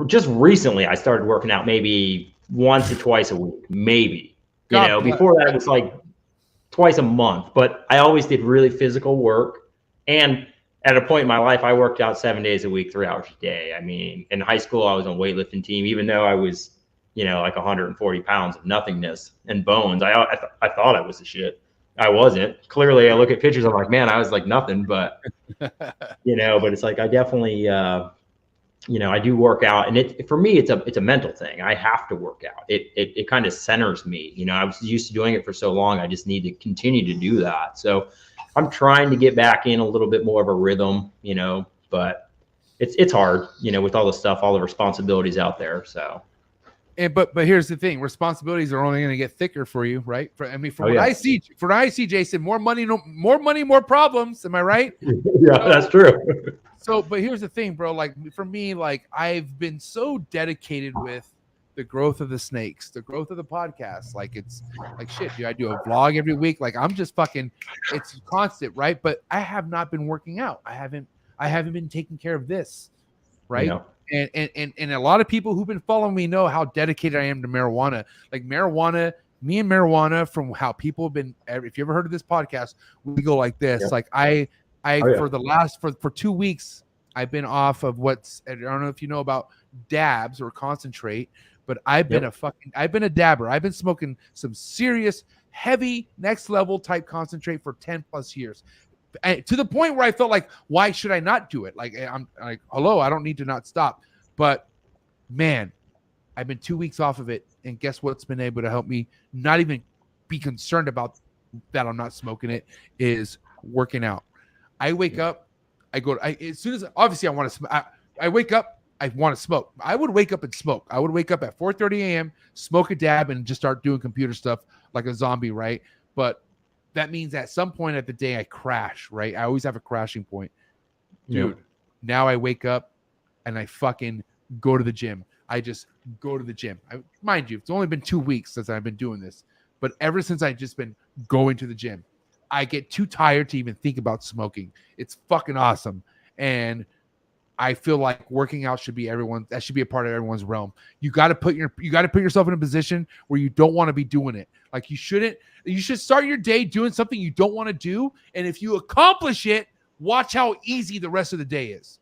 just recently. I started working out maybe once or twice a week, maybe. Before that it was like twice a month, but I always did really physical work. And at a point in my life, I worked out 7 days a week, 3 hours a day. I mean, in high school, I was on a weightlifting team, even though I was, like 140 pounds of nothingness and bones. I thought I was the shit. I wasn't. Clearly, I look at pictures, I'm like, man, I was like nothing. But, but it's like I definitely, I do work out, and for me, it's a mental thing. I have to work out. It kind of centers me. I was used to doing it for so long. I just need to continue to do that. So I'm trying to get back in a little bit more of a rhythm, but it's hard, with all the stuff, all the responsibilities out there. So. But here's the thing: responsibilities are only going to get thicker for you, right? I see, Jason, more money, more problems. Am I right? That's true. So, but here's the thing, bro. Like for me, like I've been so dedicated with the growth of the snakes, the growth of the podcast. Like it's like shit, dude. I do a vlog every week. Like I'm just fucking. It's constant, right? But I have not been working out. I haven't been taking care of this, right? No. And a lot of people who've been following me know how dedicated I am to marijuana. Like me and marijuana, from how people have been, if you ever heard of this podcast, we go like this. Yeah. Like I For 2 weeks, I've been off of I don't know if you know about dabs or concentrate, but I've been a dabber. I've been smoking some serious, heavy, next level type concentrate for 10 plus years. And to the point where I felt like, why should I not do it? Like, I'm like, hello, I don't need to not stop. But man, I've been 2 weeks off of it. And guess what's been able to help me not even be concerned about that I'm not smoking it is working out. I wake up, as soon as, obviously I want to, I wake up, I want to smoke. I would wake up and smoke. I would wake up at 4:30 a.m., smoke a dab, and just start doing computer stuff like a zombie, right? But that means at some point at the day I crash, right? I always have a crashing point. Dude, now I wake up and I fucking go to the gym. I just go to the gym. Mind you, it's only been 2 weeks since I've been doing this. But ever since I've just been going to the gym, I get too tired to even think about smoking. It's fucking awesome. And I feel like working out should be a part of everyone's realm. You got to put yourself in a position where you don't want to be doing it. Like you should start your day doing something you don't want to do. And if you accomplish it, watch how easy the rest of the day is.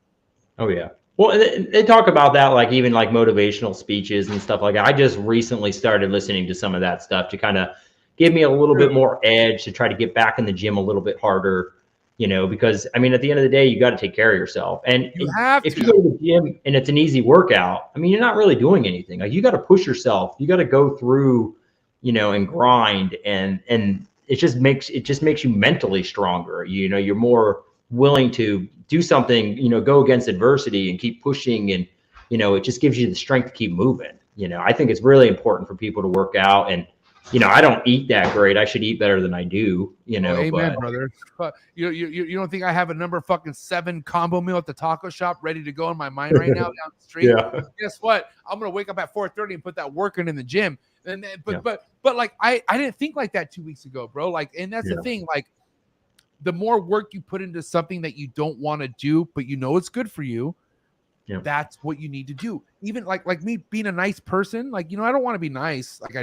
Oh yeah. Well, they talk about that, like even like motivational speeches and stuff like that. I just recently started listening to some of that stuff to kind of give me a little bit more edge to try to get back in the gym a little bit harder, because I mean, at the end of the day, you got to take care of yourself. And if you go to the gym and it's an easy workout, I mean, you're not really doing anything. Like you got to push yourself. You got to go through, and grind, and it just makes you mentally stronger. You're more willing to do something, go against adversity and keep pushing. And, it just gives you the strength to keep moving. I think it's really important for people to work out. And, I don't eat that great. I should eat better than I do, Amen, brother. But you don't think I have a number fucking 7 combo meal at the taco shop ready to go in my mind right now down the street? Yeah. Guess what? I'm going to wake up at 4:30 and put that work in the gym. But like, I didn't think like that 2 weeks ago, bro. Like, and that's the thing, like, the more work you put into something that you don't want to do, but it's good for you, that's what you need to do. Even like me being a nice person, like, I don't want to be nice. Like,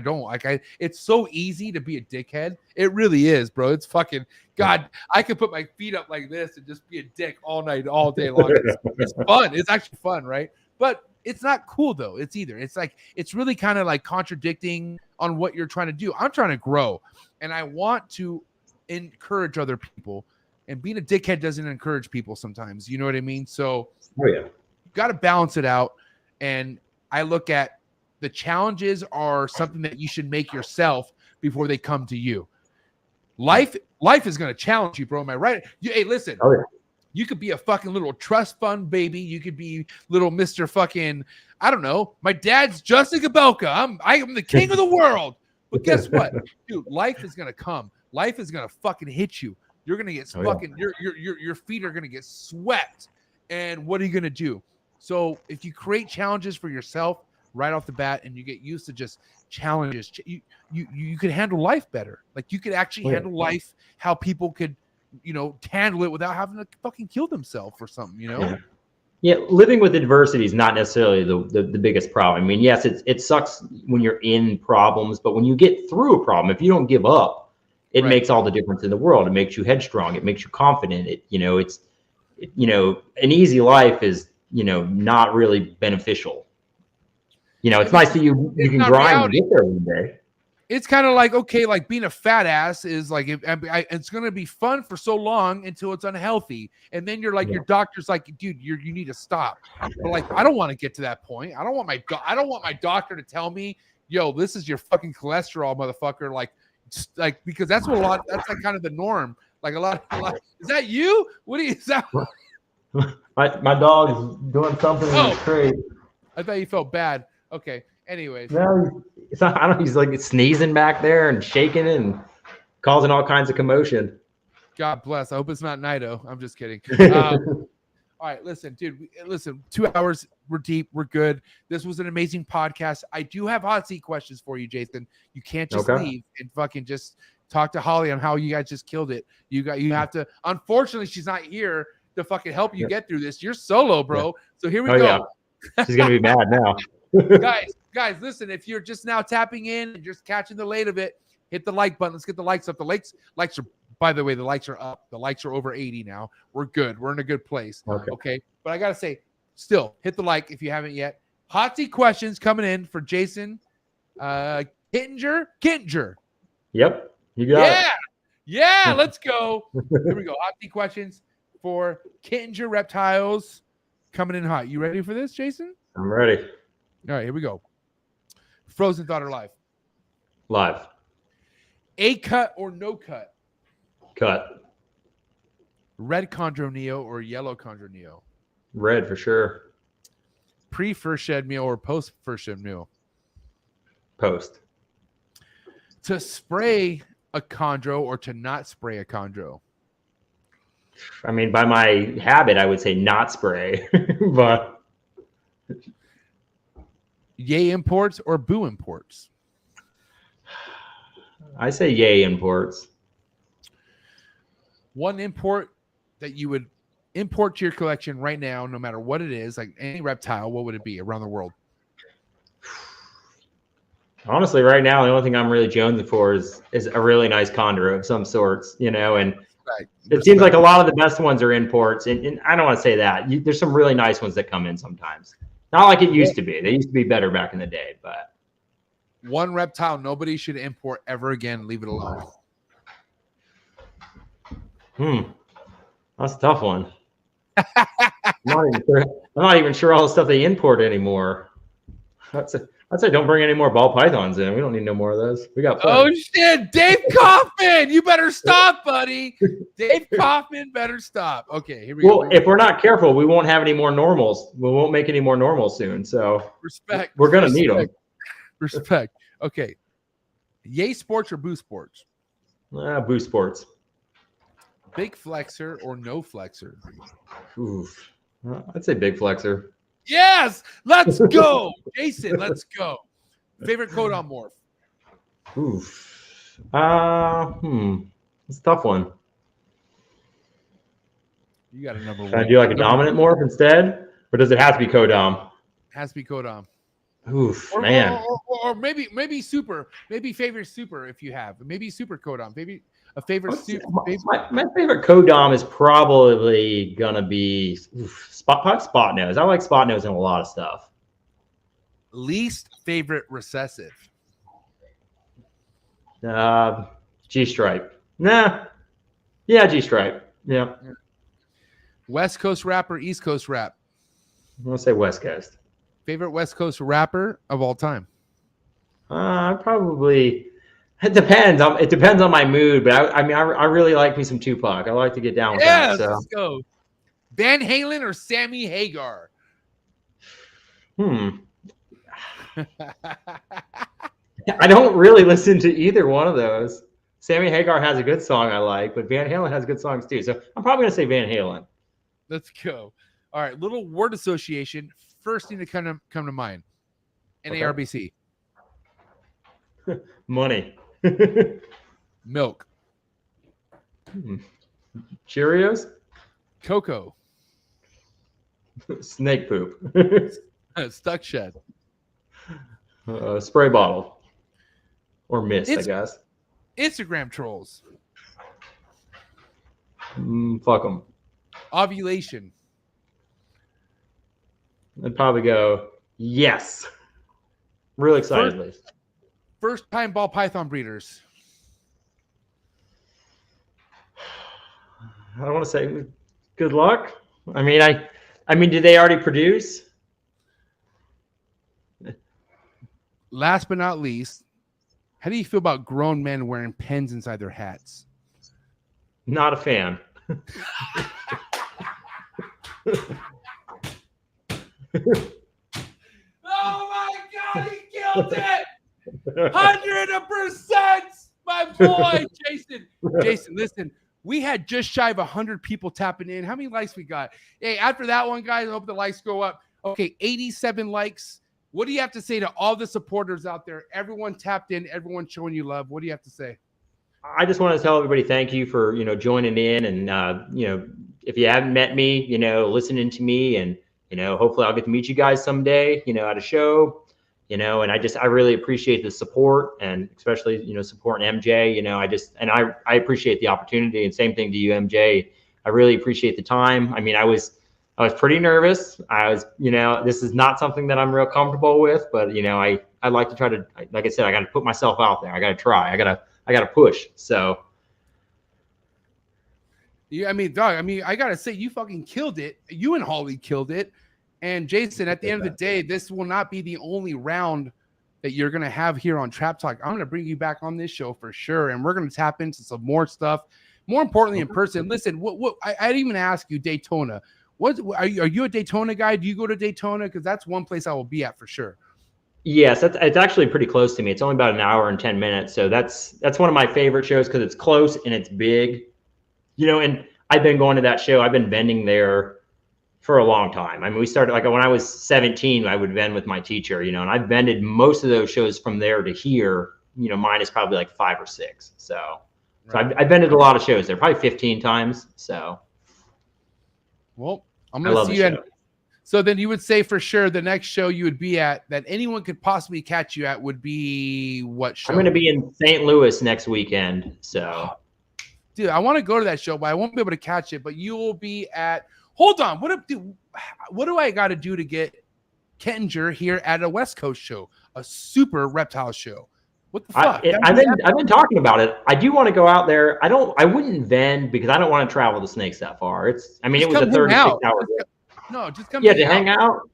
it's so easy to be a dickhead. It really is, bro. It's fucking, God, I could put my feet up like this and just be a dick all night, all day long. It's fun. It's actually fun, right? But it's not cool though. It's like, it's really kind of like contradicting on what you're trying to do. I'm trying to grow and I want to encourage other people, and being a dickhead doesn't encourage people sometimes, you know what I mean? So you got to balance it out. And I look at the challenges are something that you should make yourself before they come to you. Life is going to challenge you, bro. Am I right? Hey, listen, you could be a fucking little trust fund baby. You could be little Mr. fucking, I don't know. My dad's Justin Gabelka. I'm the king of the world. But guess what? Dude, life is going to come. Life is going to fucking hit you. You're going to get your feet are going to get swept. And what are you going to do? So if you create challenges for yourself right off the bat and you get used to just challenges, you could handle life better. Like you could actually handle life how people could, handle it without having to fucking kill themselves or something, Yeah, living with adversity is not necessarily the biggest problem. I mean, yes, it sucks when you're in problems, but when you get through a problem, if you don't give up, it makes all the difference in the world. It makes you headstrong. It makes you confident. An easy life is, not really beneficial. It's nice that you can grind and get there one day. It's kind of like, okay, like being a fat ass is like, it's going to be fun for so long until it's unhealthy. And then you're like, your doctor's like, dude, you need to stop. But like, I don't want to get to that point. I don't want my doctor to tell me, yo, this is your fucking cholesterol, motherfucker. Like, because that's like kind of the norm. Like a lot, is that you? Is that? My dog is doing something in the crate. I thought you felt bad. Okay. Anyways. No, it's not. I don't. He's like sneezing back there and shaking it and causing all kinds of commotion. God bless. I hope it's not Nido. I'm just kidding. All right, listen, dude. Listen, 2 hours. We're deep. We're good. This was an amazing podcast. I do have hot seat questions for you, Jason. You can't just leave and fucking just talk to Holly on how you guys just killed it. You have to. Unfortunately, she's not here to fucking help you get through this. You're solo, bro. Yeah. So here we go. Yeah. She's gonna be mad now. Guys, listen. If you're just now tapping in and just catching the late of it, hit the like button. Let's get the likes up. The likes are By the way, the likes are up. The likes are over 80 now. We're good. We're in a good place. Okay. But I got to say, still, hit the like if you haven't yet. Hot seat questions coming in for Jason Kittinger. Yep. You got it. Yeah, let's go. Here we go. Hot seat questions for Kittinger Reptiles coming in hot. You ready for this, Jason? I'm ready. All right, here we go. Frozen thought or live? Live. A cut or no cut? Cut. Red Chondro Neo or yellow Chondro Neo? Red for sure. Pre-first shed meal or post-first shed meal? Post. To spray a chondro or to not spray a chondro? I mean, by my habit, I would say not spray, but Yay imports or boo imports? I say yay imports. One import that you would import to your collection right now, no matter what it is, like any reptile, what would it be around the world? Honestly, right now, the only thing I'm really jonesing for is a really nice chondro of some sorts, you know, and it seems like a lot of the best ones are imports. And I don't want to say that. There's some really nice ones that come in sometimes. Not like it used to be. They used to be better back in the day, but. One reptile nobody should import ever again. Leave it alone. That's a tough one. I'm not even sure all the stuff they import anymore. I'd say don't bring any more ball pythons in. We don't need no more of those. We got plenty. Oh shit, Dave Kaufman, you better stop, buddy. Dave Kaufman better stop. Okay, here we go. Well, if we're not careful, we won't have any more normals. We won't make any more normals soon. So respect. We're gonna need them. Respect. Okay. Yay sports or boo sports? Boo sports. Big flexor or no flexor? Oof. I'd say big flexor. Yes, let's go, Jason. Let's go. Favorite codon morph? Oof. It's a tough one. You got a number one. Can I do like a dominant morph instead, or does it have to be codom? Has to be codon. Oof, or, man. Or maybe super. Maybe favorite super if you have. Maybe super codon. Maybe a favorite super. My favorite codom is probably gonna be spot nose. I like spot nose in a lot of stuff. Least favorite recessive. G stripe. Nah. Yeah, G stripe. Yeah. West Coast rap or East Coast rap? I'm gonna say West Coast. Favorite West Coast rapper of all time? Probably. It depends. It depends on my mood, but I mean, I really like me some Tupac. I like to get down with that. So. Let's go. Van Halen or Sammy Hagar? I don't really listen to either one of those. Sammy Hagar has a good song I like, but Van Halen has good songs too. So I'm probably gonna say Van Halen. Let's go. All right, little word association. First thing to come to mind. NARBC. Money. Milk. Cheerios. Cocoa. Snake poop. Stuck shed. Spray bottle. Or mist, I guess. Instagram trolls. Fuck them. Ovulation. I'd probably go, yes. Real excitedly. First time ball python breeders. I don't want to say good luck. I mean, did they already produce? Last but not least, how do you feel about grown men wearing pens inside their hats? Not a fan. Oh my God, he killed it! 100%, my boy, Jason. Jason, listen, we had just shy of 100 people tapping in. How many likes we got? Hey, after that one, guys, I hope the likes go up. Okay, 87 likes. What do you have to say to all the supporters out there? Everyone tapped in, everyone showing you love. What do you have to say? I just want to tell everybody thank you for, joining in, and, if you haven't met me, listening to me, and, hopefully I'll get to meet you guys someday, at a show, you know, and I really appreciate the support, and especially, you know, supporting MJ, you know, I appreciate the opportunity, and same thing to you, MJ. I really appreciate the time. I mean, I was pretty nervous. You know, this is not something that I'm real comfortable with, but, you know, I like to try to, like I said, I got to put myself out there. I got to try. I got to push. So. Yeah, I mean, dog, I got to say, you fucking killed it. You and Holly killed it. And Jason, at the end of the day, this will not be the only round that you're going to have here on Trap Talk. I'm going to bring you back on this show for sure. And we're going to tap into some more stuff. More importantly, in person. Listen, I didn't even ask you Daytona. Are you a Daytona guy? Do you go to Daytona? Because that's one place I will be at for sure. Yes, it's actually pretty close to me. It's only about an hour and 10 minutes. So that's one of my favorite shows because it's close and it's big. You know, and I've been going to that show. I've been vending there for a long time. I mean, we started, like, when I was 17, I would vend with my teacher, you know, and I've vended most of those shows from there to here, you know, mine is probably like 5 or 6. So I've vended a lot of shows there, probably 15 times. So. Well, I'm going to see you. So then you would say for sure the next show you would be at that anyone could possibly catch you at would be what show? I'm going to be in St. Louis next weekend. So. Dude, I want to go to that show, but I won't be able to catch it. But you will be at. Hold on, what do I got to do to get Kettinger here at a West Coast show, a super reptile show? What the fuck? I've been talking about it. I do want to go out there. I wouldn't vend because I don't want to travel the snakes that far. It was a 36-hour. No, just come. Yeah, to hang out.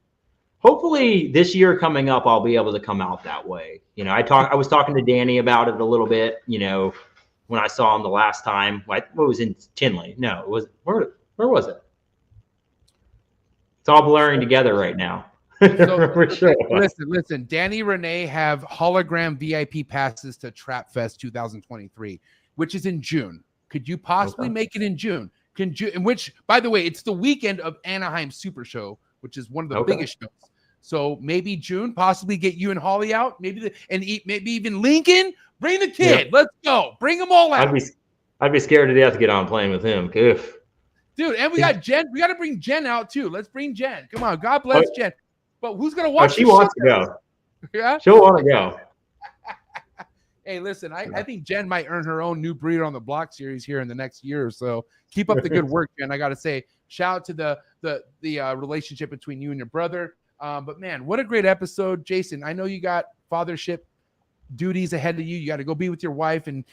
Hopefully this year coming up, I'll be able to come out that way. You know, I was talking to Danny about it a little bit. You know, when I saw him the last time, what was in Tinley? No, it was where was it? It's all blurring together right now. So, for sure. Listen. Danny Renee have hologram VIP passes to Trap Fest 2023, which is in June. Could you possibly make it in June? In which, by the way, it's the weekend of Anaheim Super Show, which is one of the biggest shows. So maybe June, possibly get you and Holly out, maybe even Lincoln. Bring the kid. Yep. Let's go. Bring them all out. I'd be scared to death to get on a plane with him. Oof. Dude, and we got Jen. We got to bring Jen out too. Let's bring Jen. Come on. God bless Jen. But who's going to watch? She wants to go. Yeah? She'll want to go. Hey, listen, I think Jen might earn her own new Breeder on the Block series here in the next year or so. Keep up the good work, Jen. I got to say, shout out to the relationship between you and your brother. But, man, what a great episode. Jason, I know you got fathership duties ahead of you. You got to go be with your wife and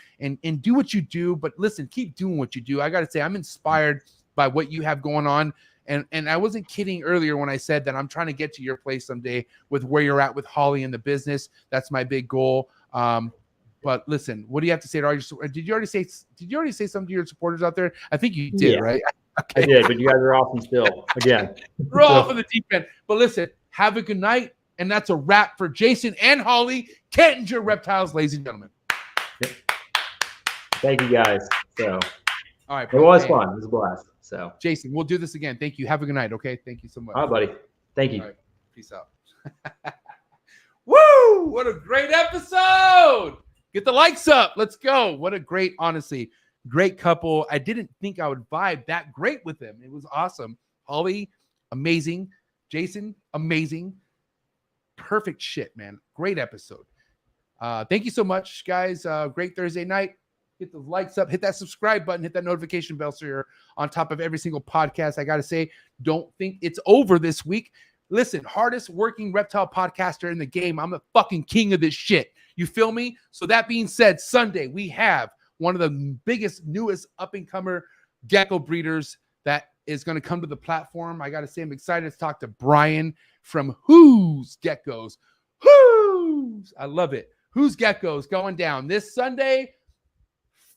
do what you do. But, listen, keep doing what you do. I got to say, I'm inspired by what you have going on. And I wasn't kidding earlier when I said that I'm trying to get to your place someday with where you're at with Holly in the business. That's my big goal. But listen, what do you have to say to all your? Did you already say something to your supporters out there? I think you did, right? Okay. I did, but you guys are awesome still. Again, we're off in the deep end. But listen, have a good night, and that's a wrap for Jason and Holly, Kettinger Reptiles, ladies and gentlemen. Yep. Thank you guys. So, all right, it was fun. It was a blast. So, Jason, we'll do this again. Thank you. Have a good night. Okay. Thank you so much. All right, buddy. Thank you. All right. Peace out. Woo! What a great episode. Get the likes up. Let's go. What a great, honestly, great couple. I didn't think I would vibe that great with them. It was awesome. Holly, amazing. Jason, amazing. Perfect shit, man. Great episode. Thank you so much, guys. Great Thursday night. Hit the likes up, hit that subscribe button, hit that notification bell so you're on top of every single podcast. I got to say, don't think it's over this week. Listen, hardest working reptile podcaster in the game. I'm the fucking king of this shit. You feel me? So that being said, Sunday, we have one of the biggest, newest up-and-comer gecko breeders that is going to come to the platform. I got to say, I'm excited to talk to Brian from Who's Geckos. Who's? I love it. Who's Geckos going down this Sunday,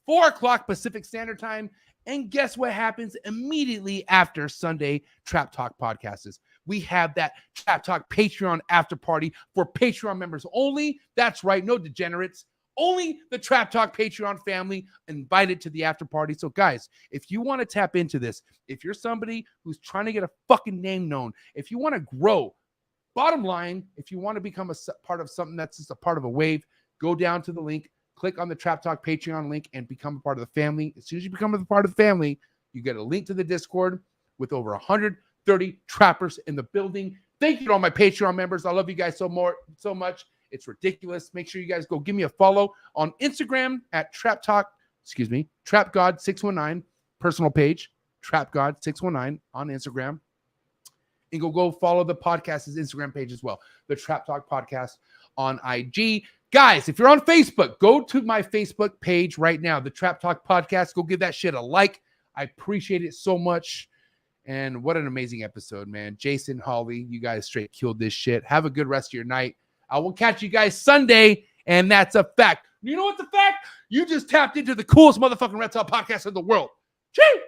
4 o'clock Pacific Standard Time. And guess what happens immediately after Sunday Trap Talk podcasts? We have that Trap Talk Patreon after party for Patreon members only. That's right. No degenerates. Only the Trap Talk Patreon family invited to the after party. So guys, if you want to tap into this, if you're somebody who's trying to get a fucking name known, if you want to grow, bottom line, if you want to become a part of something that's just a part of a wave, go down to the link. Click on the Trap Talk Patreon link and become a part of the family. As soon as you become a part of the family, you get a link to the Discord with over 130 trappers in the building Thank you to all my Patreon members. I love you guys so much. It's ridiculous. Make sure you guys go give me a follow on Instagram at TrapGod619, personal page, TrapGod619 on Instagram. And go follow the podcast's Instagram page as well, the Trap Talk Podcast on IG. Guys, if you're on Facebook, go to my Facebook page right now, the Trap Talk Podcast. Go give that shit a like. I appreciate it so much. And what an amazing episode, man. Jason, Holly, you guys straight killed this shit. Have a good rest of your night. I will catch you guys Sunday, and that's a fact. You know what's a fact? You just tapped into the coolest motherfucking reptile podcast in the world. Cheers!